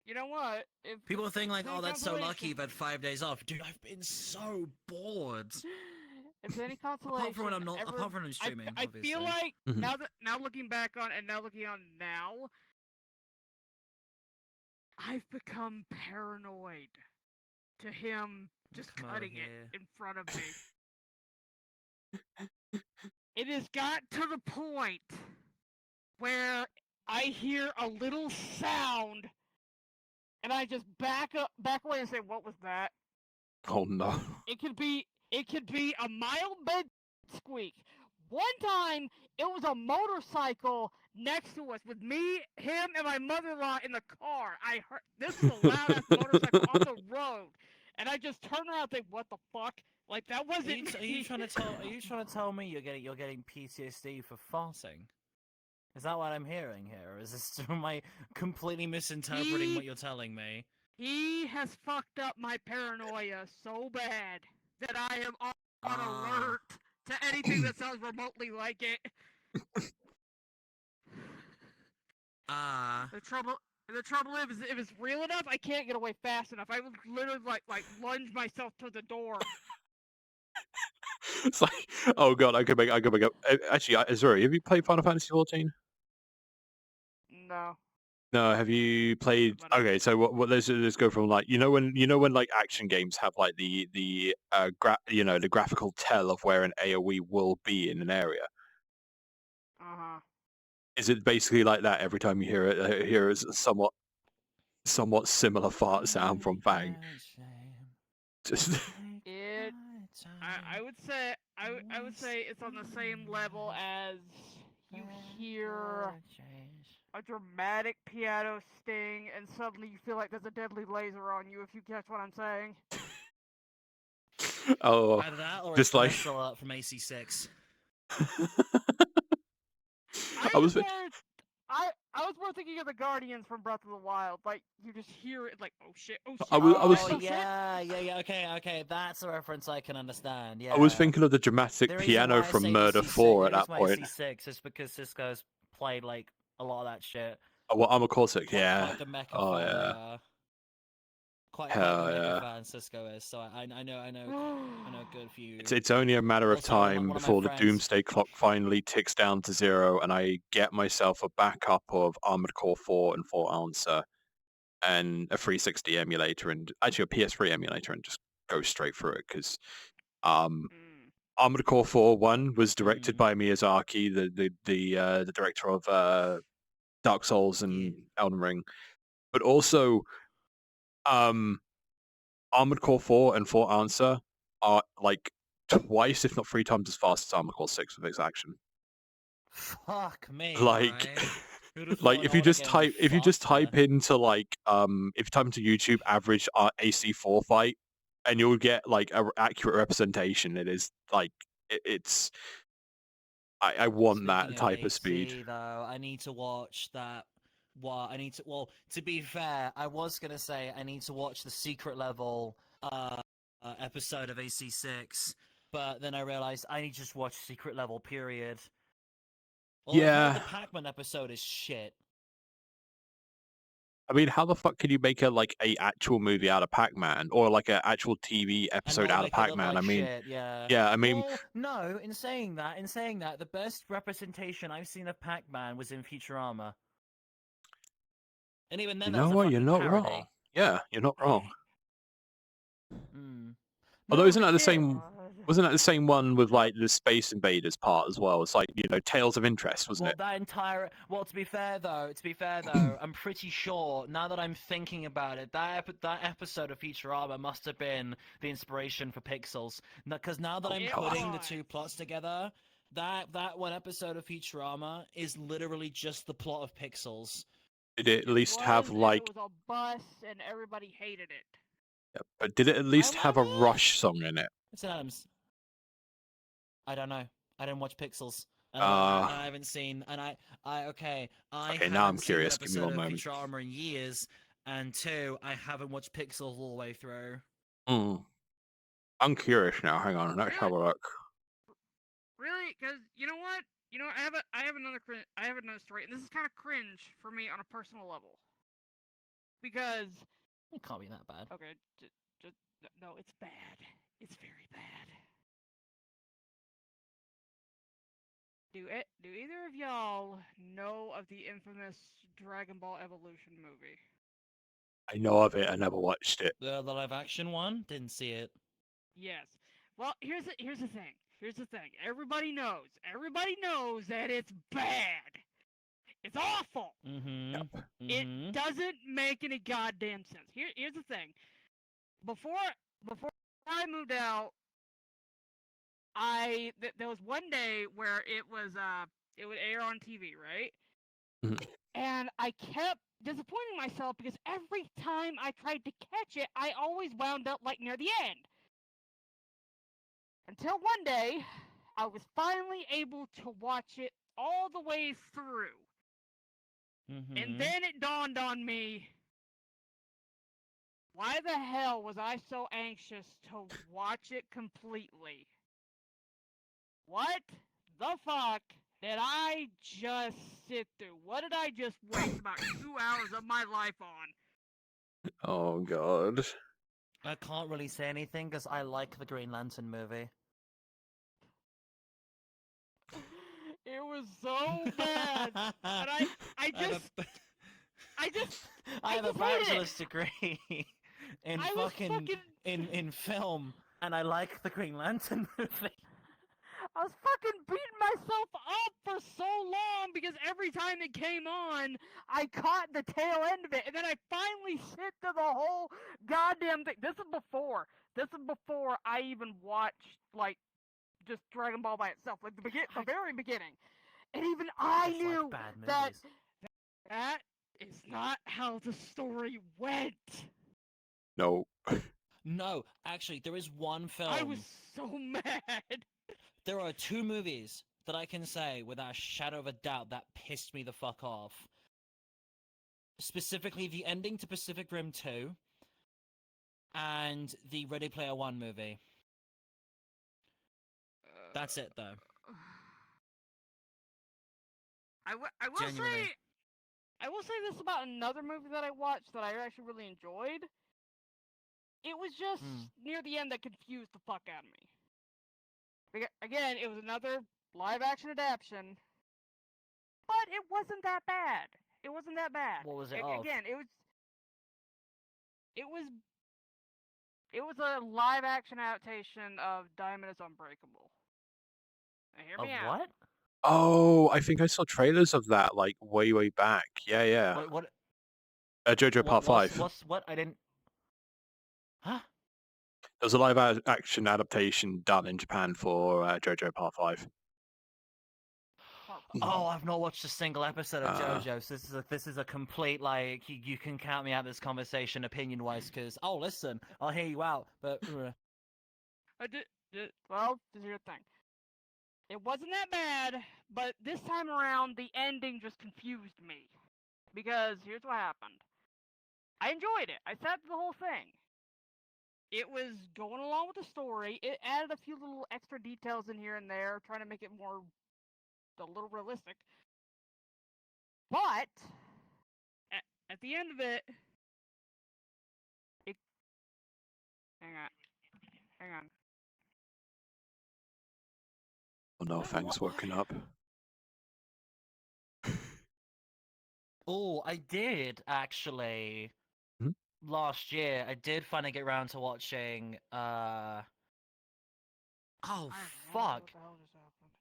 You know what? If People think like, any "Oh, that's so lucky consolation- you've had 5 days off." Dude, I've been so bored. If any consolation, Apart from when I'm not, ever- apart from when I'm streaming, I obviously. feel like Mhm. now looking back on and now looking on now, I've become paranoid to him just Come over cutting it here. in front of me. It has got to the point where I hear a little sound and I just back away and say, "What was that?" Oh no. It could be a mild bed squeak. One time it was a motorcycle next to us with me, him, and my mother-in-law in the car. I heard this is a loud ass motorcycle on the road, and I just turned around and think, "What the fuck?" Like that Are wasn't you, are me. you trying to tell? Are you trying to tell me you're getting PTSD for farting? Is that what I'm hearing here? Or is this am I completely misinterpreting what you're telling me? He has fucked up my paranoia so bad that I am on Ah. alert to anything that sounds remotely like it. Ah. The trouble is, if it's real enough, I can't get away fast enough. I would literally like lunge myself to the door. It's like, oh God, I could make up. Actually, Azuri, have you played Final Fantasy 14? No. No, have you played? But I- Okay, so what? Let's go from like when like action games have like the the graphical tell of where an AOE will be in an area. Uh-huh. Is it basically like that every time you hear it? Hear a somewhat similar fart sound from Fang. Just It I would say I would say it's on the same level as you hear a dramatic piano sting and suddenly you feel like there's a deadly laser on you, if you catch what I'm saying. oh, Either that or just it's like- Missile Alert from AC6. I was. I was more thinking of the Guardians from Breath of the Wild. Like you just hear it, like oh shit, oh shit. I was- Oh oh shit. yeah. Okay. That's a reference I can understand. Yeah. I was thinking of the dramatic The reason piano why I from say Murder C6 Four at the that reason why I point. say C6 is because Cisco's played like a lot of that shit. Oh, well, I'm a Corsic, yeah. Quite the mecha Oh, fan, yeah. Quite Hell the mecha yeah. fan Cisco is. So I know a good few. It's only a matter of Also, one of my- time one of my before the friends- doomsday clock finally ticks down to 0 and I get myself a backup of Armored Core 4 and 4 Answer and a 360 emulator and actually a PS3 emulator and just go straight through it because Mm. Armored Core 4 1 was directed Mm. by Miyazaki, the director of Dark Souls and Elden Ring, but also Armored Core 4 and 4 Answer are like twice, if not 3 times as fast as Armored Core 6 with its action. Fuck me. Like, alright? Who'd've like thought if you an just auto game type was if you just type faster? into like if you type into YouTube average AC4 fight, and you'll get like a accurate representation. It is like it's. I want that Speaking type of speed. AC, though, I need to watch that. Well, to be fair, I was gonna say I need to watch the secret level episode of AC6, but then I realized I need to just watch secret level period. Well, I've heard Yeah. the Pac-Man episode is shit. I mean, how the fuck can you make a actual movie out of Pac-Man or like an actual TV And episode not out of make it look Pac-Man? like I mean, shit, yeah. yeah, I mean, Well, no, in saying that, the best representation I've seen of Pac-Man was in Futurama. And even then, you that was know a what? You're fucking not parody. wrong. Yeah, you're not wrong. Mm. Although No, isn't that the same? God. Wasn't that the same one with like the Space Invaders part as well? It's like Tales of Interest, wasn't Well, it? that entire. Well, to be fair though, I'm pretty sure now that I'm thinking about it, that episode of Futurama must have been the inspiration for Pixels. Because now that I'm It putting the was. two plots together, that one episode of Futurama is literally just the plot of Pixels. Did it at least have was, and like? it was a bus, and everybody hated it. Yeah, but did it at least have a remember. Rush song in it? It's Adams. I don't know. I didn't watch Pixels. And Uh, I haven't seen. And I Okay, haven't now I'm seen curious. an Give me episode one of moment. Futurama in years. And two, I haven't watched Pixels all the way through. I'm curious now. Hang on, let's have a look. Really? Because you know what? I have another story, and this is kind of cringe for me on a personal level. Because It can't be that bad. okay, no, it's bad. It's very bad. Do either of y'all know of the infamous Dragon Ball Evolution movie? I know of it. I never watched it. The live action one? Didn't see it. Yes. Well, here's the thing. Here's the thing. Everybody knows. Everybody knows that it's bad. It's awful. Mm-hmm. It doesn't make any goddamn sense. Here's the thing. Before I moved out, there was one day where it would air on TV, right? Mhm. And I kept disappointing myself because every time I tried to catch it, I always wound up like near the end. Until one day, I was finally able to watch it all the way through. Mm-hmm. And then it dawned on me, why the hell was I so anxious to watch it completely? What the fuck did I just sit through? What did I just waste about 2 hours of my life on? Oh god. I can't really say anything because I like the Green Lantern movie. It was so bad. And I I have just, a- I just, I have a just hate it. bachelor's degree in I was fucking, in film, and I like the Green Lantern movie. I was fucking beating myself up for so long because every time it came on, I caught the tail end of it, and then I finally sit through the whole goddamn thing. This is before I even watched like just Dragon Ball by itself, like the very beginning, and even I Just knew like bad that movies. that is not how the story went. No. No, actually, there is one film. I was so mad. There are two movies that I can say without a shadow of a doubt that pissed me the fuck off. Specifically, the ending to Pacific Rim 2 and the Ready Player One movie. That's it, though. I will Genuinely. say, I will say this about another movie that I watched that I actually really enjoyed. It was just near the end that confused the fuck out of me. Again, it was another live action adaptation, but it wasn't that bad. It wasn't that bad. What was it of? Again, it was a live action adaptation of Diamond is Unbreakable. Now, hear Of me out. what? Oh, I think I saw trailers of that like way back. Yeah, yeah. What? JoJo Part 5. What? I didn't. Huh? There was a live action adaptation done in Japan for JoJo Part 5. Oh, I've not watched a single episode of Uh. JoJo. So this is a complete like you can count me out of this conversation opinion wise because listen, I'll hear you out, but Well, this is your thing. It wasn't that bad, but this time around, the ending just confused me. Because here's what happened. I enjoyed it. I sat through the whole thing. It was going along with the story. It added a few little extra details in here and there, trying to make it more a little realistic. But at the end of it, hang on. Oh no, Fang's woken up. Oh, I did actually. Hmm? Last year, I did finally get around to watching. Oh I don't know fuck! what the hell just happened.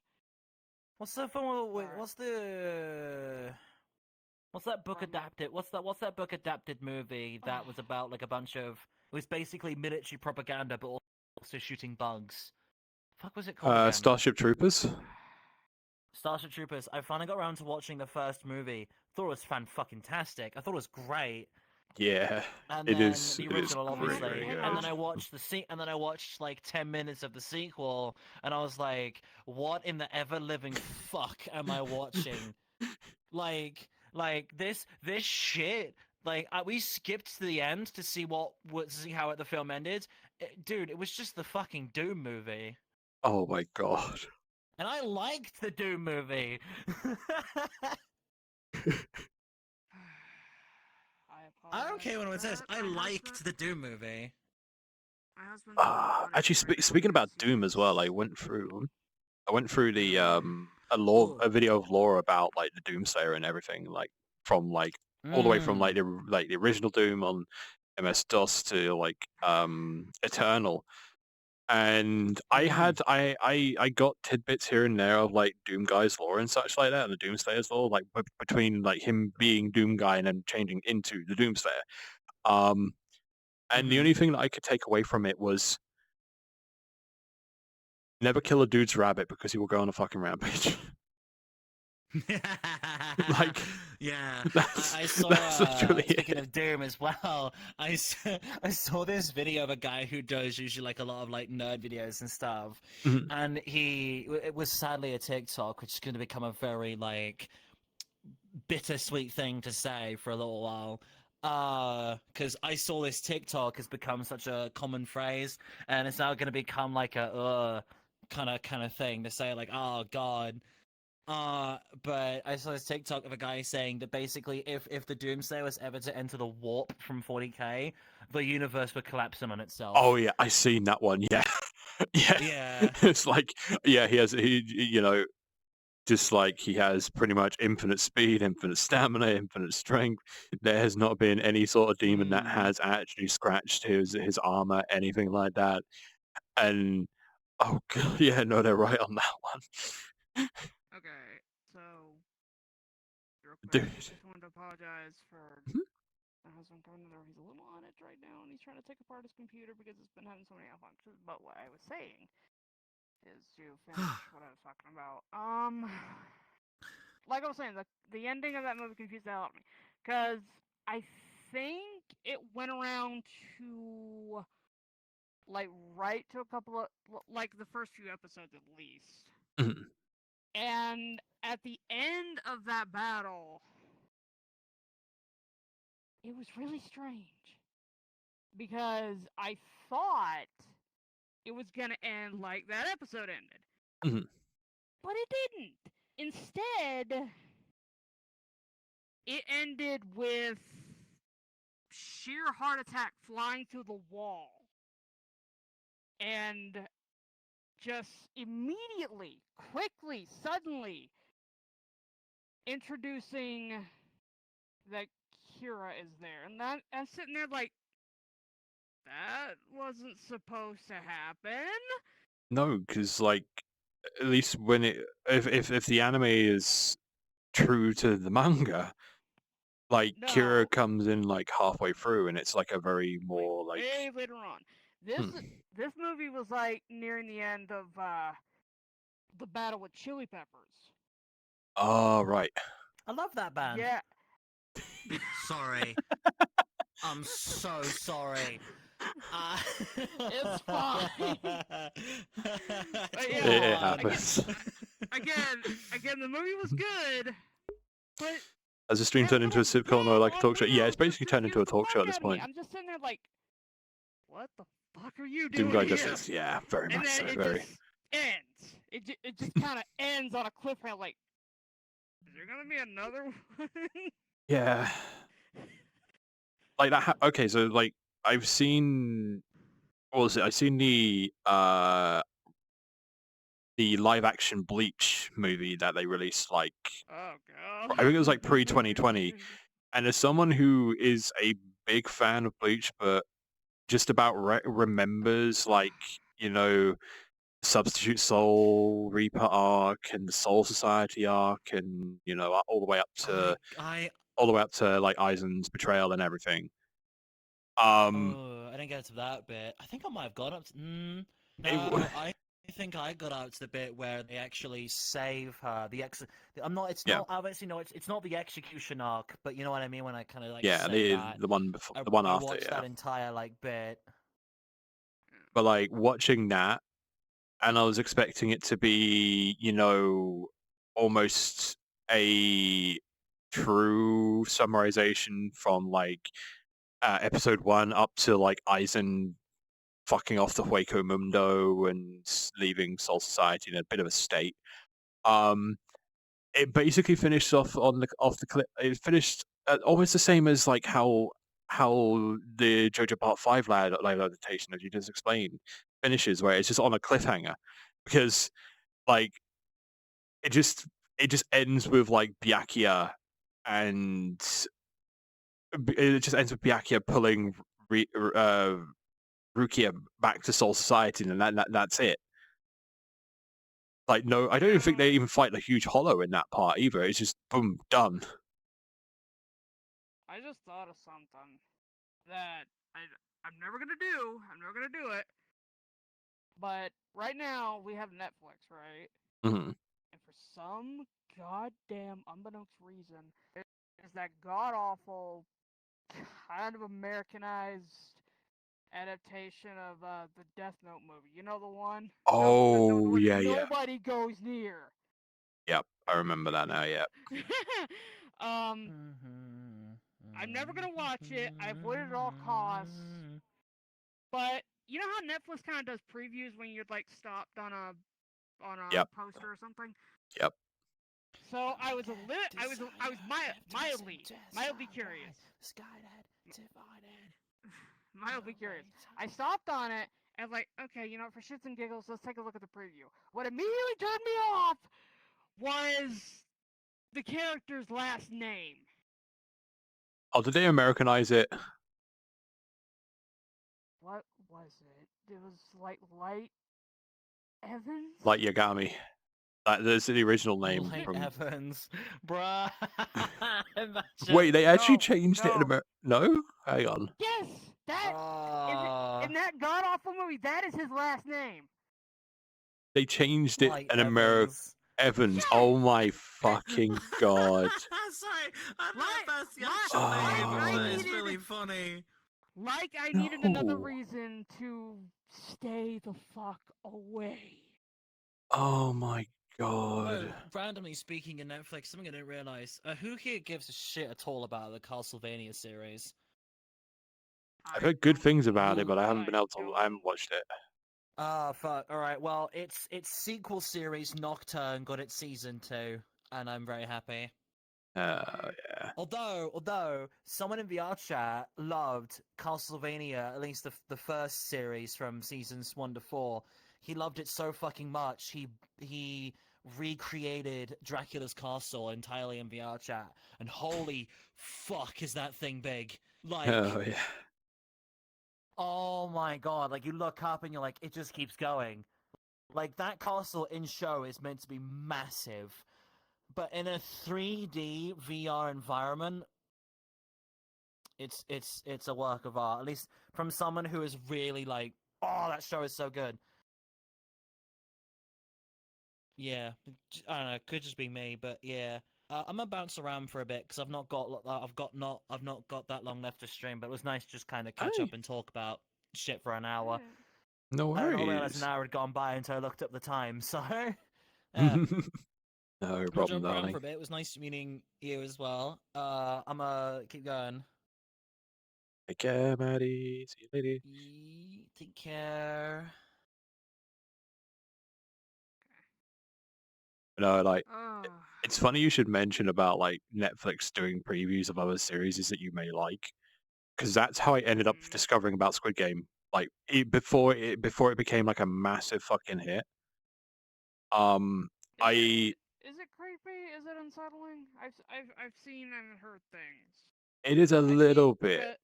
What's the film? Sorry. What's that book From- adapted? What's that book adapted movie that was about like a bunch of? It was basically military propaganda, but also shooting bugs. Fuck was it called again? Starship Troopers. Starship Troopers. I finally got around to watching the first movie. Thought it was fan-fucking-tastic. I thought it was great. Yeah, And it then is. the It is original, very, obviously. very good. And then I watched and then I watched like 10 minutes of the sequel, and I was like, "What in the ever living fuck am I watching?" like this shit. Like we skipped to the end to see see how the film ended. Dude, it was just the fucking Doom movie. Oh my god. And I liked the Doom movie. I don't care what it says. I liked the Doom movie. My husband's Actually, speaking about Doom as well, I went through the a video of lore about like the Doomslayer and everything, like from like all the way from like the original Doom on MS DOS to like Eternal. And I got tidbits here and there of like Doom Guy's lore and such like that, and the Doomslayer's lore, like between like him being Doom Guy and then changing into the Doomslayer. And the only thing that I could take away from it was never kill a dude's rabbit because he will go on a fucking rampage. Like, yeah, that's- I saw. that's literally Speaking it. of Doom as well, I saw this video of a guy who does usually like a lot of like nerd videos and stuff, Mhm. and it was sadly a TikTok, which is going to become a very like bittersweet thing to say for a little while. Because I saw this TikTok has become such a common phrase, and it's now going to become like a kind of thing to say like, oh god. But I saw this TikTok of a guy saying that basically if the Doomslayer was ever to enter the warp from 40k, the universe would collapse in on itself. Oh yeah, I seen that one. Yeah, yeah. Yeah. It's like he just like he has pretty much infinite speed, infinite stamina, infinite strength. There has not been any sort of demon that has actually scratched his armor, anything like that. And oh god, yeah, no, they're right on that one. Okay, so real quick, Dude. I just wanted to apologize for Mhm. my husband coming there. He's a little on it right now, and he's trying to take apart his computer because it's been having so many malfunctions. But what I was saying is to finish what I was talking about. Like I was saying, the ending of that movie confused the hell out of me because I think it went around to like right to a couple of like the first few episodes at least. Mhm. And at the end of that battle, it was really strange because I thought it was gonna end like that episode ended, Mhm. but it didn't. Instead, it ended with sheer heart attack flying through the wall and just immediately, quickly, suddenly introducing that Kira is there. And that I'm sitting there like, that wasn't supposed to happen. No, because like at least when if the anime is true to the manga, like No. Kira comes in like halfway through, and it's like a very more like way later on. This movie was like nearing the end of the battle with Chili Peppers. Oh right. I love that band. Yeah. Sorry. I'm so sorry. It's fine. But yeah, It happens. Again, the movie was good, but Has the stream turned into a sitcom or like a talk show? Yeah, it's basically turned into a talk show at this point. I'm just sitting there like, what the fuck are you doing Doom Guy here? just is, yeah, very And much so, then it very. just ends. It just kind of ends on a cliffhanger. Like, Is there gonna be another one? Yeah. Like that. Okay, so like I've seen. What was it? I've seen the live action Bleach movie that they released. Like Oh god. I think it was like pre 2020. And as someone who is a big fan of Bleach, but just about remembers like Substitute Soul Reaper arc and the Soul Society arc, and all the way up to I like Aizen's betrayal and everything. I didn't get to that bit. I think I might have got up to. w- No, I think I got out to the bit where they actually save her. I'm not. It's Yeah. not. Obviously, no. It's not the execution arc, but you know what I mean when I kind of like yeah, say that. the one before, I, the one I after, watched yeah. that entire like bit. But like watching that, and I was expecting it to be, almost a true summarization from like episode 1 up to like Aizen fucking off the Hueco Mundo and leaving Soul Society in a bit of a state. It basically finished off off the cliff. It finished almost the same as like how the JoJo Part 5 live adaptation, as you just explained, finishes, where it's just on a cliffhanger, because like it just ends with like Byakuya, and it just ends with Byakuya pulling Rukia back to Soul Society, and that's it. Like, no, I don't even think they even fight the huge hollow in that part either. It's just boom, done. I just thought of something that I'm never gonna do. I'm never gonna do it. But right now we have Netflix, right? Hmm. And for some goddamn unbeknownst reason, there's that god awful, kind of Americanized adaptation of the Death Note movie. You know the one? Oh, the one yeah, that yeah. nobody goes near. Yep, I remember that now. Yeah. I'm never gonna watch it. I avoid it at all costs. But you know how Netflix kind of does previews when you're like stopped on a Yep. poster or something? Yep. So I was mildly curious. Mildly curious. I stopped on it and like, okay, for shits and giggles, let's take a look at the preview. What immediately turned me off was the character's last name. Oh, did they Americanize it? What was it? It was like Light Evans? Like Yagami. That's the original name. Light From... Evans, bruh. Wait, they actually No, changed it in no. America? No? Hang on. Yes! In that god awful movie, that is his last name. They changed it Light in America. Evans. Yes! Oh my fucking god. Sorry, I thought that's the actual actual name, name. but It's really funny. Like I needed another No. reason to stay the fuck away. Oh my god. Oh, randomly speaking in Netflix, something I didn't realize. Who here gives a shit at all about the Castlevania series? I've heard good things about it, Ooh, but I haven't watched it. Ah, fuck. Alright, well, its sequel series, Nocturne, got its season 2, and I'm very happy. Yeah. Although, someone in VR chat loved Castlevania, at least the first series from seasons 1 to 4. He loved it so fucking much, he recreated Dracula's castle entirely in VR chat, and holy fuck is that thing big. Like, Oh yeah. oh my god, like you look up and you're like, it just keeps going. Like that castle in show is meant to be massive, but in a 3D VR environment, it's a work of art. At least from someone who is really like, oh, that show is so good. Yeah, I don't know, could just be me, but yeah. I'm gonna bounce around for a bit because I've not got that long left to stream. But it was nice to just kind of catch up and talk about shit for an hour. No I didn't realize worries. an hour had gone by until I looked up the time. So, No I'll problem, jump around darling. for a bit. It was nice meeting you as well. I'm gonna keep going. Take care, Maddie. See you later. Take care. No, like Oh. It's funny you should mention about like Netflix doing previews of other series that you may like, because that's how I ended up Mhm. discovering about Squid Game. Like before it became like a massive fucking hit. Is it I is it creepy? Is it unsettling? I've seen and heard things. it is a I've seen little bit.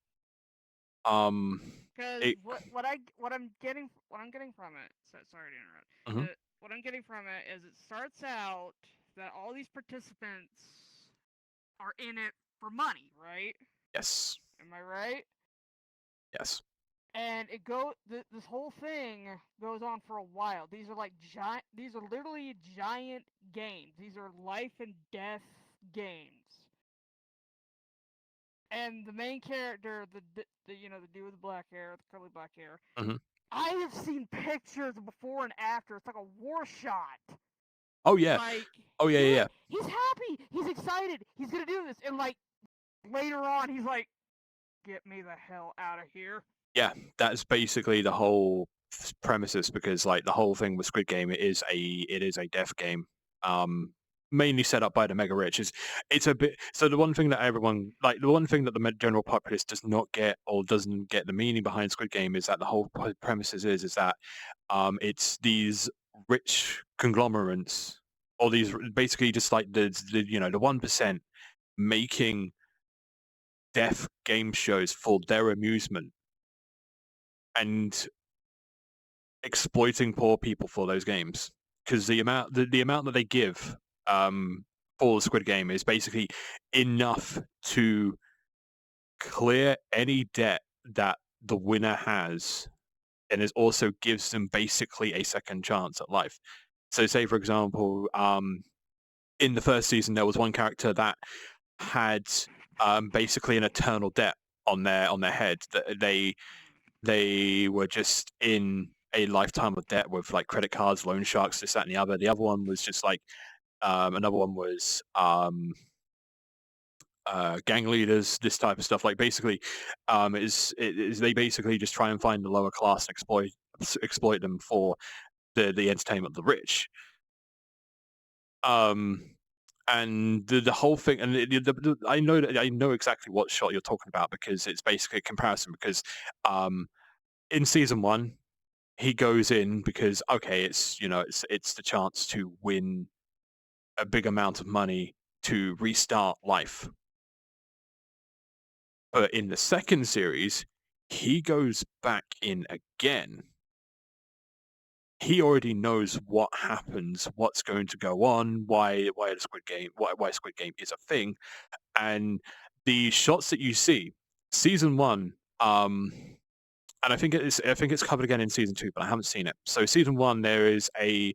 Um, because it. what I'm getting from it. So, sorry to interrupt. Mhm. What I'm getting from it is it starts out that all these participants are in it for money, right? Yes. Am I right? Yes. And this whole thing goes on for a while. These are like giant. These are literally giant games. These are life and death games. And the main character, the dude with the black hair, the curly black hair. Mhm. I have seen pictures before and after. It's like a war shot. Oh yeah. Like, Oh yeah. Yeah. he's happy. He's excited. He's gonna do this. And like later on, he's like, "Get me the hell out of here." Yeah, that's basically the whole premises because like the whole thing with Squid Game, it is a death game. Mainly set up by the mega rich. It's a bit so the one thing that everyone like the one thing that the general populace does not get or doesn't get the meaning behind Squid Game is that the whole premises is that it's these rich conglomerates or these basically just like the 1% making death game shows for their amusement and exploiting poor people for those games because the amount that they give for the Squid Game is basically enough to clear any debt that the winner has, and it also gives them basically a second chance at life. So, say for example, in the first season, there was one character that had basically an eternal debt on their head that they were just in a lifetime of debt with like credit cards, loan sharks, this, that, and the other. The other one was just like another one was gang leaders, this type of stuff. Like basically, they basically just try and find the lower class and exploit them for the entertainment of the rich. And the whole thing, and I know exactly what shot you're talking about because it's basically a comparison. Because in season one, he goes in because okay, it's the chance to win a big amount of money to restart life. But in the second series, he goes back in again. He already knows what happens, what's going to go on, why Squid Game is a thing, and the shots that you see, season one, and I think it's covered again in season two, but I haven't seen it. So season one, there's a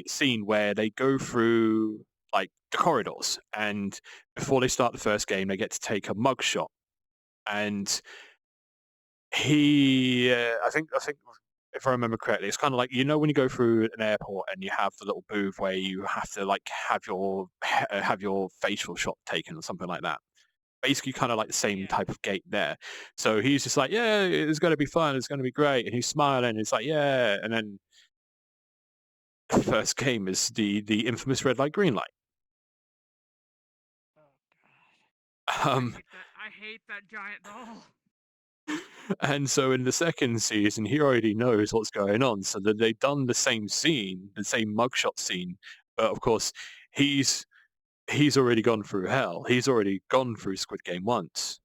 scene where they go through like the corridors, and before they start the first game, they get to take a mug shot, and I think if I remember correctly, it's kind of like when you go through an airport and you have the little booth where you have to like have your facial shot taken or something like that. Basically, kind of like the same Yeah. type of gate there. So he's just like, yeah, it's going to be fun, it's going to be great, and he's smiling. It's like, yeah, and then the first game is the infamous red light, green light. Oh god. Um, I hate that giant doll. and so in the second season, he already knows what's going on. So that they've done the same scene, the same mugshot scene, but of course, he's already gone through hell. He's already gone through Squid Game once.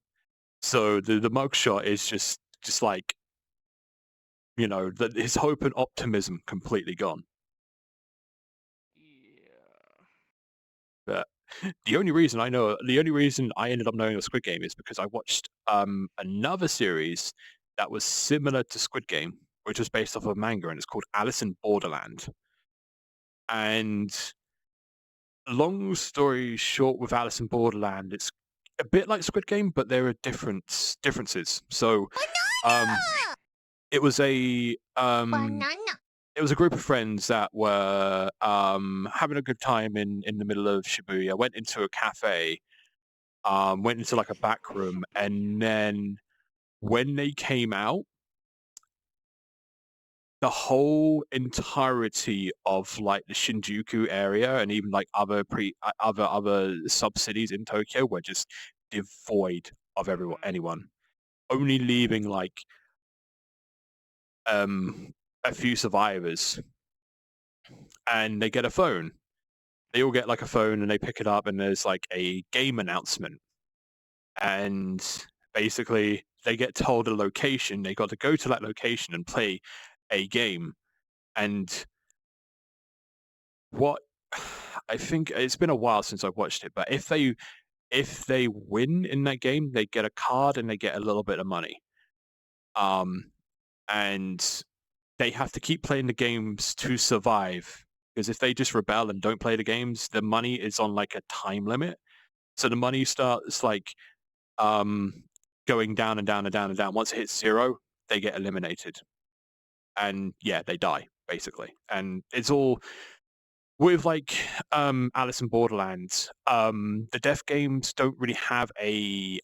So the mugshot is just like his hope and optimism completely gone. Yeah. But the only reason I ended up knowing of Squid Game is because I watched another series that was similar to Squid Game, which was based off of manga, and it's called Alice in Borderland. And long story short, with Alice in Borderland, it's a bit like Squid Game, but there are differences. So, it was a it was a group of friends that were having a good time in the middle of Shibuya. Went into a cafe, went into like a back room, and then when they came out, the whole entirety of like the Shinjuku area and even like other sub cities in Tokyo were just devoid of anyone, only leaving like a few survivors, and they get a phone. They all get like a phone and they pick it up, and there's like a game announcement, and basically they get told a location. They got to go to that location and play a game. And what I think, it's been a while since I've watched it, but if they win in that game, they get a card and they get a little bit of money. And they have to keep playing the games to survive, because if they just rebel and don't play the games, the money is on like a time limit. So the money starts like going down and down and down and down. Once it hits 0, they get eliminated. And yeah, they die, basically. And it's all with like Alice in Borderlands. The death games don't really have a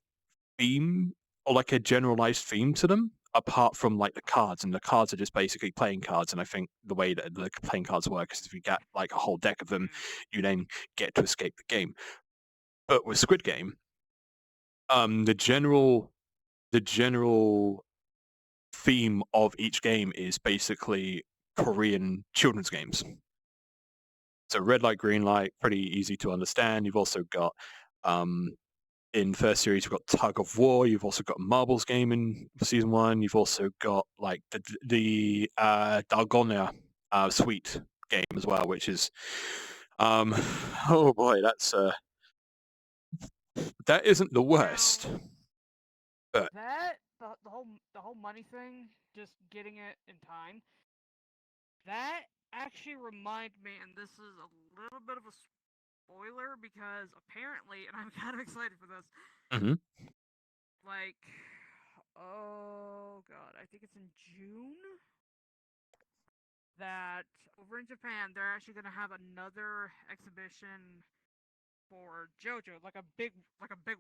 theme or like a generalized theme to them, apart from like the cards, and the cards are just basically playing cards. And I think the way that the playing cards work is if you get like a whole deck of them, you then get to escape the game. But with Squid Game, the general theme of each game is basically Korean children's games. So red light, green light, pretty easy to understand. You've also got in first series, you've got Tug of War. You've also got Marbles game in season 1. You've also got like the Dalgona Suite game as well, which is oh boy, that isn't the worst. But That the whole money thing, just getting it in time. That actually reminded me, and this is a little bit of a spoiler because apparently, and I'm kind of excited for this. Mhm. Like, oh god, I think it's in June that over in Japan they're actually gonna have another exhibition for JoJo, like a big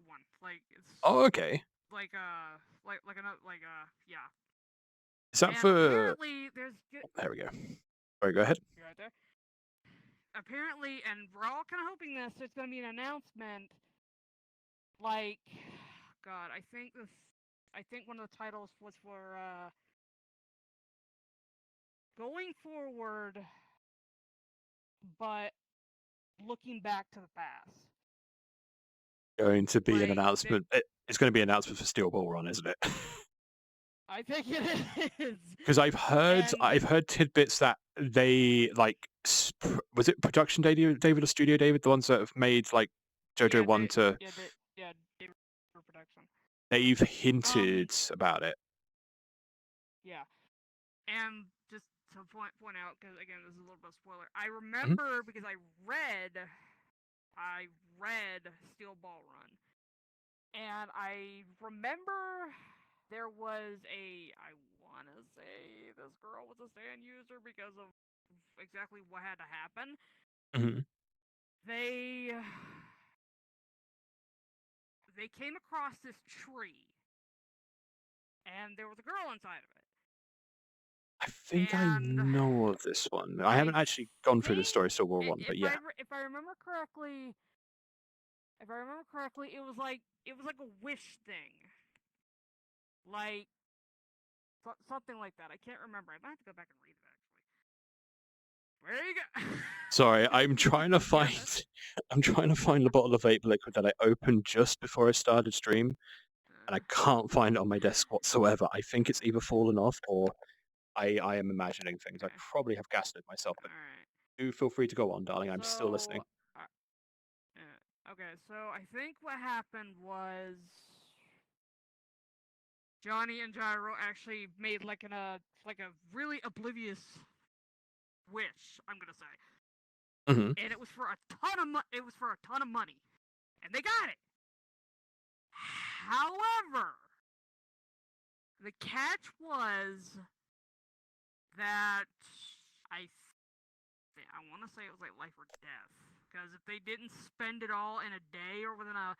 one. Like it's Oh, okay. like another yeah. Is that And for? apparently there's There we go. Sorry, go ahead. you right there. Apparently, and we're all kind of hoping this. There's gonna be an announcement. Like, God, I think one of the titles was for going forward, but looking back to the past. Going to be an Like, announcement. It's going to be an announcement for Steel Ball Run, isn't it? I think it is. Because I've heard tidbits that they like. Was it production David or Studio David, the ones that have made like JoJo 1 to? Yeah, David for production. They've hinted about it. Yeah, and just to point out, because again, this is a little bit of spoiler. I remember because I read Steel Ball Run, and I remember there was I want to say this girl was a stand user because of exactly what had to happen. Mm-hmm. They came across this tree, and there was a girl inside of it. I think I know of this one. I haven't actually gone through the story Steel Ball Run, but yeah. If I remember correctly, it was like a wish thing, like something like that. I can't remember. I might have to go back and read it actually. Where you go? Sorry, I'm trying to find the bottle of vape liquid that I opened just before I started stream, and I can't find it on my desk whatsoever. I think it's either fallen off or I am imagining things. I probably have gassed it myself, but do feel free to go on, darling. I'm still listening. Okay, so I think what happened was Johnny and Gyro actually made like a really oblivious wish, I'm gonna say, and it was for a ton of money, and they got it. However, the catch was that I want to say it was like life or death, because if they didn't spend it all in a day or within a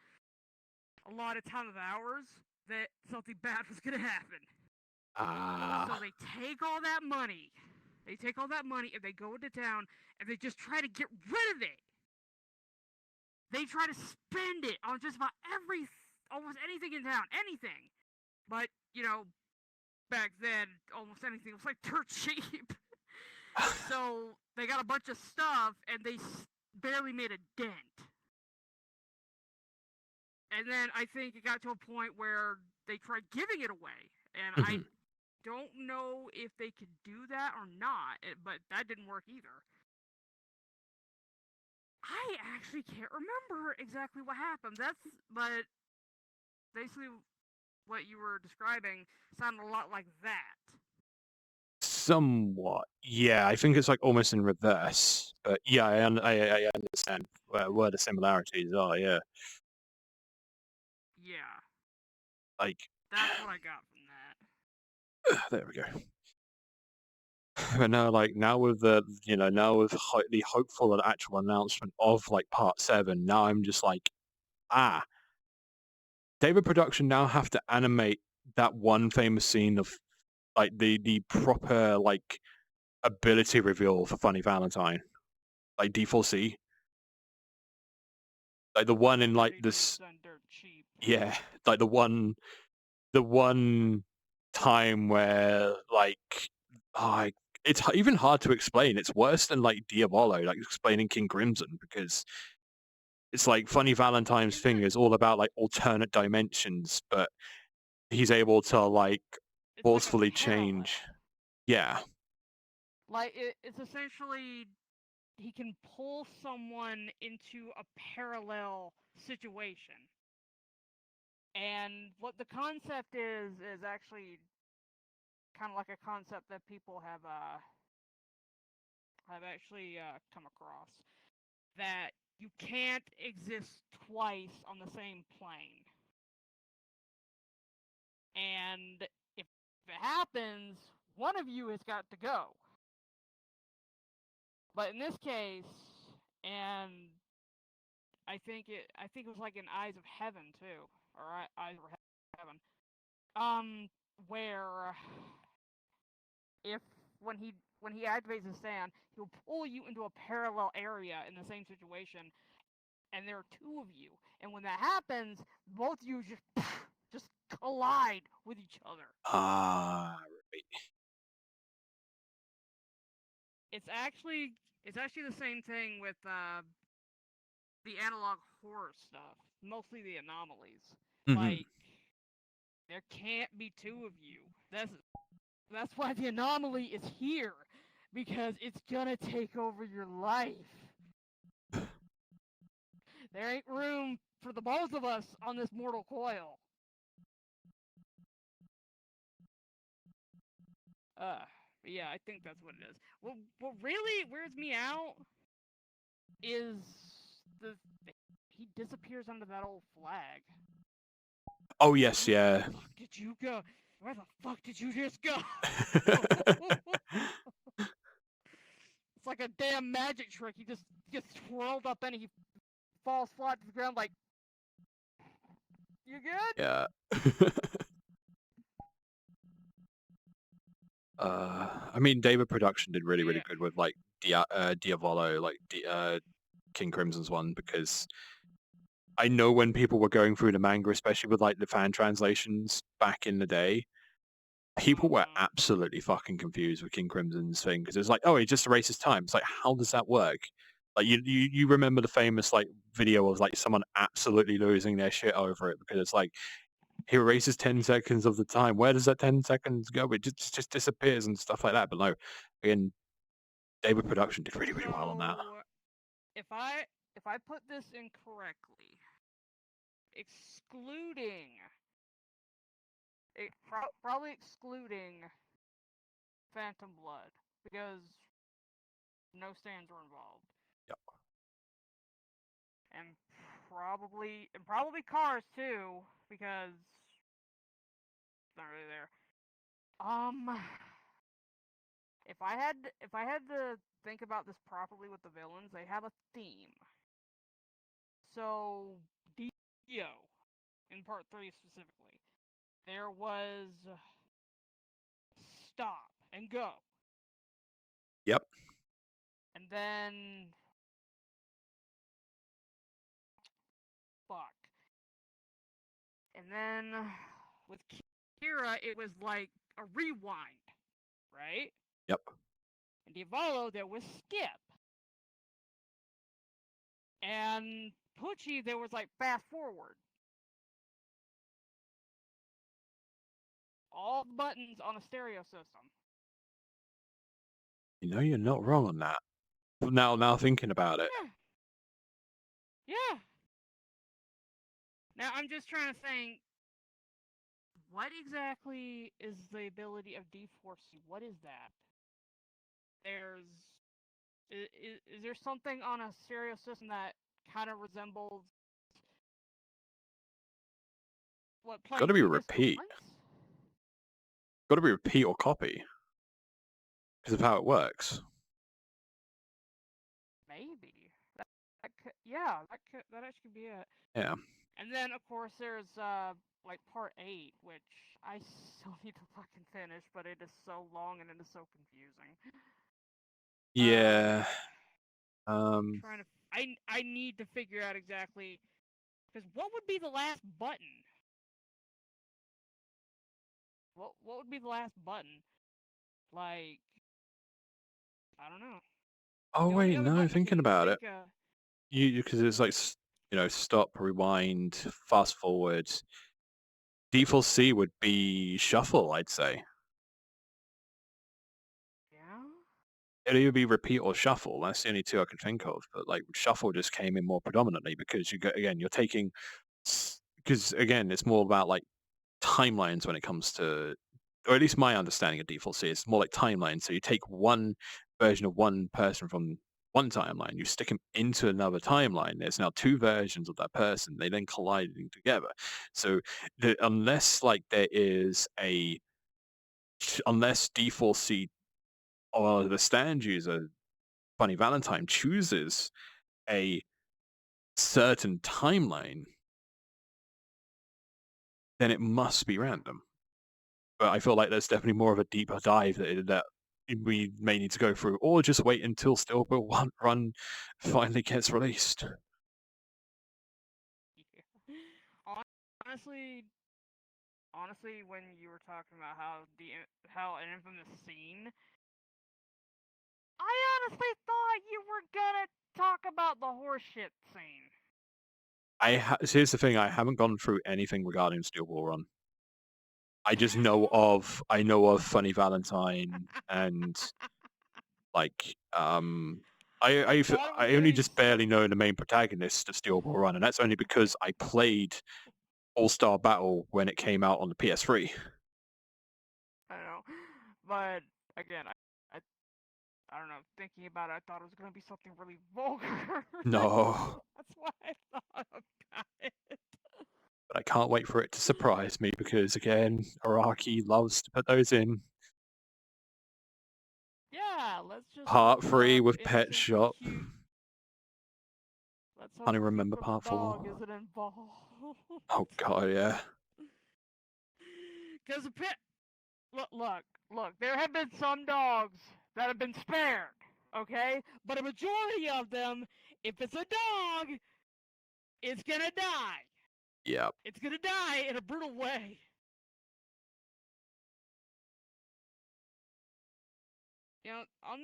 allotted time of hours, that something bad was gonna happen. Ah. So they take all that money. They take all that money and they go into town and they just try to get rid of it. They try to spend it on just about almost anything in town, anything. But back then, almost anything was like dirt cheap. So they got a bunch of stuff and they barely made a dent. And then I think it got to a point where they tried giving it away, and I don't know if they could do that or not, but that didn't work either. I actually can't remember exactly what happened. But basically what you were describing sounded a lot like that. Somewhat. Yeah, I think it's like almost in reverse. But yeah, I understand where the similarities are, yeah. Yeah, Like, that's what I got from that. there we go. But no, like now with the the hopeful and actual announcement of like part 7, now I'm just like, David Production now have to animate that one famous scene of like the proper like ability reveal for Funny Valentine, like D4C, like the one in like this, 32% dirt cheap. yeah, like the one time where like, it's even hard to explain. It's worse than like Diavolo, like explaining King Crimson, because it's like Funny Valentine's thing is all about like alternate dimensions, but he's able to like It's forcefully like a parallel. change. Yeah. Like it's essentially he can pull someone into a parallel situation. And what the concept is actually kind of like a concept that people have actually come across, that you can't exist twice on the same plane. And if it happens, one of you has got to go. But in this case, and I think it was like in Eyes of Heaven too, or Eyes of Heaven, where if when he activates his stand, he'll pull you into a parallel area in the same situation, and there are two of you, and when that happens, both of you just collide with each other. Right. It's actually the same thing with the analog horror stuff, mostly the anomalies. Like, there can't be two of you. That's why the anomaly is here, because it's gonna take over your life. There ain't room for the both of us on this mortal coil. Yeah, I think that's what it is. What really weirds me out is he disappears under that old flag. Oh yes, yeah. Where the fuck did you go? Where the fuck did you just go? It's like a damn magic trick. He just gets twirled up and he falls flat to the ground like, you good? Yeah. I mean, David Production did really good with like Diavolo, like King Crimson's one, because I know when people were going through the manga, especially with like the fan translations back in the day, people were absolutely fucking confused with King Crimson's thing, because it's like, oh, he just erases time. It's like, how does that work? Like you remember the famous like video of like someone absolutely losing their shit over it, because it's like he erases 10 seconds of the time. Where does that 10 seconds go? It just disappears and stuff like that. But no, again, David Production did really well on that. If I put this in correctly, probably excluding Phantom Blood, because no stands were involved. Yep. And probably Cars too, because it's not really there. If I had to think about this properly with the villains, they have a theme. So Dio, in part 3 specifically, there was stop and go. Yep. And then, fuck. And then with Kira, it was like a rewind, right? Yep. And Diavolo, there was skip. And Pucci, there was like fast forward. All buttons on a stereo system. You know, you're not wrong on that. Now thinking about it. Yeah. Now I'm just trying to think, what exactly is the ability of D4C? What is that? Is there something on a stereo system that kind of resembles what playing Gotta be two disc at repeat. once? Got to be repeat or copy because of how it works. Maybe. That actually be it. Yeah. And then of course there's like part 8, which I still need to fucking finish, but it is so long and it is so confusing. Yeah. Trying to I need to figure out exactly, because what would be the last button? What would be the last button? Like, I don't know. Oh The only wait, other no. buttons I Thinking can about it, think of- you because it's like stop, rewind, fast forward. Default C would be shuffle, I'd say. Yeah. It'd either be repeat or shuffle. That's the only two I can think of. But like shuffle just came in more predominantly because you're taking, because again, it's more about like timelines when it comes to, or at least my understanding of default C, it's more like timelines. So you take one version of one person from one timeline, you stick him into another timeline. There's now two versions of that person. They then colliding together. So unless like there is unless default C or the stand user, Funny Valentine, chooses a certain timeline, then it must be random. But I feel like there's definitely more of a deeper dive that we may need to go through, or just wait until Steelbook One Run finally gets released. Honestly, when you were talking about how an infamous scene, I honestly thought you were gonna talk about the horseshit scene. Here's the thing: I haven't gone through anything regarding Steel Ball Run. I just know of Funny Valentine and like I only just barely know the main protagonist of Steel Ball Run, and that's only because I played All Star Battle when it came out on the PS3. I know, but again, I don't know. Thinking about it, I thought it was gonna be something really vulgar. No, That's why I thought about it. but I can't wait for it to surprise me because again, Araki loves to put those in. Yeah, let's just Part hope 3 some with Pet innocent and Shop. cute- Let's hope Can't the remember cute little part 4. dog isn't involved. Oh god, yeah. Because the pet. Look. There have been some dogs that have been spared, okay? But a majority of them, if it's a dog, it's gonna die. Yep. It's gonna die in a brutal way. You know, on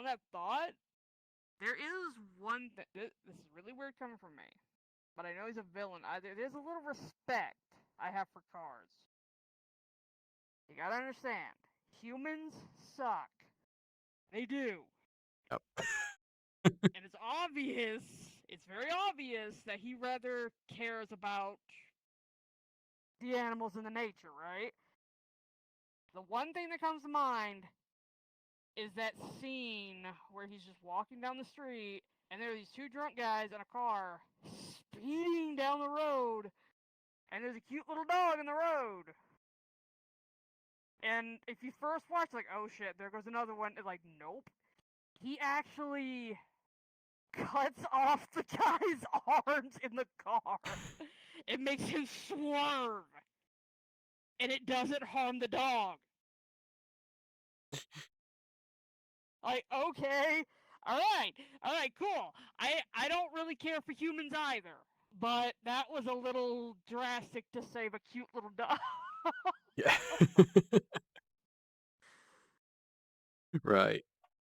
that thought, there is one thing. This is really weird coming from me, but I know he's a villain. There's a little respect I have for cards. You gotta understand, humans suck. They do. Yep. And it's obvious, it's very obvious that he rather cares about the animals and the nature, right? The one thing that comes to mind is that scene where he's just walking down the street and there are these two drunk guys in a car speeding down the road and there's a cute little dog in the road. And if you first watch, like, oh shit, there goes another one, it's like, nope. He actually cuts off the guy's arms in the car. It makes him swerve. And it doesn't harm the dog. Like, okay, all right, cool. I don't really care for humans either, but that was a little drastic to save a cute little dog. Yeah. Right.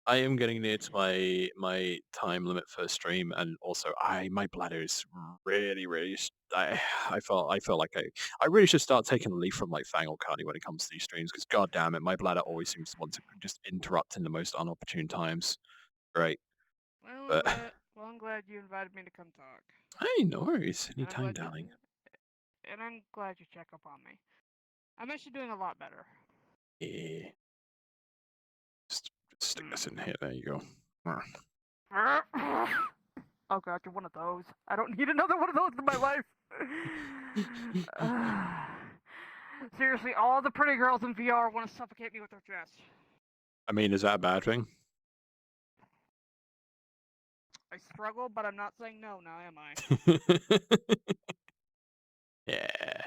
I am getting near to my time limit for stream, and also my bladder is really. I felt like I really should start taking a leaf from like Fang or Cardi when it comes to these streams, because god damn it, my bladder always seems to want to just interrupt in the most unopportune times. Right. But I'm glad you invited me to come talk. hey, no worries. And I'm Anytime, glad you, darling. and I'm glad you check up on me. I'm actually doing a lot better. Yeah. Just stick this in here. There you go. Oh god, you're one of those. I don't need another one of those in my life. Seriously, all the pretty girls in VR want to suffocate me with their chest. I mean, is that a bad thing? I struggle, but I'm not saying no now, am I? Yeah.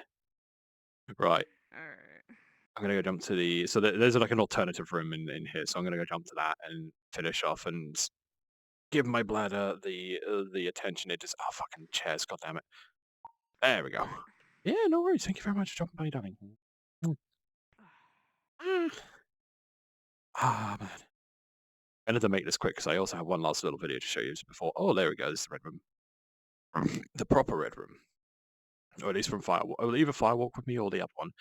Right. Alright. I'm gonna go jump to the there's like an alternative room in here, so I'm gonna go jump to that and finish off and give my bladder the attention it just fucking chairs, god damn it. There we go. Yeah, no worries. Thank you very much for dropping by, darling. Man. I need to make this quick because I also have one last little video to show you just before. Oh, there we go. This is the red room. The proper red room. Or at least from Firewalk. Or either Firewalk with me or the other one.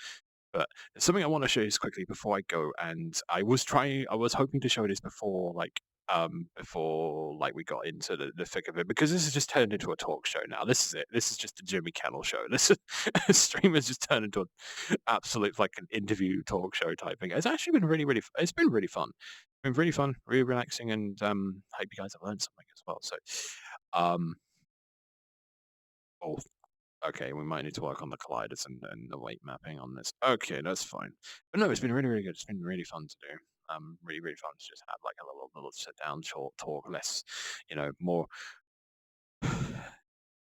But there's something I want to show you quickly before I go, and I was hoping to show this before we got into the thick of it, because this has just turned into a talk show now. This is it. This is just a Jimmy Kimmel show. This stream has just turned into an absolute like an interview talk show type thing. It's actually been it's been really fun. It's been really fun, really relaxing, and hope you guys have learned something as well. So, oh, okay, we might need to work on the colliders and the weight mapping on this. Okay, that's fine. But no, it's been really good. It's been really fun to do. Really fun to just have like a little sit down, short talk, less, more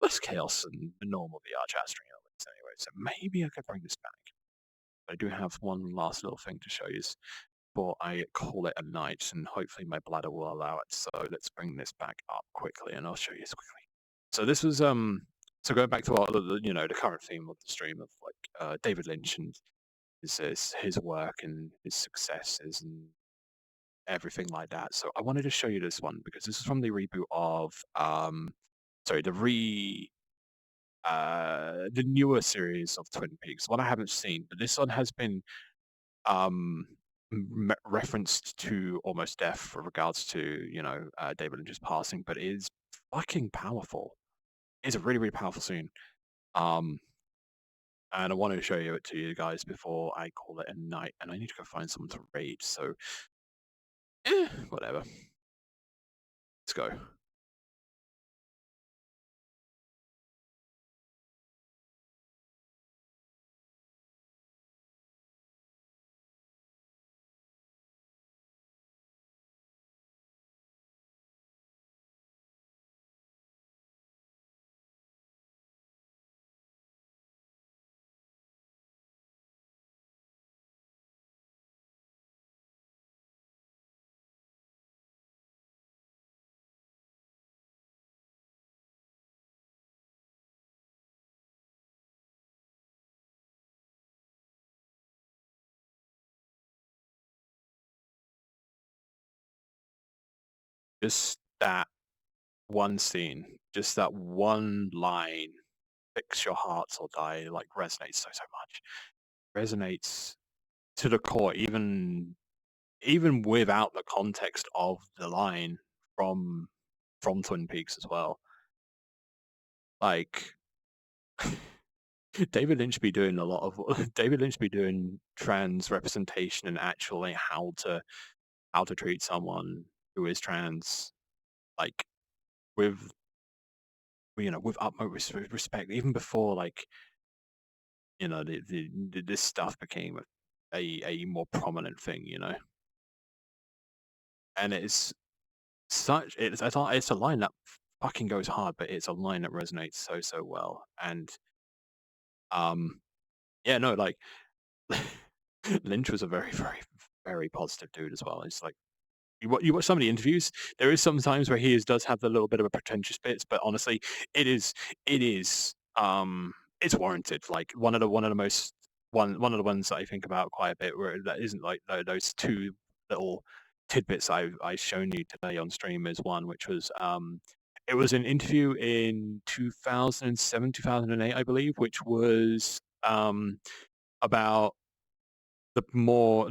less chaos than the normal VR chat stream anyway. So maybe I could bring this back. But I do have one last little thing to show you before I call it a night, and hopefully my bladder will allow it. So let's bring this back up quickly, and I'll show you this quickly. So this was So going back to the current theme of the stream of like David Lynch and his work and his successes and everything like that. So I wanted to show you this one because this is from the reboot of the newer series of Twin Peaks. One I haven't seen, but this one has been referenced to Almost Death with regards to David Lynch's passing, but it is fucking powerful. It's a really powerful scene. And I wanted to show it to you guys before I call it a night, and I need to go find someone to raid, so whatever. Let's go. Just that one scene, just that one line, fix your hearts or die, like resonates so much. Resonates to the core, even without the context of the line from Twin Peaks as well. Like David Lynch be doing a lot of David Lynch be doing trans representation and actually how to treat someone who is trans, like with utmost respect, even before this stuff became a more prominent thing, and it's a line that fucking goes hard, but it's a line that resonates so well. And yeah, no, like Lynch was a very very positive dude as well. It's like you watch some of the interviews. There is sometimes where does have the little bit of a pretentious bits, but honestly, it is it's warranted. Like one of the one of the ones that I think about quite a bit, where that isn't like those two little tidbits I've shown you today on stream, is one which was it was an interview in 2007, 2008, I believe, which was about the more,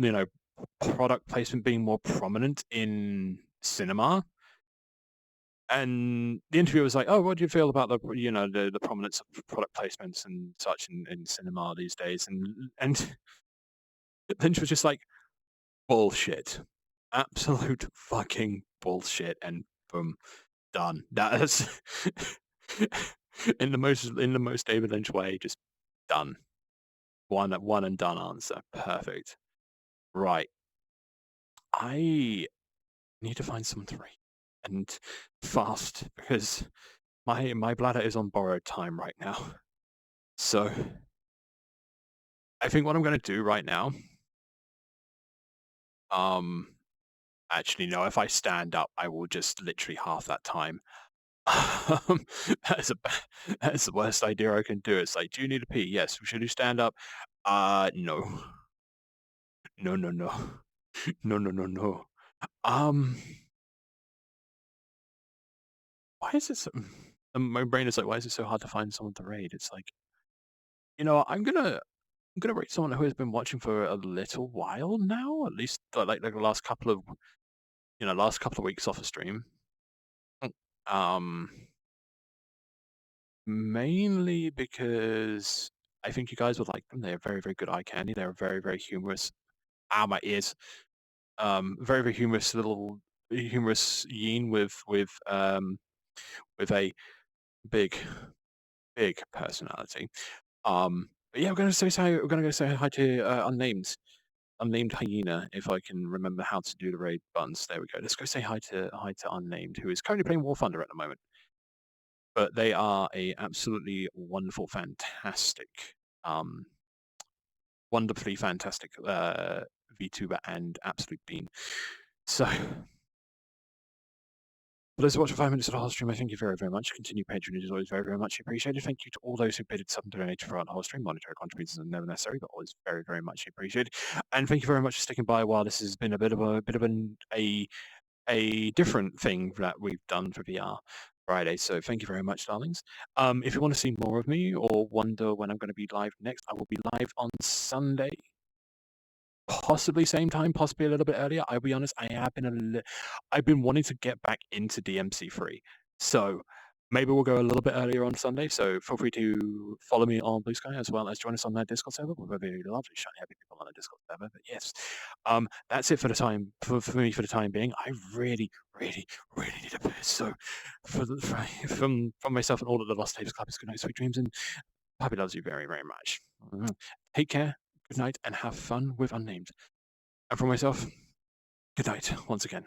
product placement being more prominent in cinema. And the interviewer was like, "Oh, what do you feel about the prominence of product placements and such in cinema these days?" And Lynch was just like, "Bullshit, absolute fucking bullshit," and boom, done. That's in the most David Lynch way, just done. One and done answer. Perfect. Right. I need to find someone to read, and fast, because my bladder is on borrowed time right now. So I think what I'm going to do right now, actually no, if I stand up, I will just literally half that time. That's the worst idea I can do. It's like, do you need a pee? Yes. Should you stand up? No. No, no, no. No, no, no, no. Why is it so... my brain is like, why is it so hard to find someone to raid? It's like, I'm gonna rate someone who has been watching for a little while now, at least like the last couple of weeks off a stream. Mainly because I think you guys would like them. They are very, very good eye candy. They're very, very humorous. Ow, my ears. Very, very humorous yin with a big personality. But yeah, we're gonna go say hi to unnamed hyena, if I can remember how to do the raid buttons. There we go. Let's go say hi to unnamed, who is currently playing War Thunder at the moment. But they are a absolutely wonderful, fantastic, wonderfully fantastic VTuber and absolute bean. So, for those who watch for 5 minutes of the whole stream, I thank you very, very much. Continued patronage is always very, very much appreciated. Thank you to all those who paid something to donate throughout the whole stream. Monetary contributions are never necessary, but always very, very much appreciated. And thank you very much for sticking by while this has been a bit of a different thing that we've done for VR Friday. So thank you very much, darlings. If you want to see more of me or wonder when I'm going to be live next, I will be live on Sunday. Possibly same time, possibly a little bit earlier. I'll be honest, I've been wanting to get back into DMC3. So maybe we'll go a little bit earlier on Sunday. So feel free to follow me on Blue Sky as well as join us on that Discord server. We're very lovely, shiny, happy people on the Discord server. But yes, that's it for the time for me for the time being. I really, really, really need a piss. So from myself and all of the Lost Tapes Club, good night, sweet dreams, and Pappy loves you very, very much. Take care. Good night, and have fun with Unnamed. And for myself, good night once again.